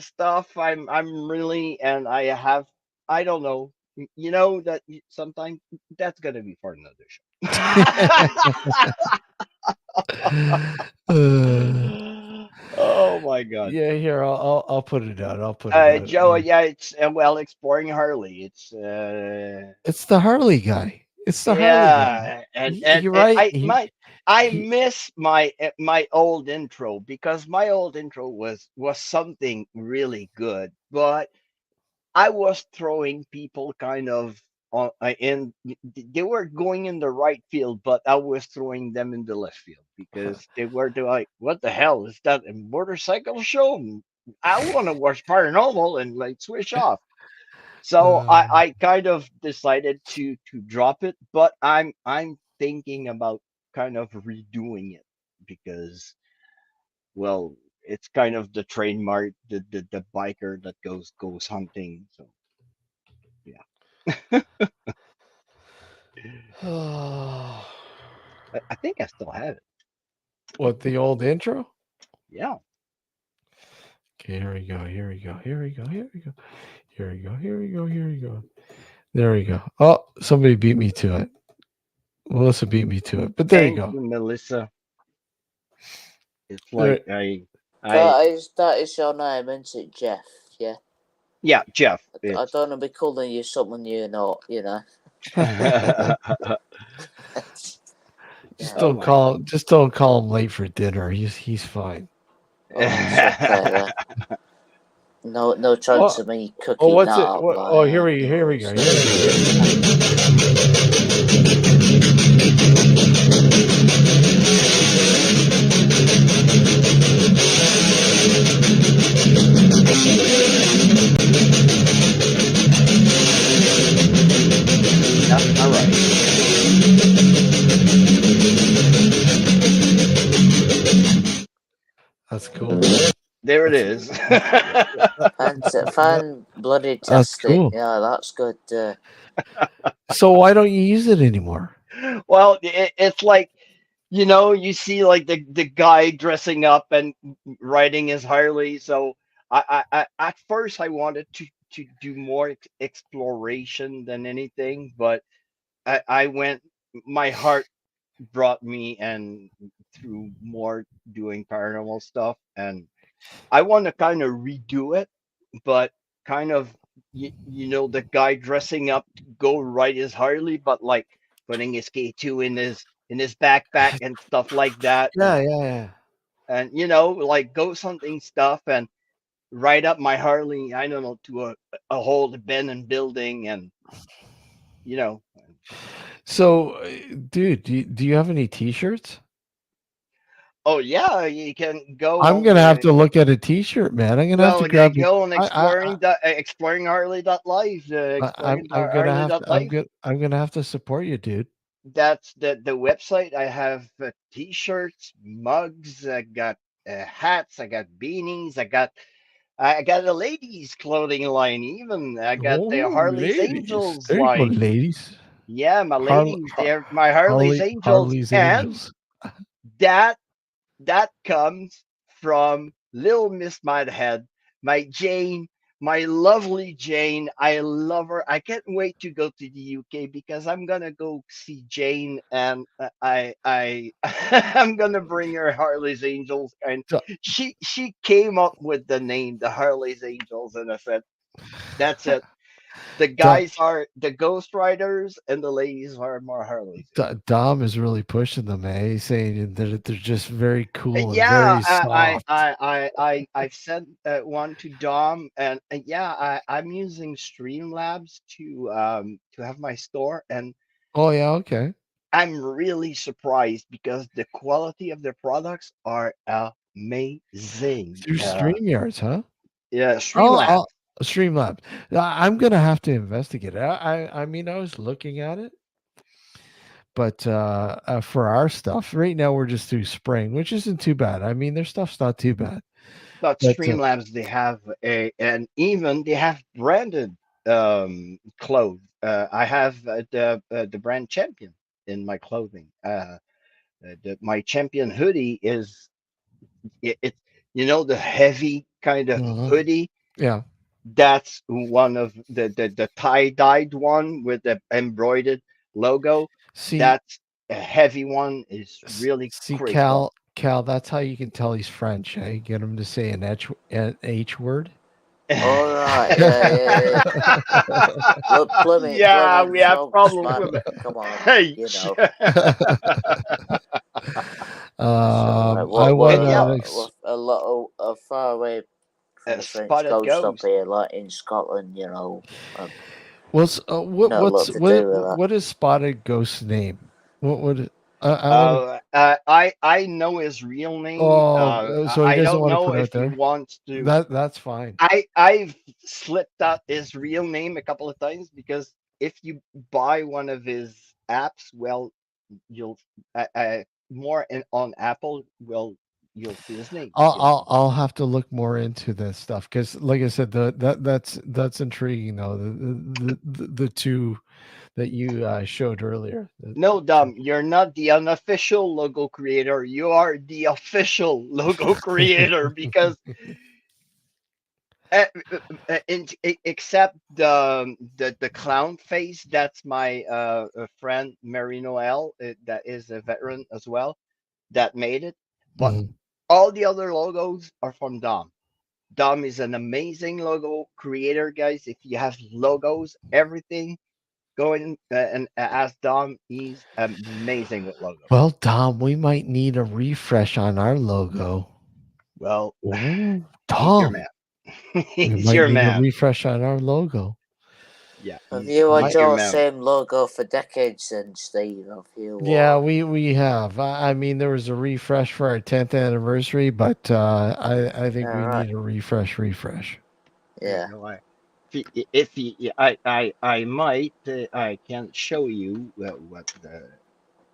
stuff, I'm really, and I don't know, that sometimes that's gonna be for another show. Oh my God! Yeah, here I'll put it out. I'll put it out. Joe, yeah, it's exploring Harley. It's the Harley guy. It's the Harley guy. And you're right. I miss my old intro, because my old intro was something really good, but I was throwing people kind of in. They were going in the right field, but I was throwing them in the left field, because they were like, "What the hell is that? A motorcycle show? I want to watch Paranormal," and like switch off. So I kind of decided to drop it, but I'm thinking about kind of redoing it, because, well, it's kind of the trademark, the biker that goes hunting. So yeah. I think I still have it. What, the old intro? Yeah. Okay, here we go. Here we go. Here we go. Here we go. Here we go. Here we go. Here we go. There we go. Oh, somebody beat me to it. Melissa beat me to it. But there you go. Melissa. It's like that is your name, isn't it, Jeff? Yeah. Yeah, Jeff. I don't want to be calling you something you're not, Just don't call him late for dinner. He's fine. No chance of me cooking what's that it? up. Here we go. All right. That's cool. There it That's is. Fan bloody that's tastic. cool. Yeah, that's good. So why don't you use it anymore? Well, it's like, you see like the guy dressing up and riding his Harley. So I at first I wanted to do more exploration than anything, but I went. My heart brought me and through more doing paranormal stuff, and I want to kind of redo it, but kind of the guy dressing up to go ride his Harley, but like putting his K2 in his backpack and stuff like that, Yeah, yeah, yeah. and like ghost hunting stuff and ride up my Harley. I don't know, to a whole abandoned building, and you know. So, dude, do you have any T-shirts? Oh yeah, you can go I'm on. gonna have to look at a T-shirt, man. I'm gonna have Well, to grab you. go on I, exploring Harley.life, exploring I'm gonna have to. Harley.life. I'm gonna have to support you, dude. That's the website. I have t-shirts, mugs, I got hats, I got beanies, I got a ladies clothing line, even I got the Oh, Harley's ladies. Angels There you go, line. ladies. Yeah, my Harley, ladies, they're my Harley's Angels, Harley's and Angels. that that comes from Little Miss Madhead, my Jane, my lovely Jane. I love her. I can't wait to go to the UK because I'm gonna go see Jane, and I I'm gonna bring her Harley's Angels, and Da- she came up with the name, the Harley's Angels, and I said, that's it. The Da- guys are the Ghost Riders, and the ladies are more Harley's Angels. Dom is really pushing them, eh? He's saying that they're just very cool and Yeah, very soft. I've sent one to Dom, and yeah, I'm using Streamlabs to have my store, and Oh yeah, okay. I'm really surprised because the quality of their products are amazing. Through StreamYards, huh? Yeah, I'll Streamlabs. Streamlabs. I'm gonna have to investigate it. I mean, I was looking at it, but for our stuff right now, we're just through spring, which isn't too bad. I mean, their stuff's not too bad. But But Streamlabs, they have and even they have branded clothes. I have the brand Champion in my clothing. My Champion hoodie is it the heavy kind of mhm, hoodie. yeah. That's one of the tie-dyed one with the embroidered logo. See, That's a heavy one. Is really see, great quality. Cal. That's how you can tell he's French. Eh? Get him to say an H word. All right. Yeah, yeah, yeah. Look, Yeah, blooming we have frogs, problems man. with it. Come on, you H. know. That's all right. I And yeah, We're a lot far away from the French spotted coast up ghost. here, like in Scotland. Um, not a lot to do with that. what is Spotted Ghost's name? What would I want to? I know his real name. Oh, so he I doesn't don't want to know put if out he there. wants to. That's fine. I've slipped out his real name a couple of times because if you buy one of his apps, well, you'll more on Apple, well, you'll see his name. I'll have to look more into this stuff because, like I said, that's intriguing though. The two that you showed earlier. No, Dom, you're not the unofficial logo creator. You are the official logo creator because uh, except the clown face, that's my friend Mary Noel, that is a veteran as well, that made it. But Mhm. all the other logos are from Dom. Dom is an amazing logo creator, guys. If you have logos, everything, going and ask Dom. He's amazing with logos. Well, Tom, we might need a refresh on our logo. Well, Oh, he's your Tom, man. we He's might your need a man. refresh on our logo. Yeah, Have he's you had he's I your your man. same logo for decades then, Steve? Have you? Yeah, we have. I mean, there was a refresh for our 10th anniversary, but I think Yeah, we right. need a refresh. Yeah. Well, if he, I might, I can show you what the.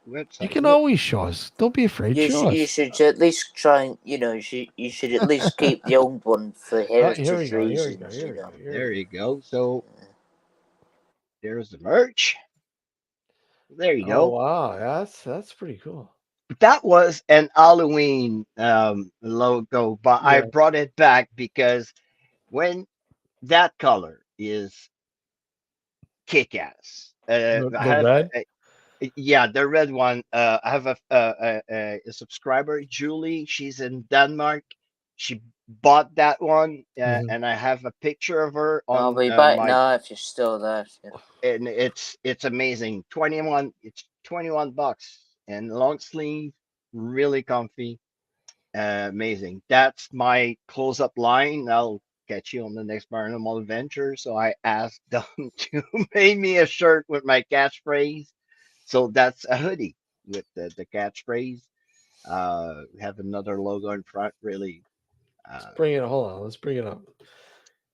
You website. can always show us. Don't be afraid. Show You us. should at least try and you should at least keep the old one for Oh, here we heritage go. Here we go. reasons. Here we go. Here we There go. you go. So there's the merch. There you Oh go. wow, that's pretty cool. That was an Halloween logo, but I Yeah, brought it back because when that color is kick ass. I the have red. yeah, the red one. I have a subscriber, Julie. She's in Denmark. She bought that one, Hmm. and I have a picture of her I'll on be back my. now if you're still there. Yeah. And it's amazing. 21. It's $21, and long sleeve, really comfy. Amazing. That's my close up line. I'll catch you on the next paranormal adventure. So I asked them to make me a shirt with my catchphrase. So that's a hoodie with the catchphrase. We have another logo in front, really. Let's Uh, bring it. Hold on. Let's bring it up.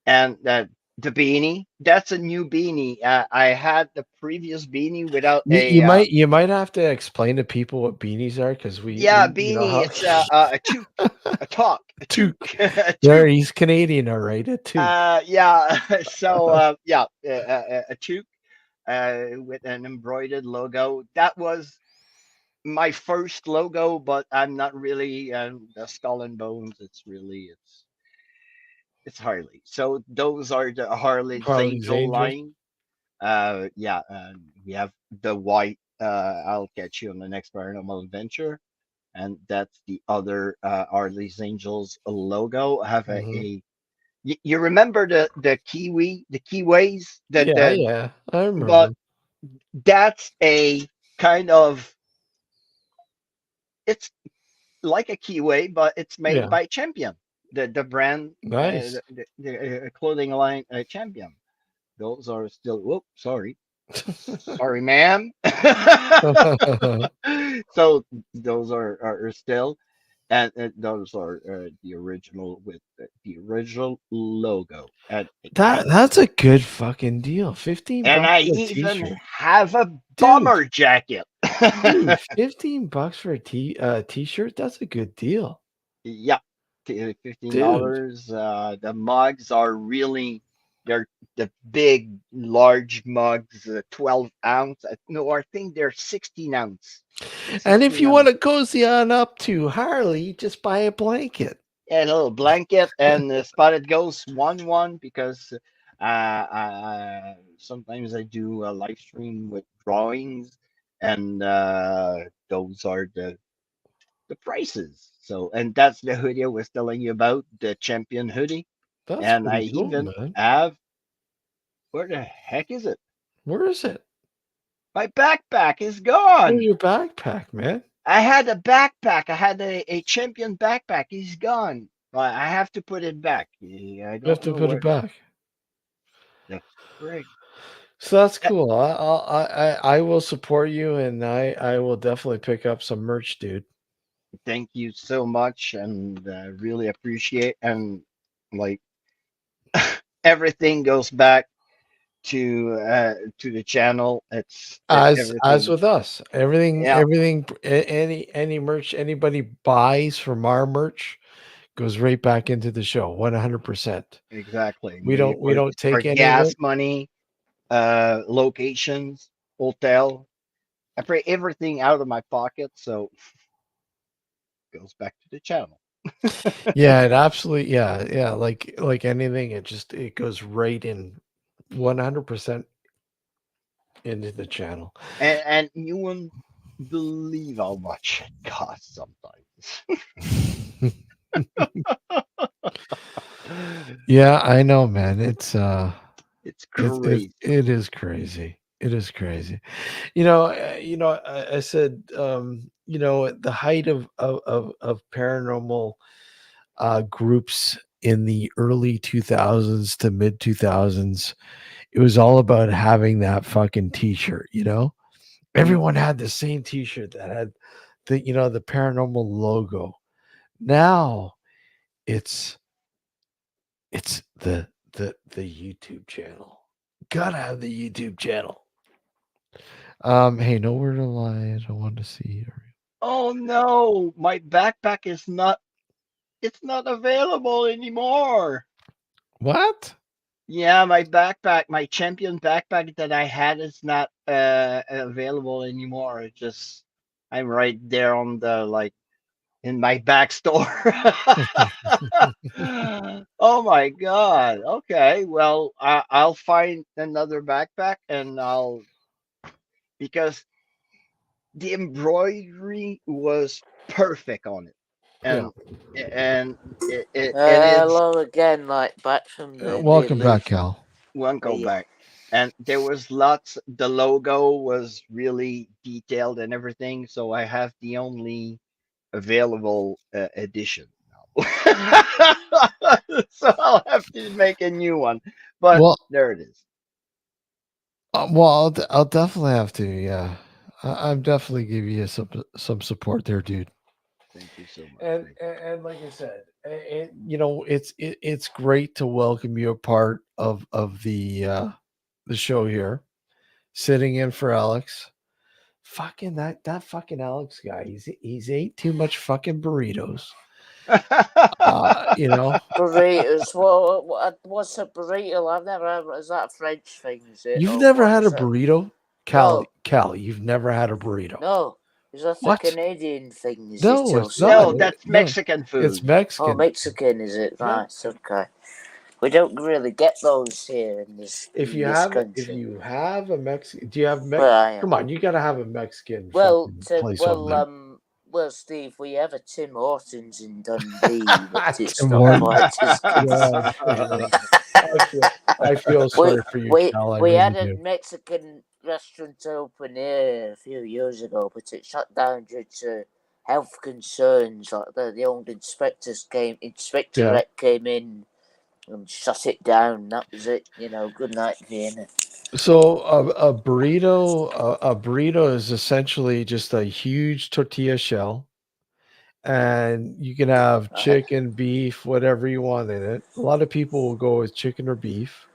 and the beanie, that's a new beanie. I had the previous beanie without You a you might have to explain to people what beanies are because yeah, we you know beanie. how It's a toque, a talk, a two. toque, a There, toque. he's Canadian, all right. A toque. Yeah. So yeah, a toque with an embroidered logo. That was my first logo, but I'm not really the skull and bones. It's really it's Harley. So those are the Harley's Harley's Angel Angels. line. Yeah, we have the white. I'll catch you on the next paranormal adventure, and that's the other Harley's Angels logo. I have Hmm. you remember the kiwi, the kiwis, Yeah, the yeah, I but remember. that's a kind of it's like a kiwi, but it's made Yeah, by Champion, the brand, nice. the clothing line Champion. Those are still. Whoop, sorry. Sorry, ma'am. So those are still, and those are the original with the original logo, That's a good fucking deal. 15 and bucks I for a even t-shirt. have a Dude, bomber jacket. dude, 15 bucks for a t-shirt? That's a good deal. Yeah, fifteen Dude. dollars. The mugs are really they're the big, large mugs, 12 ounce. No, I think they're 16 ounce. And if 16 you want ounce. to cozy on up to Harley, just buy a blanket. And a little blanket and spotted ghost 1-1 because sometimes I do a live stream with drawings and those are the prices. So, and that's the hoodie I was telling you about, the champion hoodie. That's And I pretty cool, even man. have, where the heck is it? Where is it? My backpack is Where's gone. your backpack, man? I had a backpack. I had a champion backpack. He's gone. Well, I have to put it back. I You have don't to know put it where back. the frig. So that's Uh, cool. I will support you, and I will definitely pick up some merch, dude. Thank you so much, and really appreciate. And like everything goes back to the channel. It's As everything. with us, Yeah, everything, any merch anybody buys from our merch goes right back into the show, 100%. exactly. We don't For take any of gas it. money, locations, hotel. I pay everything out of my pocket, so it goes back to the channel. Yeah, it absolutely. Yeah, yeah. Like anything, it goes right in 100% into the channel. And you wouldn't believe how much it costs sometimes. Yeah, I know, man. It's crazy. It is crazy. It is crazy. I said, at the height of paranormal groups in the early 2000s to mid 2000s, it was all about having that fucking t-shirt, you know? Mm, Everyone had the same t-shirt that had the paranormal logo. Now it's it's the YouTube channel. Gotta have the YouTube channel. Hey, nowhere to lie. I don't want to see. Oh no, my backpack is not. It's not available anymore. What? Yeah, my backpack, my champion backpack that I had is not available anymore. It just I'm right there on the like in my back store. Oh my God. Okay, well, I'll find another backpack and I'll because the embroidery was perfect on it, Yeah. and and and it's Hello again, like back from the Welcome back, illusion. Cal. won't go Yeah. back. And there was lots. The logo was really detailed and everything, so I have the only available edition now. So I'll have to make a new one. But Well, there it is. I'll definitely have to. Yeah, I'm definitely give you some support there, dude. Thank you so much. And Thank and, and like I said, it's great to welcome you a part of the show here, sitting in for Alex. Fucking that fucking Alex guy. He's ate too much fucking burritos. you. You know, Burritos. What's a burrito? I've never had. Is that a French thing? Is it you've or never what had a is it? burrito, Cal. No, Cal, you've never had a burrito. no. Is that a What? Canadian thing? Is it No, or it's not. No, something? that's No, Mexican it's food. Oh, Mexican. Mexican is it? Yeah. Right. Okay. We don't really get those here in this If country you have a Mexican, do you have where I am. Come on, you gotta have a Mexican Well, fucking to place over well, there. well, Steve, we have a Tim Hortons in Dundee, but it's Tim not Hortons. quite as good. Yeah, yeah. I feel we sorry for you, we Cal. I we really had a do. Mexican restaurant open here a few years ago, but it shut down due to health concerns. Like the old Yeah. inspectorate came in and shut it down. That was it. Good night, Vienna. So a burrito is essentially just a huge tortilla shell, and you can have Right? chicken, beef, whatever you want in it. A lot of people will go with chicken or beef.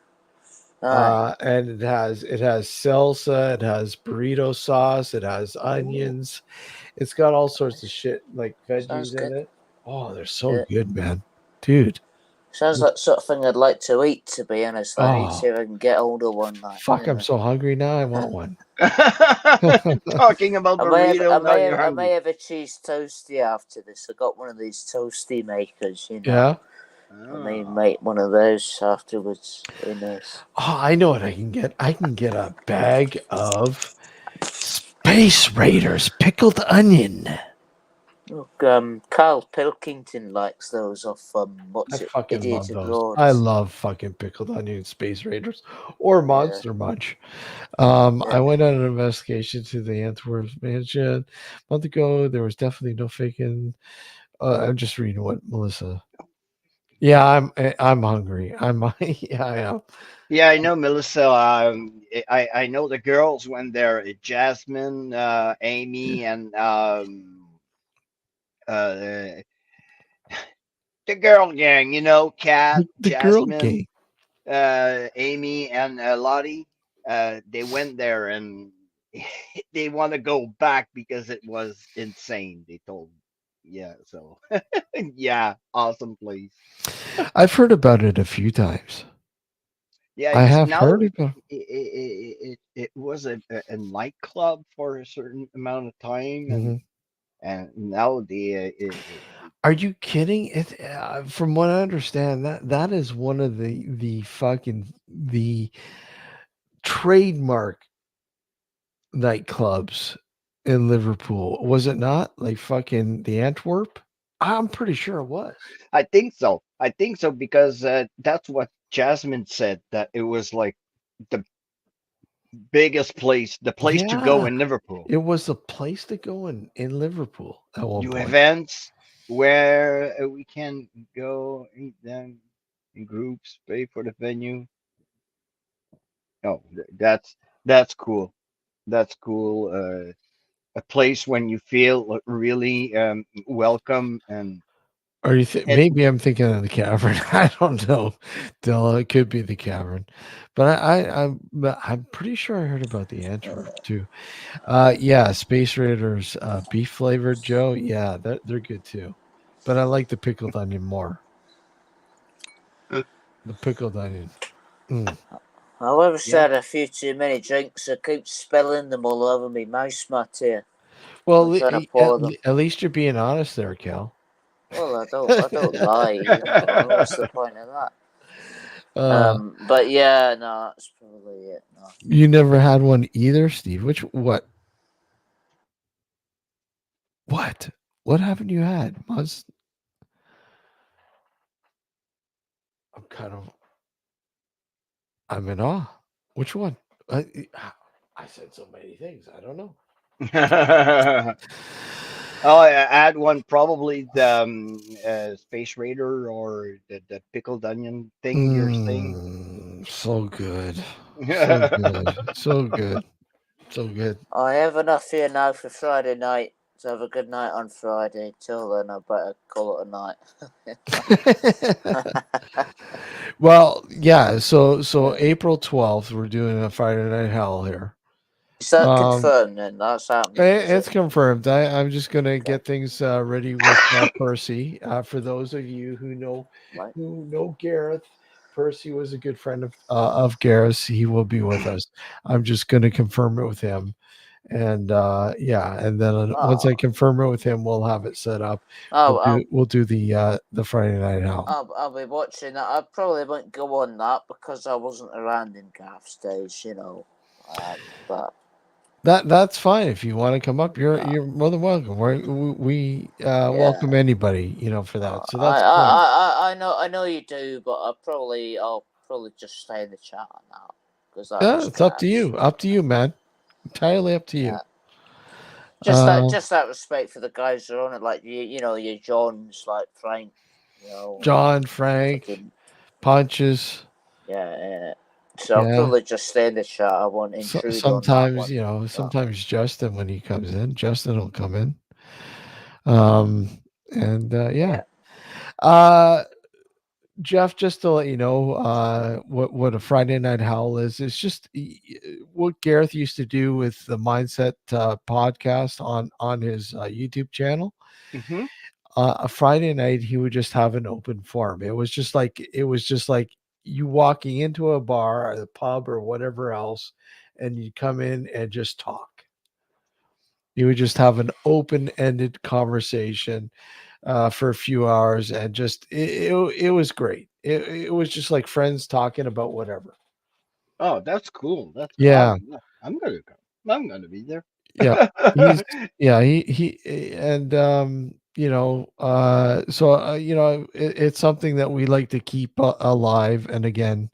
Aye. And it has salsa, it has burrito sauce, it has Ooh, onions, it's got all sorts of shit like sounds veggies in good. it. Oh, they're so Yeah. good, man, dude. Sounds like the sort of thing I'd like to eat, to be honest. I need to Oh, see if I can get hold of one, fuck! I'm so hungry now. I want one. Talking about I may have, I burritos, now may you're have, I may hungry. have a cheese toasty after this. I got one of these toasty makers. Yeah. I may Ah. make one of those afterwards. Who knows? Oh, I know what I can get. I can get a bag of Space Raiders pickled onion. Look, Carl Pilkington likes those off I what's it, fucking Idiot love those. I Abroad. love fucking pickled onion Space Raiders or Yeah, Monster Munch. yeah. I went on an investigation to the Antwerp mansion a month ago. There was definitely no faking. I'm just reading what Melissa. Yeah, I'm hungry. Yeah, I am. Yeah, I know, Melissa. I know the girls when they're Jasmine, Amy, and uh, the girl gang. You know, Kat, The girl Jasmine, gang. Amy, and Lottie. They went there and they want to go back because it was insane. They told, yeah. So yeah, awesome place. I've heard about it a few times. Yeah, I it's have now heard about. it was a nightclub for a certain amount of time, Mhm. and now Are you kidding? From what I understand, that is one of the fucking the trademark nightclubs in Liverpool. Was it not? Like fucking the Antwerp? I'm pretty sure it was. I think so. I think so because that's what Jasmine said that it was like the biggest place, the place to go Yeah, in Liverpool. it was a place to go in Liverpool at one Do point. events where we can go eat them in groups, pay for the venue. Oh, that's cool. That's cool. A place when you feel really welcome and Or you It, maybe I'm thinking of the cavern. I don't know. Dilla, it could be the cavern. But I'm pretty sure I heard about the anteroom too. Yeah, Space Raiders, beef flavored Joe. Yeah, they're good too. But I like the pickled onion more. The pickled onion. Mm. However, Yeah. had a few too many drinks. I keep spilling them all over me mouse mat here. Well, I'm trying to pour them. at least you're being honest there, Cal. Well, I don't lie. What's the point of that? uh, But yeah, no, that's probably it. No. you never had one either, Steve. Which what? What? What haven't you had? I'm kind of. I'm in awe. Which one? I said so many things. I don't know. Oh, I add one, probably the Space Raider or the pickled onion thing you're saying. So good. So good. So good. So good. I have enough here now for Friday night. So have a good night on Friday. Till then, I better call it a night. Well, yeah. So Yeah. April 12th, we're doing a Friday Night Hell here. Is that Um, confirmed then? That's happening, is It's it? confirmed. I'm just gonna Okay. get things ready with Percy. For those of you Right. who know Gareth, Percy was a good friend of Gareth's. He will be with us. I'm just gonna confirm it with him, and yeah, and then once I Oh, confirm it with him, we'll have it set up. oh, I'll, We'll do the Friday Night Howl. I'll be watching that. I probably won't go on that because I wasn't around in Gaff's days, But That's fine. If you want to come up, no, you're more than welcome. We yeah. welcome anybody, for No, that. So I, that's I, great. I know you do, but I'll probably just stay in the chat now because that Yeah, was it's up to Gaff's. you. Up to you, man. Entirely up to you. Yeah. Uh, Just that respect for the guys that are on it, like your Johns, like Frank, John, Frank, fucking Punches. yeah, yeah. So I'll Yeah. probably just stay in the chat. I won't intrude on that Sometimes, one. But sometimes Justin when he comes in, Justin will come in. Um, and yeah. yeah, Uh, Jeff, just to let you know, what a Friday Night Howl is. It's just what Gareth used to do with the Mindset podcast on his YouTube channel. Hmm. A Friday night, he would just have an open forum. It was just like you walking into a bar or the pub or whatever else, and you come in and just talk. You would just have an open-ended conversation for a few hours, and just it was great. It was just like friends talking about whatever. Oh, that's cool. That's cool. Yeah, I'm gonna come. I'm gonna be there. yeah. He's yeah, and so it's something that we like to keep alive. And again,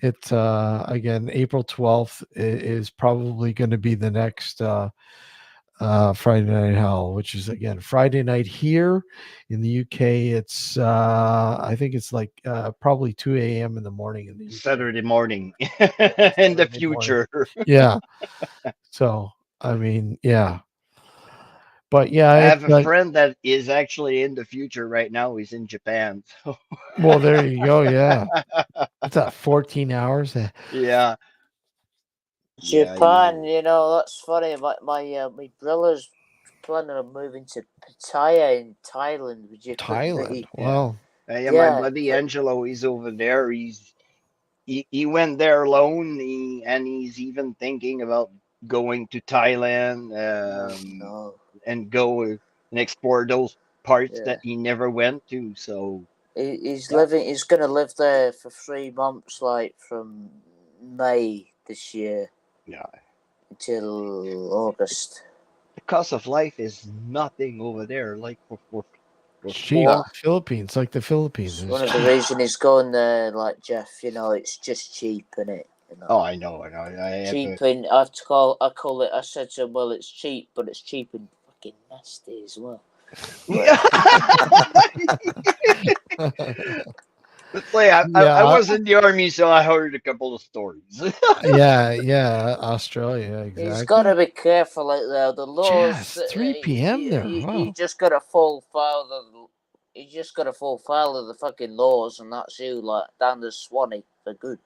April 12th is probably going to be the next Friday Night Hell, which is again Friday night here in the UK. It's I think it's like probably 2 a.m. in the morning in the UK. Saturday morning Yeah, in the Saturday morning. future. Yeah. So I mean, yeah. But yeah, I it's have a friend that is actually in the future right now. He's in Japan. So well, there you go. Yeah. What's that? 14 hours? yeah, yeah, Japan. That's funny. My brother's planning on moving to Pattaya in Thailand. Would you Thailand. believe? yeah. Wow. Yeah, my Yeah, buddy Angelo, he's over there. He went there alone. And he's even thinking about going to Thailand, no, no. and go and explore those parts Yeah. that he never went to. So He's yeah, living. He's gonna live there for 3 months, like from May this year yeah. until August. The cost of life is nothing over there. Like for It's cheap. No, four. Philippines, like the Philippines. it's It's one of the cheap. reasons he's going there, like Jeff. It's just cheap, isn't it? Oh, I know, I know. I have a Cheap and I call it. I said to him, well, it's cheap, but it's cheap and fucking nasty as well. But It's like I Yeah. was in the army, so I heard a couple of stories. Yeah. Australia, he's got exactly. to be careful out there. The laws, Yes, 3 p.m. there. you Wow. just got to fall foul of you just gotta follow the fucking laws, and that's you, like, down to Swanee for good.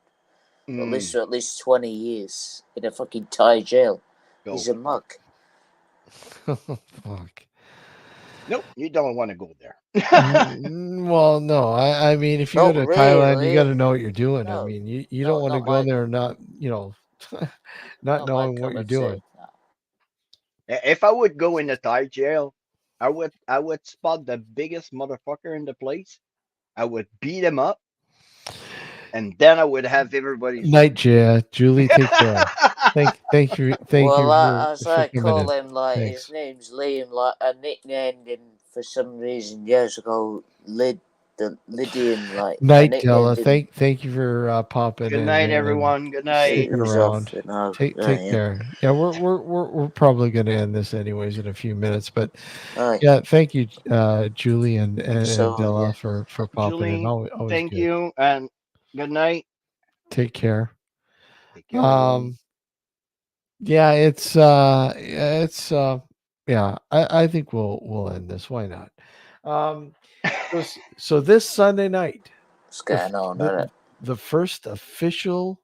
At least Mm, for at least 20 years in a fucking Thai jail. go He's a fuck. mug. Fuck. Nope, you don't want to go there. Well, no. I mean, if you go Not to Thailand, you got really. to know what you're doing. I No, mean, you don't no, want to not go my, there not, not not my knowing what cup you're of tea. doing. No. If I would go in a Thai jail, I would spot the biggest motherfucker in the place. I would beat him up, and then I would have everybody's. Night, Jaya. Julie, take care. Thank Well, you as for I coming call in. him, like, his Thanks. name's Liam, like, I nicknamed him for some reason years ago, the Lydian, like, I Night, Della. nicknamed him. Thank you for popping Good in, night, man, and everyone. Good See night. sticking who's off, around. you know. Take Yeah. care. Yeah, we're probably going to end this anyways in a few minutes, but Aye. yeah, thank you, Julie and So, Della yeah. for popping in. Julie, Always thank good. you, and good night. Take care. Take care, everyone. Yeah, yeah, I think we'll end this. Why not? Um, so this Sunday night, What's the f- going on, isn't it? the first official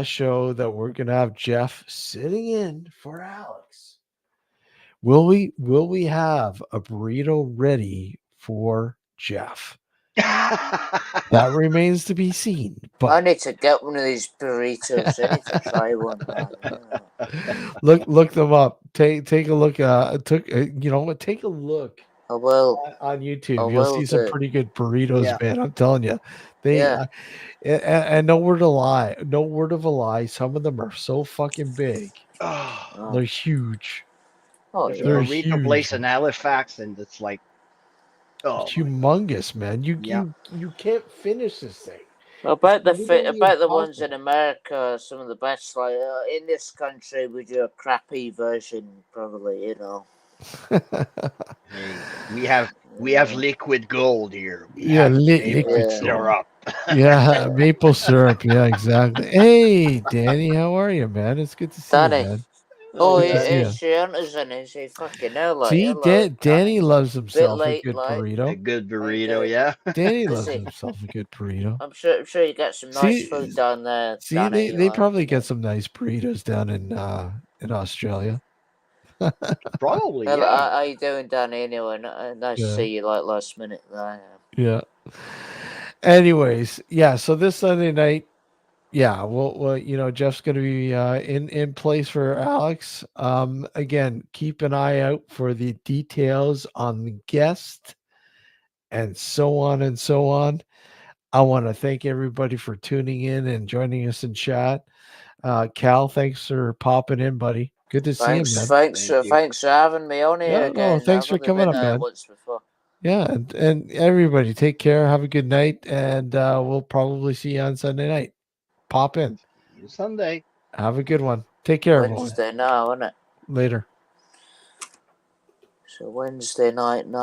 show that we're gonna have Jeff sitting in for Alex. Will we have a burrito ready for Jeff? That remains to be seen. I But need to get one of these burritos. I need to try one, man. Yeah. look them up. Take a look. You know what? Take a look I will. on I YouTube. You'll will see some do. pretty good burritos, Yeah. man. I'm telling you, they Yeah. and no word of lie, no word of a lie. Some of them are so fucking big. Oh, Oh, They're huge. oh there's a They're yeah. burrito huge. place in Halifax, and it's like, oh It's my god. humongous, man. Yeah. You can't finish this thing. About Literally the ones in impossible. America, are some of the best. Like, in this country, we do a crappy version, probably. You know. Hey, we have liquid gold here. We Yeah, have maple liquid Yeah. gold. syrup. Yeah, maple syrup. Yeah, exactly. Hey, Danny, how are you, man? It's good to see you, Danny. man. Oh, Good to Yeah. see is you. she enters in? Is he fucking hell? Like, See, hello, Danny Danny. loves Bit himself a late, good like. A burrito. good How you burrito, doing? yeah. Danny Is loves he? himself a good burrito. I'm sure you get some nice See, food down there, see, Danny. they Like, probably get some nice burritos down in Australia. Probably, hello, yeah. how you doing, Danny? Anyway, nice to Yeah, see you. Like last minute, there. yeah. Anyways, yeah. So this Sunday night, yeah, well, Jeff's going to be in place for Alex. Again, keep an eye out for the details on the guest and so on and so on. I want to thank everybody for tuning in and joining us in chat. Cal, thanks for popping in, buddy. Good to see you, man. Thank you. Thanks for having me on here Yeah, no, again. thanks I've for only coming been up, there man. once before. Yeah, and everybody, take care. Have a good night, and we'll probably see you on Sunday night. Pop in. See you Sunday. Have a good one. Take care, everyone. Wednesday now, isn't it? Later. So Wednesday night now.